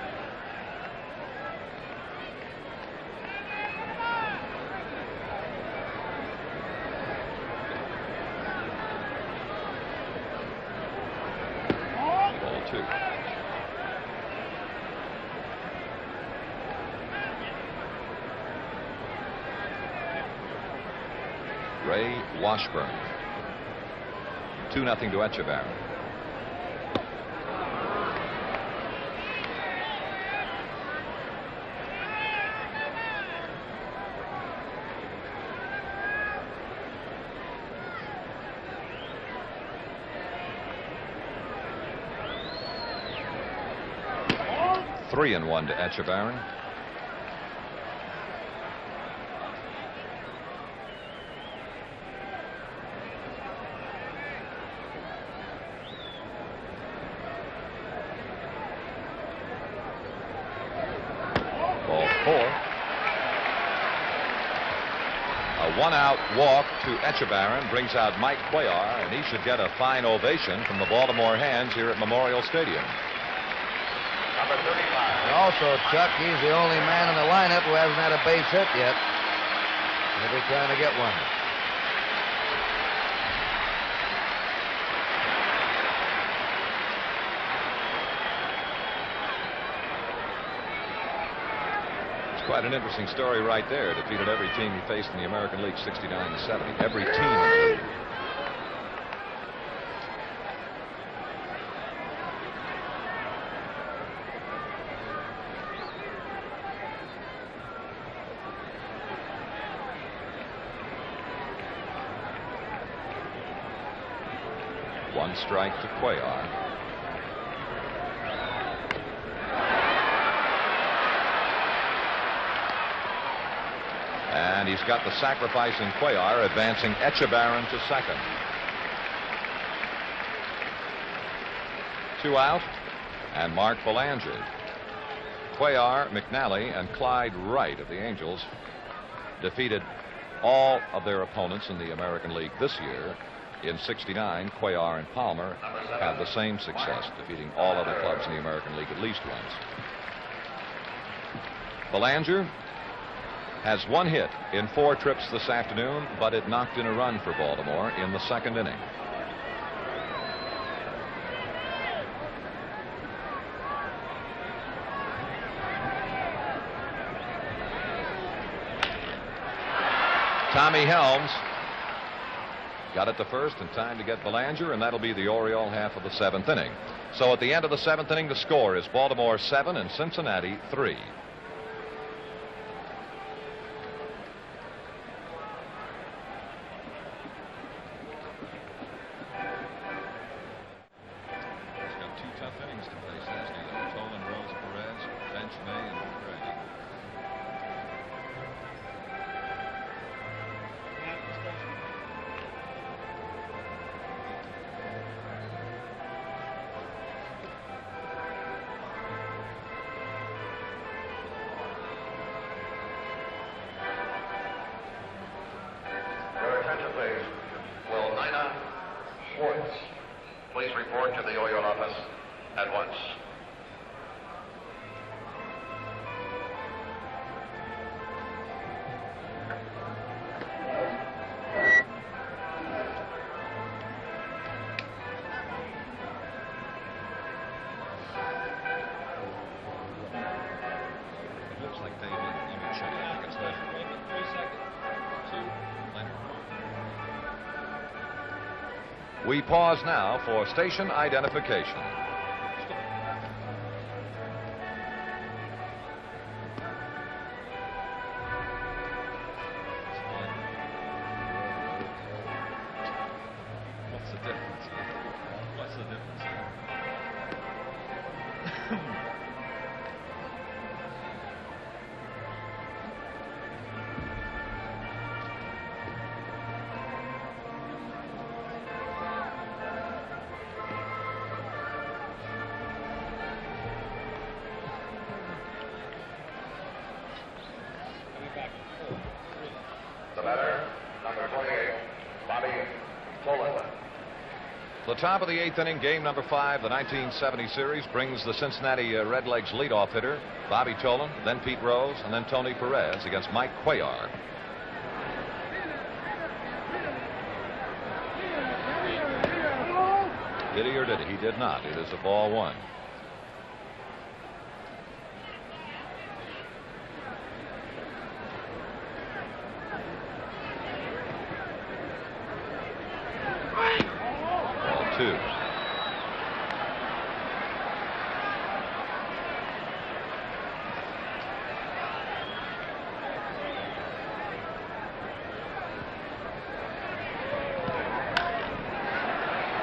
Ball 2. Ray Washburn. 2-0 to Etchebarren. Three and 1 to Etchebarren. one-out walk to Echevarren brings out Mike Cuellar, and he should get a fine ovation from the Baltimore hands here at Memorial Stadium. Number 35. And also, Chuck, he's the only man in the lineup who hasn't had a base hit yet. He'll be trying to get one. Quite an interesting story right there. Defeated every team he faced in the American League 69-70. Every team in the league. One strike to Cuellar. And he's got the sacrifice in Cuellar, advancing Echevarren to second. 2 out, and Mark Belanger. Cuellar, McNally, and Clyde Wright of the Angels defeated all of their opponents in the American League this year. In '69, Cuellar and Palmer had the same success, defeating all other clubs in the American League at least once. Belanger has 1 hit in 4 trips this afternoon, but it knocked in a run for Baltimore in the second inning. Tommy Helms got it to first in time to get Belanger, and that'll be the Oriole half of the 7th inning. So at the end of the 7th inning, the score is Baltimore 7 and Cincinnati 3. Please report to the Oriole office at once. It looks like David. Let me check. I think it's measured. 3 seconds. 2, later. We pause now for station identification. What's the difference? What's the difference? The batter, number 48, Bobby Tolan. The top of the 8th inning, game number 5, the 1970 series, brings the Cincinnati Redlegs leadoff hitter, Bobby Tolan, then Pete Rose, and then Tony Perez against Mike Cuellar. Did he or did he? He did not. It is a ball 1. Ball 2.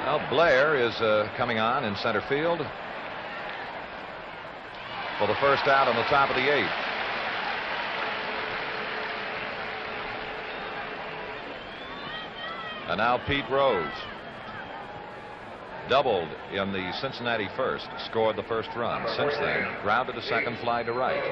Now Blair is coming on in center field for the first out on the top of the 8th. And now Pete Rose doubled in the Cincinnati first, scored the first run. Since then, grounded a second fly to right.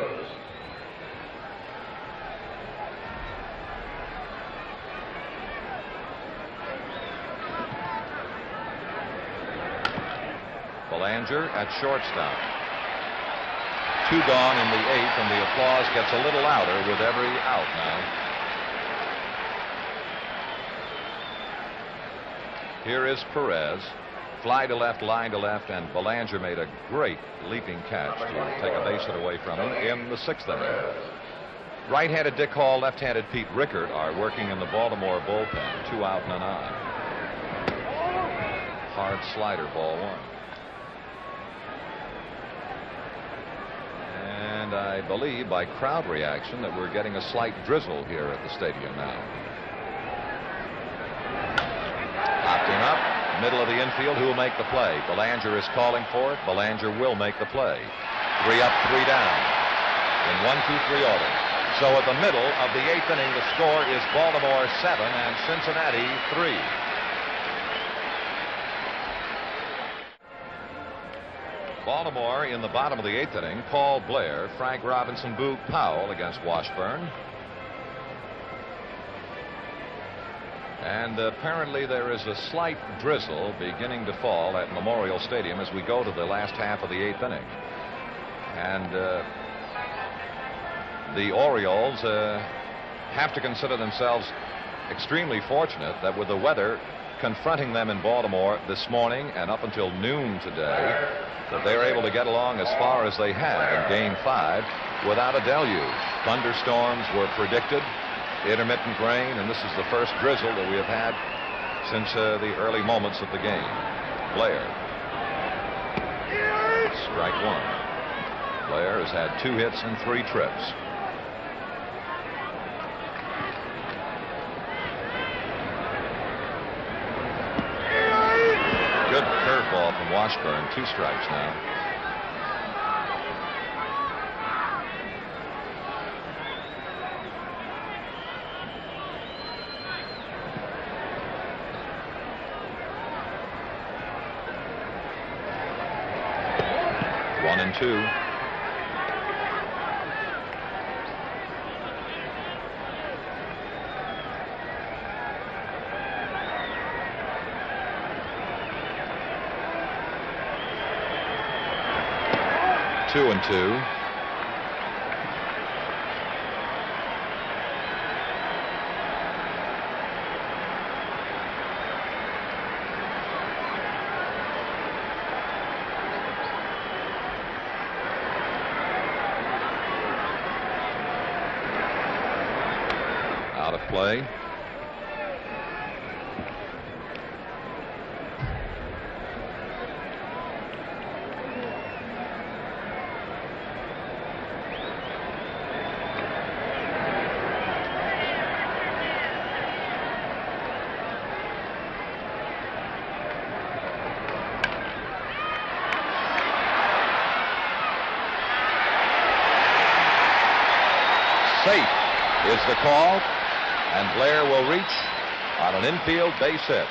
Belanger at shortstop. 2 gone in the 8th, and the applause gets a little louder with every out now. Here is Perez. Fly to left, line to left, and Belanger made a great leaping catch to take a base hit away from him in the 6th inning. Right-handed Dick Hall, left-handed Pete Rickard are working in the Baltimore bullpen. 2 out and an on. Hard slider, ball 1. And I believe by crowd reaction that we're getting a slight drizzle here at the stadium now. Opting up, middle of the infield. Who will make the play? Belanger is calling for it. Belanger will make the play. 3 up, 3 down in 1-2-3 order. So at the middle of the 8th inning, the score is Baltimore 7 and Cincinnati 3. Baltimore in the bottom of the 8th inning. Paul Blair, Frank Robinson, Boog Powell against Washburn. And apparently there is a slight drizzle beginning to fall at Memorial Stadium as we go to the last half of the 8th inning. And the Orioles have to consider themselves extremely fortunate that with the weather confronting them in Baltimore this morning and up until noon today, that they're able to get along as far as they have in Game 5 without a deluge. Thunderstorms were predicted, intermittent rain, and this is the first drizzle that we have had since the early moments of the game. Blair. Strike 1. Blair has had 2 hits and 3 trips. Good curveball from Washburn. 2 strikes now. One and 2. Two and 2. Out of play. Safe is the call, and Blair will reach on an infield base hit.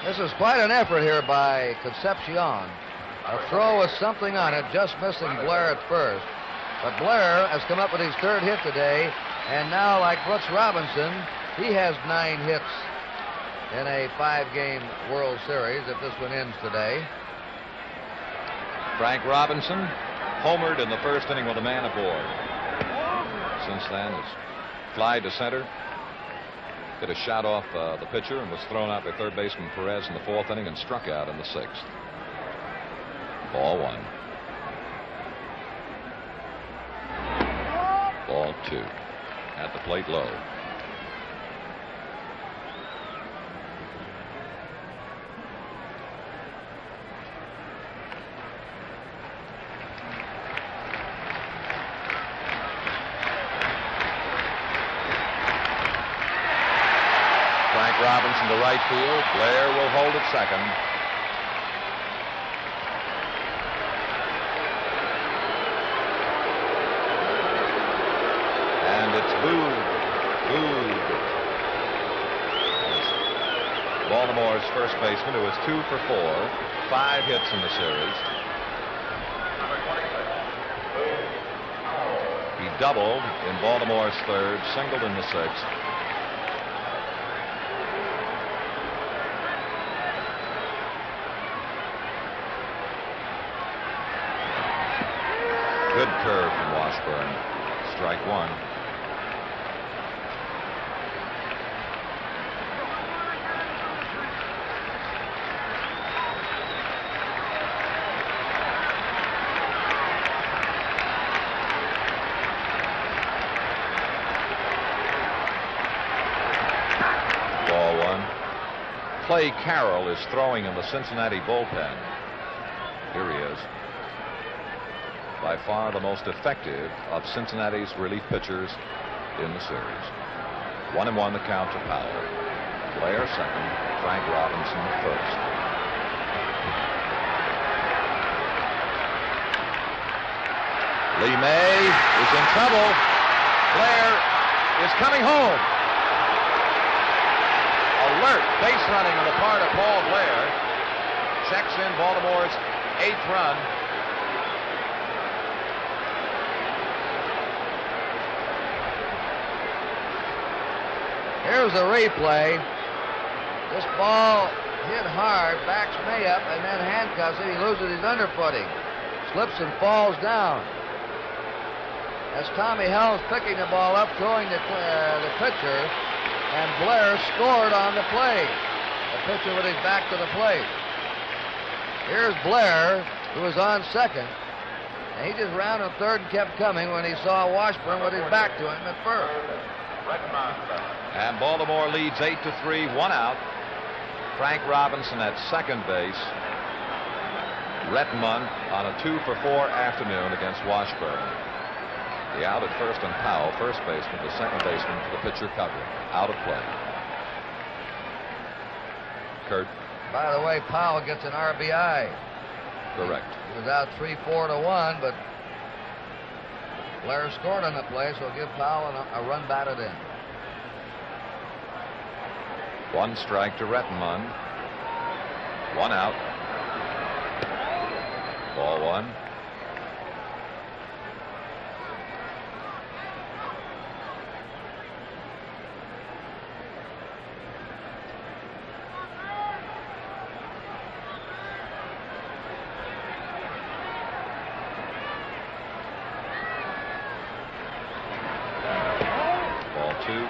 This is quite an effort here by Concepcion. A throw with something on it, just missing Blair at first. But Blair has come up with his 3rd hit today, and now, like Brooks Robinson, he has 9 hits in a 5-game World Series if this one ends today. Frank Robinson homered in the 1st inning with a man aboard. Since then, has fly to center, hit a shot off the pitcher and was thrown out by third baseman Perez in the 4th inning and struck out in the 6th. Ball 1. Ball 2. At the plate low. Robinson to right field. Blair will hold at second. And it's Boog. Baltimore's first baseman, who is 2 for 4, 5 hits in the series. He doubled in Baltimore's third, singled in the sixth. Good curve from Washburn. Strike one. Ball one. Clay Carroll is throwing in the Cincinnati bullpen. Here he is. By far the most effective of Cincinnati's relief pitchers in the series. 1-1 the count to Powell. Blair second, Frank Robinson first. Lee May is in trouble. Blair is coming home. Alert base running on the part of Paul Blair. Checks in Baltimore's 8th run. Here's the replay. This ball hit hard, backs May up, and then handcuffs it. He loses his underfooting. Slips and falls down. As Tommy Helms picking the ball up, throwing the pitcher, and Blair scored on the play. The pitcher with his back to the plate. Here's Blair, who was on second. And he just rounded third and kept coming when he saw Washburn with his back to him at first. And Baltimore leads 8-3, 1 out. Frank Robinson at second base. Rettenmund on a 2-for-4 afternoon against Washburn. The out at first and Powell, first baseman, the second baseman for the pitcher covering. Out of play. Kurt. By the way, Powell gets an RBI. Correct. He was out 3-4 to 1, but Blair scored on the play, so give Powell a run batted in. 1 strike to Rettenmund. 1 out. Ball one. Ball two.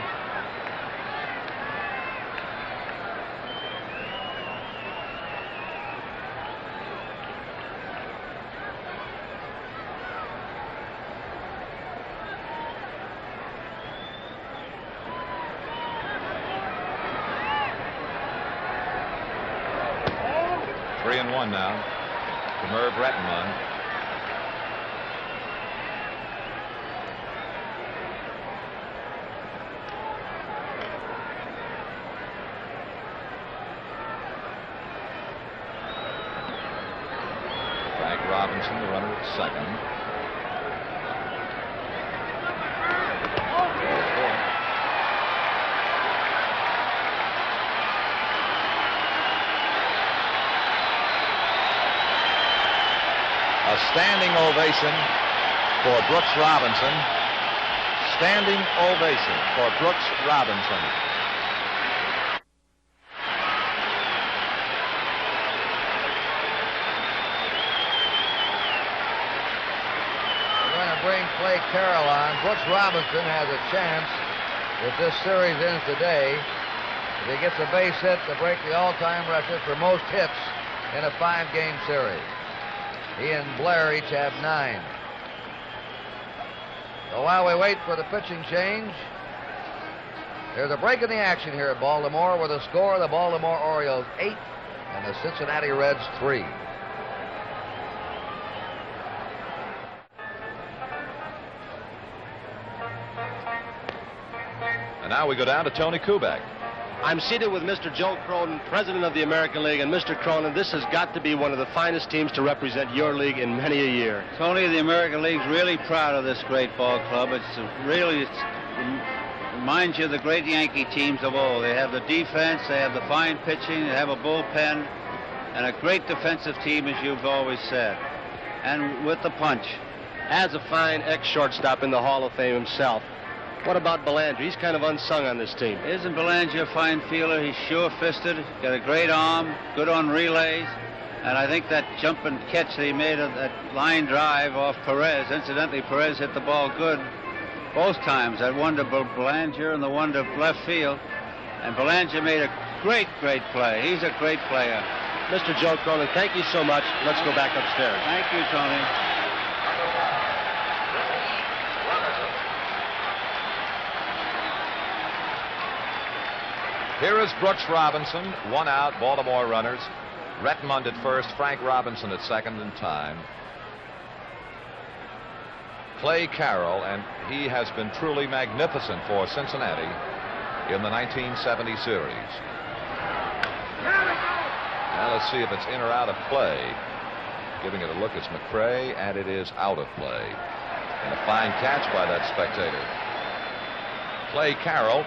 Three and one now to Merv Rettenmund. Frank Robinson, the runner at second. A standing ovation for Brooks Robinson. Standing ovation for Brooks Robinson. We're going to bring Clay Carroll on. Brooks Robinson has a chance if this series ends today. If he gets a base hit to break the all-time record for most hits in a 5-game series. He and Blair each have 9. So while we wait for the pitching change, there's a break in the action here at Baltimore with a score of the Baltimore Orioles 8 and the Cincinnati Reds 3. And now we go down to Tony Kubek. I'm seated with Mr. Joe Cronin, president of the American League. And Mr. Cronin, this has got to be one of the finest teams to represent your league in many a year. Tony, the American League's really proud of this great ball club. It reminds you of the great Yankee teams of old. They have the defense, they have the fine pitching, they have a bullpen, and a great defensive team, as you've always said. And with the punch. as a fine ex-shortstop in the Hall of Fame himself. What about Belanger? He's kind of unsung on this team. Isn't Belanger a fine fielder? He's sure-fisted, got a great arm, good on relays, and I think that jump and catch that he made of that line drive off Perez. Incidentally, Perez hit the ball good both times. That one to Belanger and the one to left field. And Belanger made a great play. He's a great player. Mr. Joe Cronin, thank you so much. Let's go back upstairs. Thank you, Tony. Here is Brooks Robinson, 1 out, Baltimore runners. Retmund at first, Frank Robinson at second in time. Clay Carroll, and he has been truly magnificent for Cincinnati in the 1970 series. Now let's see if it's in or out of play. Giving it a look is McCray, and it is out of play. And a fine catch by that spectator. Clay Carroll,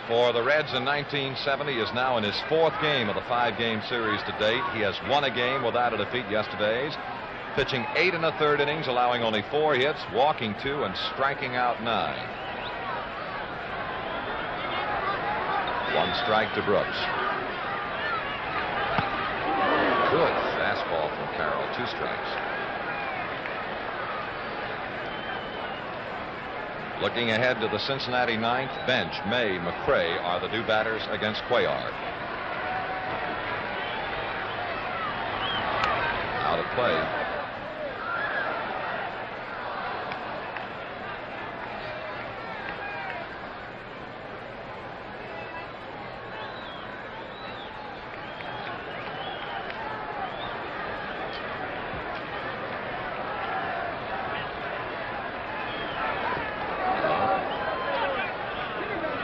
for the Reds in 1970, is now in his 4th game of the 5-game series to date. He has won a game without a defeat yesterday's, pitching 8 1/3 innings, allowing only 4 hits, walking 2, and striking out 9. 1 strike to Brooks. Good fastball from Carroll, 2 strikes. Looking ahead to the Cincinnati 9th bench, May, McCray are the 2 batters against Cuellar. Out of play.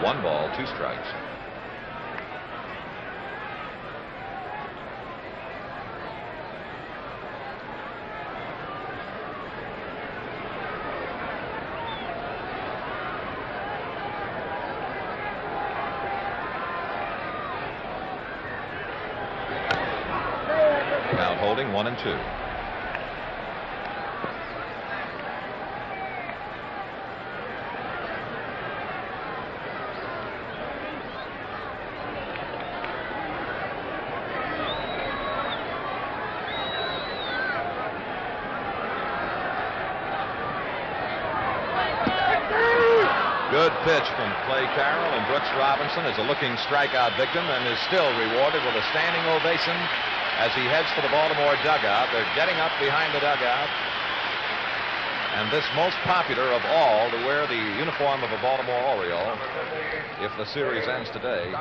One ball, 2 strikes. Count holding 1-2. Good pitch from Clay Carroll, and Brooks Robinson is a looking strikeout victim and is still rewarded with a standing ovation as he heads for the Baltimore dugout. They're getting up behind the dugout. And this most popular of all to wear the uniform of a Baltimore Oriole, if the series ends today,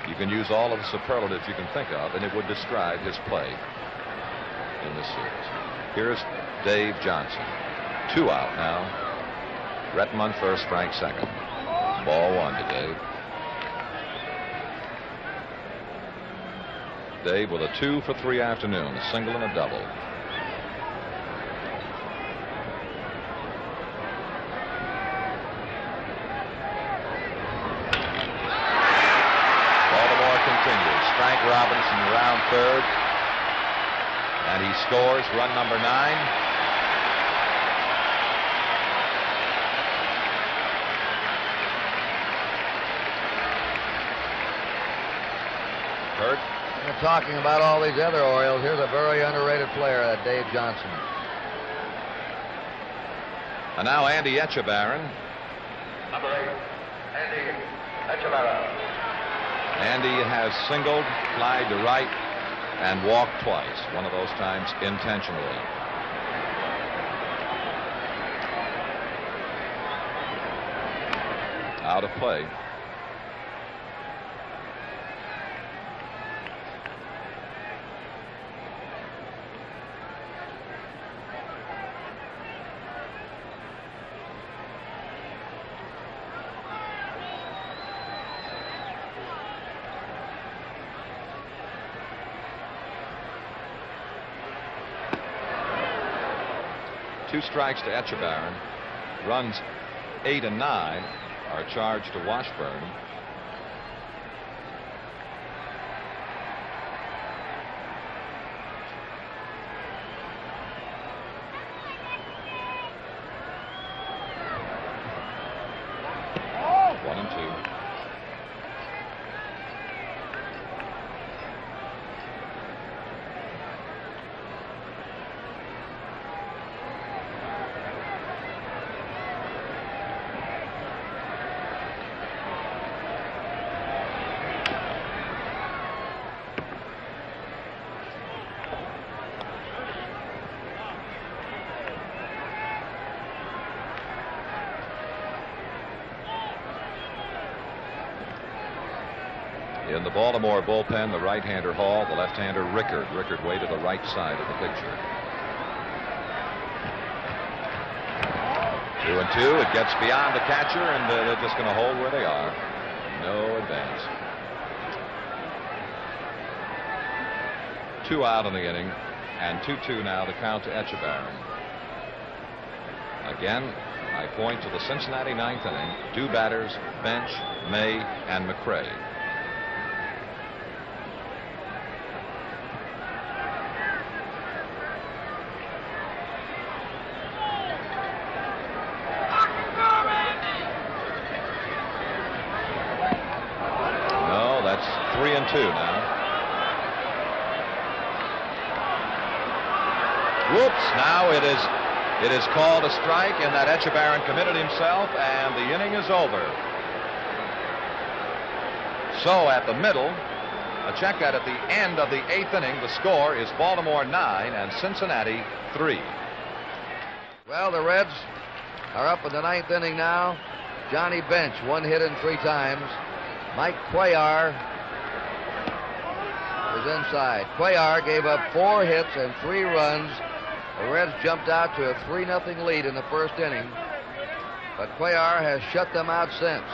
you can use all of the superlatives you can think of, and it would describe his play in this series. Here's Dave Johnson. 2 out now. Retmund first, Frank second. Ball 1 to Dave. Dave with a 2 for 3 afternoon, a single and a double. Baltimore continues. Frank Robinson around third, and he scores run number 9. Kurt? We're talking about all these other Orioles. Here's a very underrated player, that Dave Johnson. And now Andy Etchebarren. Number 8, Andy Etchebarren. Andy has singled, flied to right, and walked twice. One of those times intentionally. Out of play. Two strikes to Etchebarren. Runs 8 and 9 are charged to Washburn. In the Baltimore bullpen, the right-hander Hall, the left-hander Rickard. Rickard way to the right side of the picture. 2-2. It gets beyond the catcher, and they're just going to hold where they are. No advance. 2 out in the inning, and 2-2 now to count to Etchebarren. Again, I point to the Cincinnati ninth inning. 2 batters, Bench, May, and McRae. No, that's 3-2 now. Whoops! Now it is called a strike, and that Etchebarren committed himself, and the inning is over. So at the middle, a check that at the end of the 8th inning, the score is Baltimore 9 and Cincinnati 3. Well, the Reds are up in the 9th inning now. Johnny Bench, 1 hit in 3 times. Mike Cuellar is inside. Cuellar gave up 4 hits and 3 runs. The Reds jumped out to a 3-0 lead in the first inning, but Cuellar has shut them out since.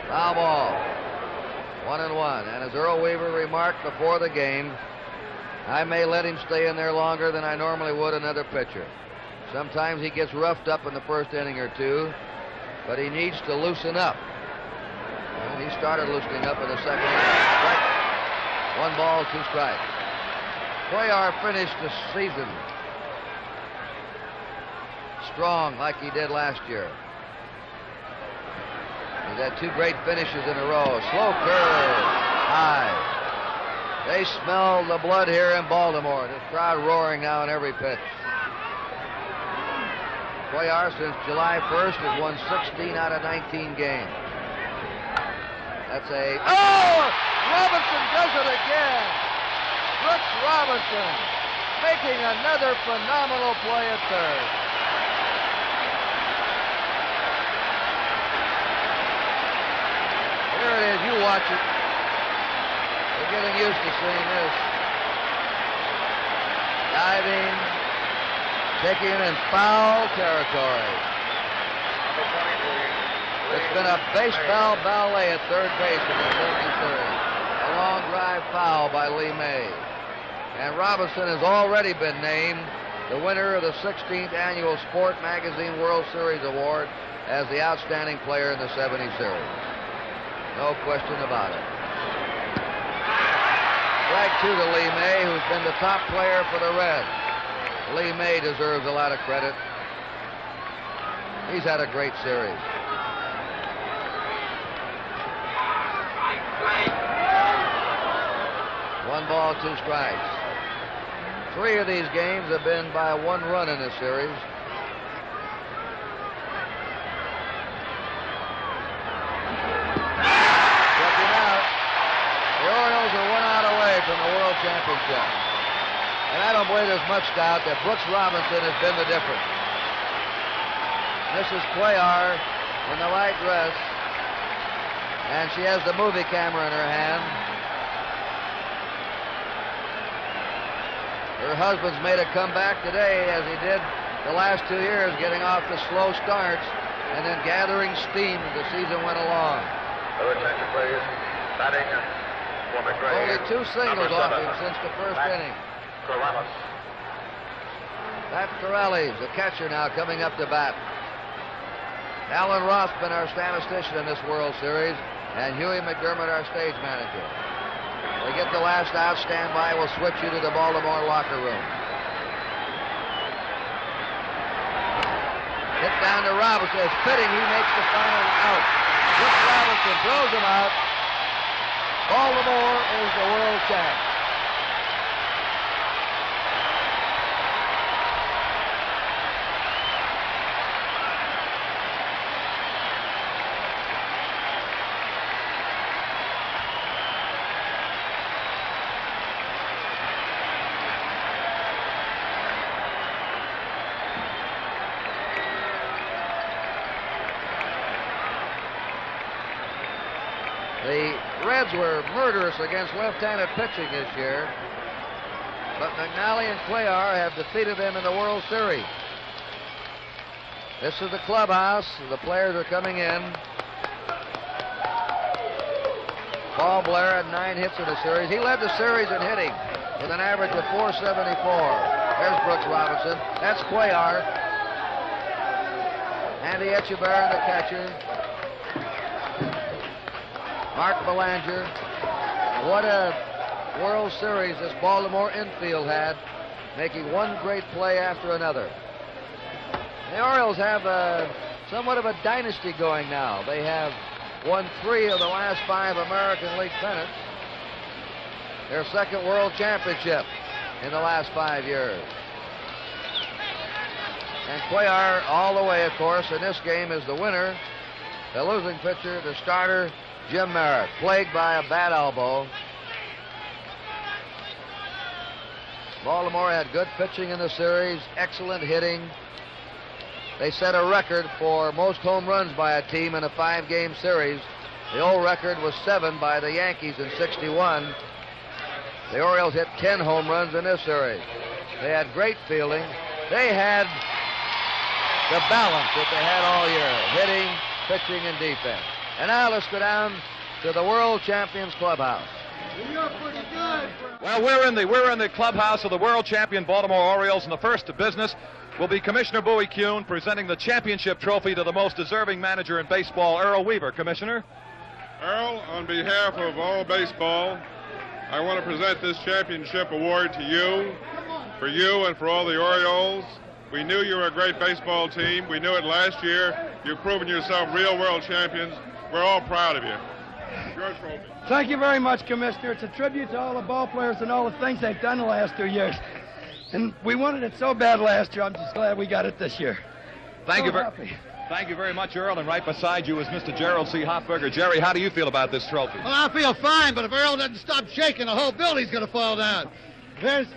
Foul ball. 1-1. And as Earl Weaver remarked before the game, I may let him stay in there longer than I normally would another pitcher. Sometimes he gets roughed up in the first inning or 2, but he needs to loosen up. And he started loosening up in the second inning. Strike. 1 ball, 2 strikes. Cuellar finished the season strong like he did last year. He's had 2 great finishes in a row. Slow curve, high. They smell the blood here in Baltimore. This crowd roaring now in every pitch. Cuellar, since July 1st, has won 16 out of 19 games. That's a... Oh! Robinson does it again! Brooks Robinson making another phenomenal play at third. Here it is. You watch it. We're getting used to seeing this. Diving, taking it in foul territory. It's been a baseball ballet at third base in the 73rd. A long drive foul by Lee May. And Robinson has already been named the winner of the 16th annual Sport Magazine World Series Award as the outstanding player in the 70 series. No question about it. Strike 2 to Lee May, who's been the top player for the Reds. Lee May deserves a lot of credit. He's had a great series. One ball, 2 strikes. 3 of these games have been by 1 run in this series. Checking out. The Orioles are 1 out away from the World Championship. And I don't believe there's much doubt that Brooks Robinson has been the difference. Mrs. Cuellar in the white dress, and she has the movie camera in her hand. Her husband's made a comeback today, as he did the last 2 years, getting off the slow starts and then gathering steam as the season went along. Attention, please. Batting for McRae. Only 2 singles off him since the first inning. Corrales. Pat Corrales, the catcher, now coming up to bat. Alan Rothman, our statistician in this World Series, and Huey McDermott, our stage manager. We get the last out, stand by. We'll switch you to the Baltimore locker room. Hit down to Robinson. It's fitting he makes the final out. Brooks Robinson throws him out. Baltimore is the world champ. The Reds were murderous against left-handed pitching this year, but McNally and Cuellar have defeated them in the World Series. This is the clubhouse. The players are coming in. Paul Blair had 9 hits in the series. He led the series in hitting with an average of .474. There's Brooks Robinson. That's Cuellar. Andy Etchebarren, the catcher. Mark Belanger. What a World Series this Baltimore infield had, making one great play after another. The Orioles have somewhat of a dynasty going now. They have won 3 of the last 5 American League pennants. Their second World Championship in the last 5 years. And Cuellar all the way, of course, in this game is the winner. The losing pitcher, the starter, Jim Merritt, plagued by a bad elbow. Baltimore had good pitching in the series, excellent hitting. They set a record for most home runs by a team in a 5-game series. The old record was 7 by the Yankees in '61. The Orioles hit 10 home runs in this series. They had great fielding. They had the balance that they had all year, hitting, pitching, and defense. And now let's go down to the World Champions Clubhouse. Well, we're in the clubhouse of the world champion Baltimore Orioles, and the first to business will be Commissioner Bowie Kuhn presenting the championship trophy to the most deserving manager in baseball, Earl Weaver. Commissioner. Earl, on behalf of all baseball, I want to present this championship award to you, for you and for all the Orioles. We knew you were a great baseball team. We knew it last year. You've proven yourself real world champions. We're all proud of you. Your trophy. Thank you very much, Commissioner. It's a tribute to all the ball players and all the things they've done the last 2 years. And we wanted it so bad last year. I'm just glad we got it this year. Thank you very much, Earl. And right beside you is Mr. Gerald C. Hofberger. Jerry, how do you feel about this trophy? Well, I feel fine, but if Earl doesn't stop shaking, the whole building's going to fall down. There's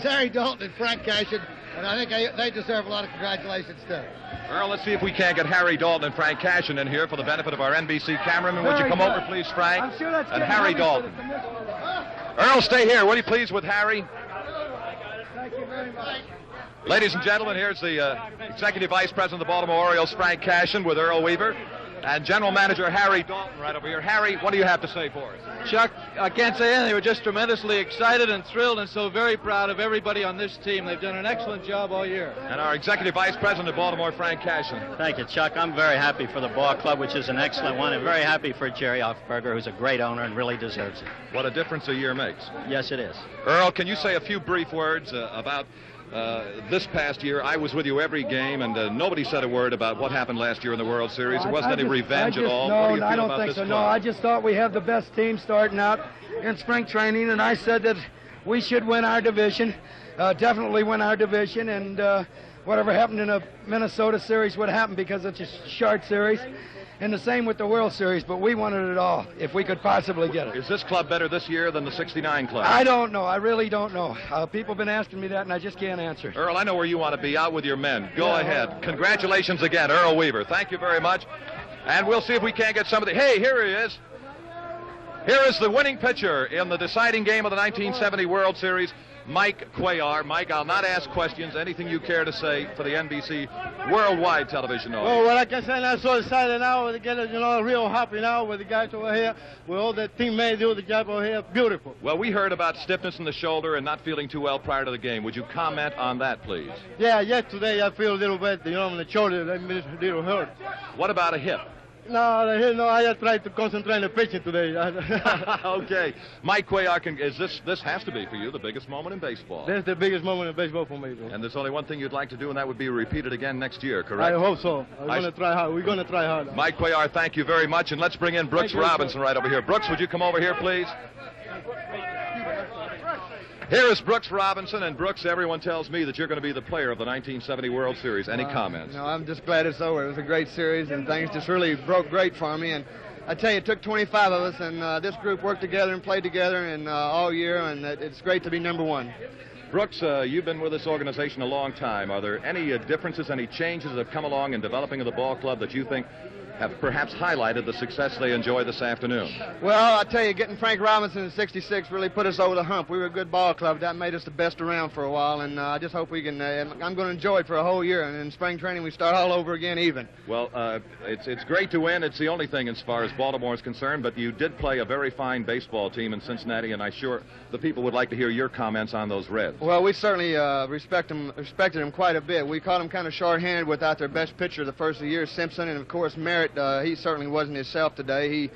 Harry Dalton and Frank Cashin, and I think they deserve a lot of congratulations, too. Earl, let's see if we can't get Harry Dalton and Frank Cashin in here for the benefit of our NBC cameraman. Would you come over, please, Frank? I'm sure that's and Harry Dalton. Earl, stay here. Will you please with Harry? Thank you very much. Ladies and gentlemen, here's the Executive Vice President of the Baltimore Orioles, Frank Cashin, with Earl Weaver, and General Manager Harry Dalton right over here. Harry, what do you have to say for us? Chuck, I can't say anything. We're just tremendously excited and thrilled and so very proud of everybody on this team. They've done an excellent job all year. And our Executive Vice President of Baltimore, Frank Cashin. Thank you, Chuck. I'm very happy for the ball club, which is an excellent one, and very happy for Jerry Hofberger, who's a great owner and really deserves it. What a difference a year makes. Yes, it is. Earl, can you say a few brief words about this past year? I was with you every game, and nobody said a word about what happened last year in the World Series. There wasn't any revenge at all. No, what do you feel I don't about think this so. club? No, I just thought we had the best team starting out in spring training, and I said that we should win our division, definitely win our division, and whatever happened in a Minnesota series would happen because it's a short series. And the same with the World Series, but we wanted it all if we could possibly get it. Is this club better this year than the '69 club? I don't know. I really don't know. People have been asking me that, and I just can't answer. Earl, I know where you want to be, out with your men. Go Yeah, ahead. Congratulations again, Earl Weaver. Thank you very much. And we'll see if we can't get somebody. Hey, here he is. Here is the winning pitcher in the deciding game of the 1970 World Series, Mike Cuellar. Mike, I'll not ask questions. Anything you care to say for the NBC worldwide television audience? Well, like I said, I'm so excited now to get it, real happy now with the guys over here. With all the teammates do the job over here. Beautiful. Well, we heard about stiffness in the shoulder and not feeling too well prior to the game. Would you comment on that, please? Yeah, yesterday I feel a little bit, on the shoulder, a little hurt. What about a hip? No, I just tried to concentrate on the pitching today. Okay. Mike Cuellar, this has to be for you the biggest moment in baseball. That's the biggest moment in baseball for me. Bro. And there's only one thing you'd like to do, and that would be repeat it again next year, correct? I hope so. We're going to try hard. We're going to try hard. Mike Cuellar, thank you very much, and let's bring in Brooks Robinson right over here. Brooks, would you come over here, please? Here is Brooks Robinson, and Brooks, everyone tells me that you're going to be the player of the 1970 World Series. Any comments? No, I'm just glad it's over. It was a great series, and things just really broke great for me. And I tell you, it took 25 of us, and this group worked together and played together and all year, and it's great to be number one. Brooks, you've been with this organization a long time. Are there any differences, any changes that have come along in developing of the ball club that you think have perhaps highlighted the success they enjoy this afternoon? Well, I tell you, getting Frank Robinson in '66 really put us over the hump. We were a good ball club. That made us the best around for a while, and I just hope we can. I'm going to enjoy it for a whole year, and in spring training we start all over again even. Well, it's great to win. It's the only thing as far as Baltimore is concerned, but you did play a very fine baseball team in Cincinnati, and I'm sure the people would like to hear your comments on those Reds. Well, we certainly respected them quite a bit. We caught them kind of short-handed without their best pitcher the first of the year, Simpson, and of course Merritt. He certainly wasn't himself today. He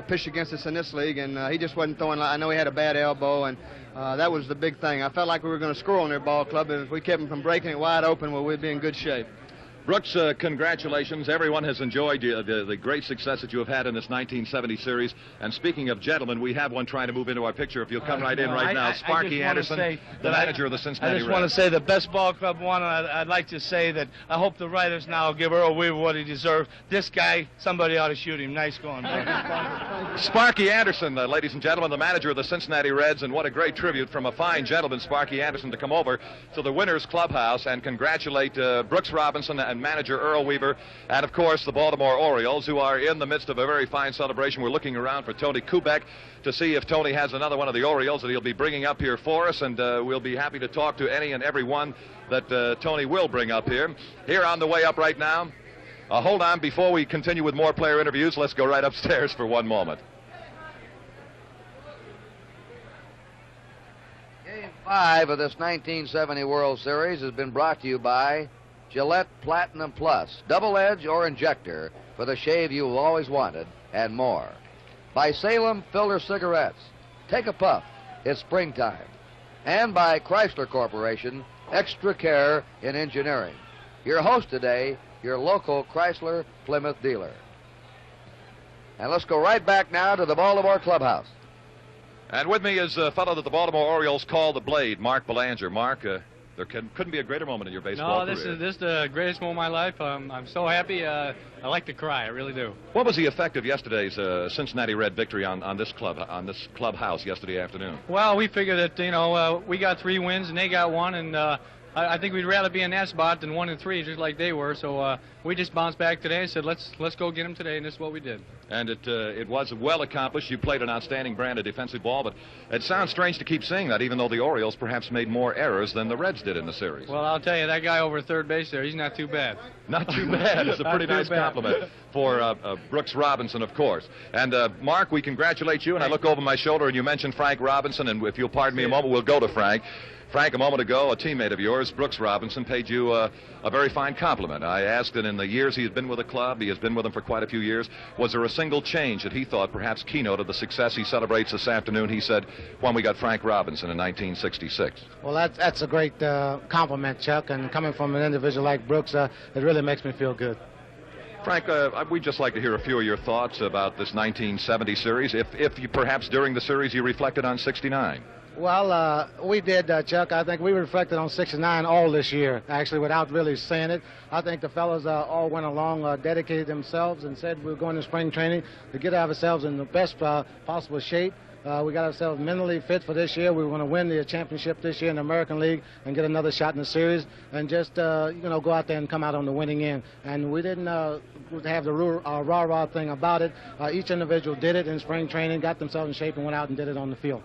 pitched against us in this league, and he just wasn't throwing. I know he had a bad elbow, and that was the big thing. I felt like we were going to score on their ball club, and if we kept them from breaking it wide open, well, we'd be in good shape. Brooks, congratulations. Everyone has enjoyed the great success that you have had in this 1970 series. And speaking of gentlemen, we have one trying to move into our picture. If you'll come right in right now. Sparky Anderson, the manager of the Cincinnati Reds. I just want to say the best ball club won, and I'd like to say that I hope the writers now give Earl Weaver what he deserves. This guy, somebody ought to shoot him. Nice going, man. Sparky Anderson, ladies and gentlemen, the manager of the Cincinnati Reds, and what a great tribute from a fine gentleman, Sparky Anderson, to come over to the Winners Clubhouse and congratulate Brooks Robinson and manager Earl Weaver, and of course the Baltimore Orioles, who are in the midst of a very fine celebration. We're looking around for Tony Kubek to see if Tony has another one of the Orioles that he'll be bringing up here for us, and we'll be happy to talk to any and every one that Tony will bring up here. Here on the way up right now. Hold on, before we continue with more player interviews, let's go right upstairs for one moment. Game 5 of this 1970 World Series has been brought to you by Gillette Platinum Plus, double edge or injector for the shave you've always wanted, and more. By Salem Filter Cigarettes, take a puff, it's springtime. And by Chrysler Corporation, extra care in engineering. Your host today, your local Chrysler Plymouth dealer. And let's go right back now to the Baltimore clubhouse. And with me is a fellow that the Baltimore Orioles call the Blade, Mark Belanger. Mark, there couldn't be a greater moment in your baseball career. No, this is the greatest moment of my life. I'm so happy. I like to cry. I really do. What was the effect of yesterday's Cincinnati Red victory on this clubhouse yesterday afternoon? Well, we figured that we got 3 wins and they got 1, and I think we'd rather be in that spot than 1 and 3, just like they were. So we just bounced back today and said, let's go get them today, and this is what we did. And it was well accomplished. You played an outstanding brand of defensive ball, but it sounds strange to keep saying that, even though the Orioles perhaps made more errors than the Reds did in the series. Well, I'll tell you, that guy over third base there, he's not too bad. Not too bad. It's a pretty nice compliment for Brooks Robinson, of course. And, Mark, we congratulate you, and I look over my shoulder, and you mentioned Frank Robinson, and if you'll pardon me a moment, we'll go to Frank. Frank, a moment ago, a teammate of yours, Brooks Robinson, paid you a very fine compliment. I asked that in the years he has been with the club, he has been with them for quite a few years, was there a single change that he thought perhaps keynoted the success he celebrates this afternoon? He said, when we got Frank Robinson in 1966. Well, that's a great compliment, Chuck, and coming from an individual like Brooks, it really makes me feel good. Frank, we'd just like to hear a few of your thoughts about this 1970 series, if you perhaps during the series you reflected on 69. Well, we did, Chuck. I think we reflected on 69 all this year, actually, without really saying it. I think the fellas all went along, dedicated themselves, and said we were going to spring training to get ourselves in the best possible shape. We got ourselves mentally fit for this year. We were going to win the championship this year in the American League and get another shot in the series, and just go out there and come out on the winning end. And we didn't have the rah-rah thing about it. Each individual did it in spring training, got themselves in shape, and went out and did it on the field.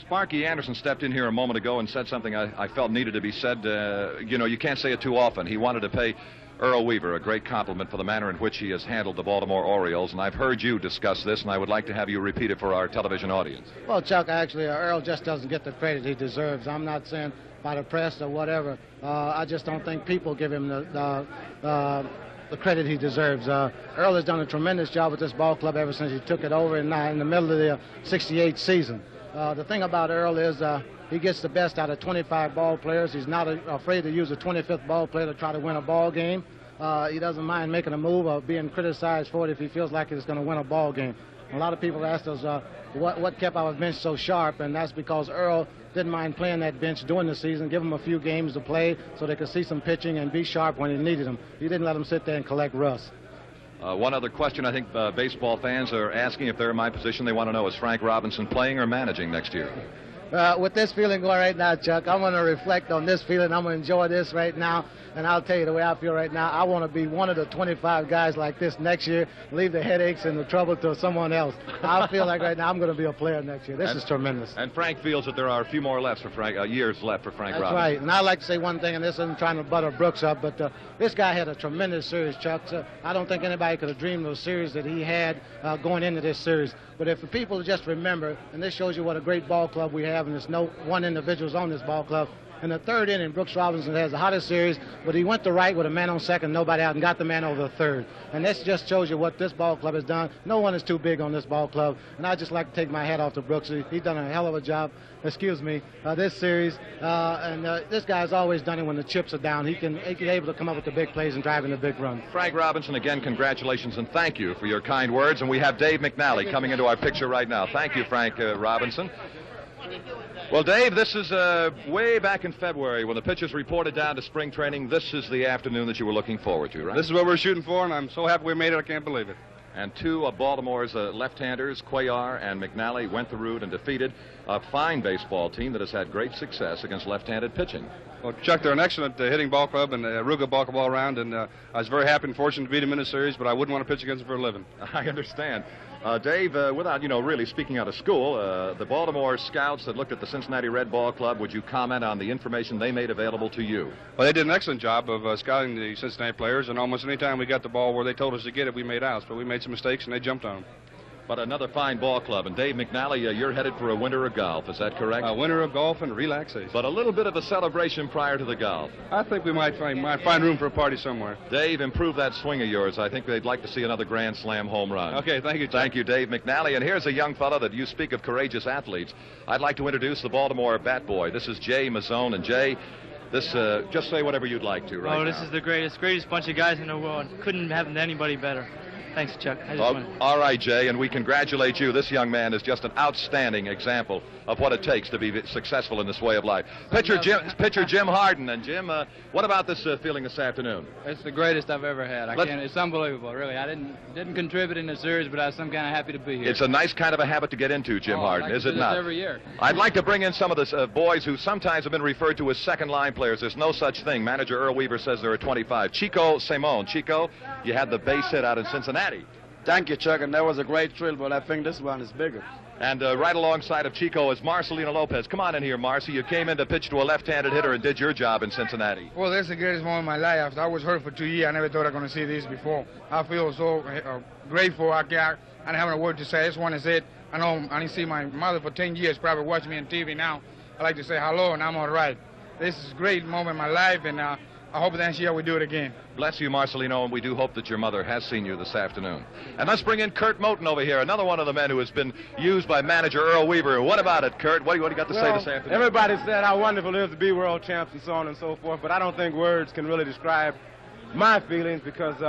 Sparky Anderson stepped in here a moment ago and said something I felt needed to be said. You can't say it too often. He wanted to pay Earl Weaver a great compliment for the manner in which he has handled the Baltimore Orioles, and I've heard you discuss this, and I would like to have you repeat it for our television audience. Well, Chuck, actually, Earl just doesn't get the credit he deserves. I'm not saying by the press or whatever. I just don't think people give him the credit he deserves. Earl has done a tremendous job with this ball club ever since he took it over in the middle of the '68 season. The thing about Earl is he gets the best out of 25 ball players. He's not afraid to use a 25th ball player to try to win a ball game. He doesn't mind making a move or being criticized for it if he feels like he's going to win a ball game. A lot of people asked us what kept our bench so sharp, and that's because Earl didn't mind playing that bench during the season, give them a few games to play so they could see some pitching and be sharp when he needed them. He didn't let them sit there and collect rust. One other question I think baseball fans are asking if they're in my position. They want to know, is Frank Robinson playing or managing next year? with this feeling going right now, Chuck, I'm going to reflect on this feeling. I'm going to enjoy this right now. And I'll tell you the way I feel right now. I want to be one of the 25 guys like this next year, leave the headaches and the trouble to someone else. I feel like right now I'm going to be a player next year. This is tremendous. And Frank feels that there are a few more years left for Frank That's Robinson. right. And I'd like to say one thing, and this isn't trying to butter Brooks up, but this guy had a tremendous series, Chuck. So I don't think anybody could have dreamed of the series that he had going into this series. But if the people just remember, and this shows you what a great ball club we have, and there's no one individual's on this ball club. In the third inning, Brooks Robinson has the hottest series, but he went to right with a man on second, nobody out, and got the man over the third. And this just shows you what this ball club has done. No one is too big on this ball club, and I'd just like to take my hat off to Brooks. He's done a hell of a job, this series. This guy's always done it when the chips are down. He's able to come up with the big plays and drive in the big run. Frank Robinson, again, congratulations and thank you for your kind words. And we have Dave McNally coming into our picture right now. Thank you, Frank Robinson. Well, Dave, this is way back in February when the pitchers reported down to spring training. This is the afternoon that you were looking forward to, right? This is what we're shooting for, and I'm so happy we made it, I can't believe it. And two of Baltimore's left-handers, Cuellar and McNally, went the route and defeated a fine baseball team that has had great success against left-handed pitching. Well, Chuck, they're an excellent hitting ball club and a real good ball club all around, and I was very happy and fortunate to beat them in the series, but I wouldn't want to pitch against them for a living. I understand. Dave, without, really speaking out of school, the Baltimore scouts that looked at the Cincinnati Red Ball Club, would you comment on the information they made available to you? Well, they did an excellent job of scouting the Cincinnati players, and almost any time we got the ball where they told us to get it, we made outs, but we made some mistakes, and they jumped on them. But another fine ball club. And Dave McNally, you're headed for a winter of golf. Is that correct? A winter of golf and relaxation. But a little bit of a celebration prior to the golf. I think we might find room for a party somewhere. Dave, improve that swing of yours. I think they'd like to see another Grand Slam home run. Okay, thank you, Chuck. Thank you, Dave McNally. And here's a young fellow that you speak of courageous athletes. I'd like to introduce the Baltimore Bat Boy. This is Jay Mazzone. And Jay, this just say whatever you'd like to right now. This is the greatest bunch of guys in the world. Couldn't have anybody better. Thanks, Chuck. All right, Jay, and we congratulate you. This young man is just an outstanding example of what it takes to be successful in this way of life. Pitcher Jim Harden. And Jim, what about this feeling this afternoon? It's the greatest I've ever had. It's unbelievable, really. I didn't contribute in the series, but I was some kind of happy to be here. It's a nice kind of a habit to get into, Jim Harden, is it not? Every year. I'd like to bring in some of the boys who sometimes have been referred to as second-line players. There's no such thing. Manager Earl Weaver says there are 25. Chico Simone. Chico, you had the base hit out in Cincinnati. Thank you, Chuck, and that was a great thrill, but I think this one is bigger. And right alongside of Chico is Marcelino Lopez. Come on in here, Marcy. You came in to pitch to a left-handed hitter and did your job in Cincinnati. Well, that's the greatest moment of my life. I was hurt for 2 years. I never thought I was going to see this before. I feel so grateful. I don't have a word to say. I just want to say it. I know I didn't see my mother for 10 years, probably watching me on TV now. I like to say hello, and I'm all right. This is a great moment in my life, and I hope next year we do it again. Bless you, Marcelino, and we do hope that your mother has seen you this afternoon. And let's bring in Kurt Moten over here, another one of the men who has been used by manager Earl Weaver. What about it, Kurt? What do you got to say this afternoon? Everybody said how wonderful it is to be world champs and so on and so forth, but I don't think words can really describe my feelings because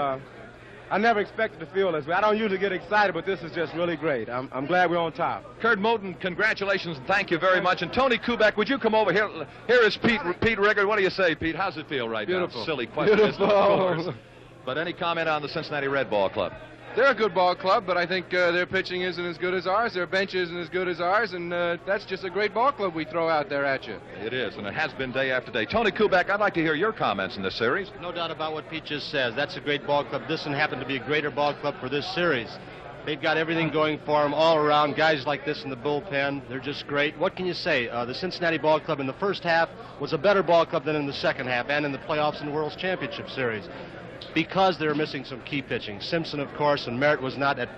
I never expected to feel this way. I don't usually get excited, but this is just really great. I'm glad we're on top. Kurt Moten, congratulations and thank you very much. And Tony Kubek, would you come over here? Here is Pete Riggard. What do you say, Pete? How's it feel right Beautiful. now? Silly question. Beautiful. Isn't it? Of course. But any comment on the Cincinnati Red Ball Club? They're a good ball club, but I think their pitching isn't as good as ours. Their bench isn't as good as ours, and that's just a great ball club we throw out there at you. It is, and it has been day after day. Tony Kubek, I'd like to hear your comments in this series. No doubt about what Pete just says. That's a great ball club. This one happened to be a greater ball club for this series. They've got everything going for them all around. Guys like this in the bullpen, they're just great. What can you say? The Cincinnati Ball Club in the first half was a better ball club than in the second half and in the playoffs and World Championship Series, because they're missing some key pitching. Simpson, of course, and Merritt was not at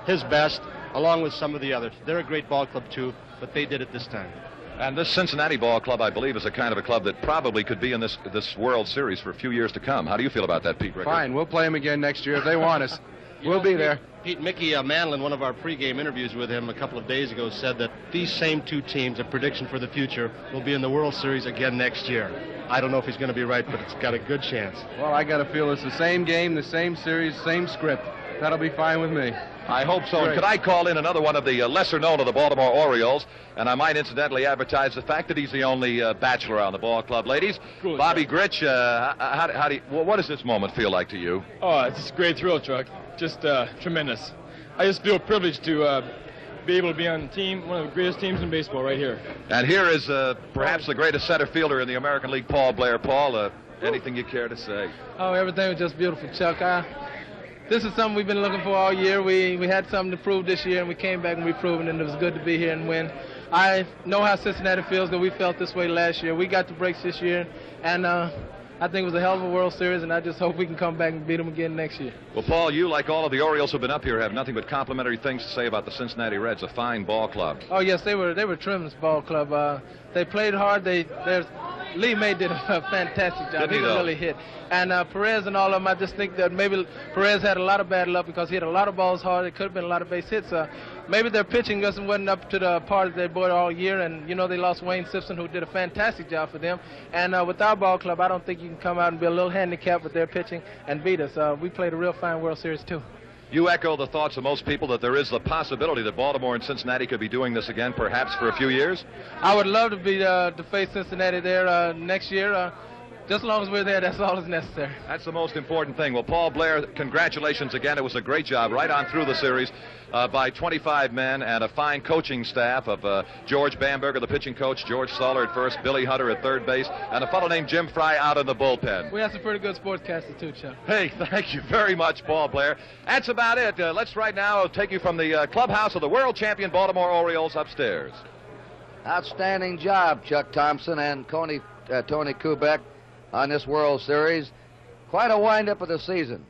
his best, along with some of the others. They're a great ball club, too, but they did it this time. And this Cincinnati Ball Club, I believe, is a kind of a club that probably could be in this World Series for a few years to come. How do you feel about that, Pete Rickard? Fine. We'll play them again next year if they want us. We'll be there. Mickey Manlin, one of our pregame interviews with him a couple of days ago, said that these same two teams, a prediction for the future, will be in the World Series again next year. I don't know if he's going to be right, but it's got a good chance. Well, I got to feel it's the same game, the same series, same script. That'll be fine with me. I hope so. And could I call in another one of the lesser known of the Baltimore Orioles? And I might incidentally advertise the fact that he's the only bachelor on the ball club. Ladies, cool, Bobby Grich, what does this moment feel like to you? Oh, it's a great thrill, Chuck. Just tremendous. I just feel privileged to be able to be on the team, one of the greatest teams in baseball right here. And here is perhaps the greatest center fielder in the American League, Paul Blair. Paul, anything you care to say? Oh, everything was just beautiful, Chuck. This is something we've been looking for all year. We had something to prove this year, and we came back and we proved it, and it was good to be here and win. I know how Cincinnati feels, that we felt this way last year. We got the breaks this year, and I think it was a hell of a World Series, and I just hope we can come back and beat them again next year. Well, Paul, you, like all of the Orioles who've been up here, have nothing but complimentary things to say about the Cincinnati Reds, a fine ball club. Oh, yes, they were a tremendous ball club. They played hard. Lee May did a fantastic job. He really hit. And Perez and all of them, I just think that maybe Perez had a lot of bad luck because he hit a lot of balls hard. It could have been a lot of base hits. Maybe their pitching wasn't up to the par that they brought all year. And, you know, they lost Wayne Simpson, who did a fantastic job for them. And with our ball club, I don't think you can come out and be a little handicapped with their pitching and beat us. We played a real fine World Series, too. You echo the thoughts of most people that there is the possibility that Baltimore and Cincinnati could be doing this again, perhaps for a few years? I would love to be to face Cincinnati there next year. Just as long as we're there, that's all that's necessary. That's the most important thing. Well, Paul Blair, congratulations again. It was a great job right on through the series by 25 men and a fine coaching staff of George Bamberger, the pitching coach, George Soller at first, Billy Hunter at third base, and a fellow named Jim Fry out in the bullpen. We have some pretty good sportscasters, too, Chuck. Hey, thank you very much, Paul Blair. That's about it. Let's right now take you from the clubhouse of the world champion Baltimore Orioles upstairs. Outstanding job, Chuck Thompson and Tony Kubek on this World Series. Quite a wind-up of the season.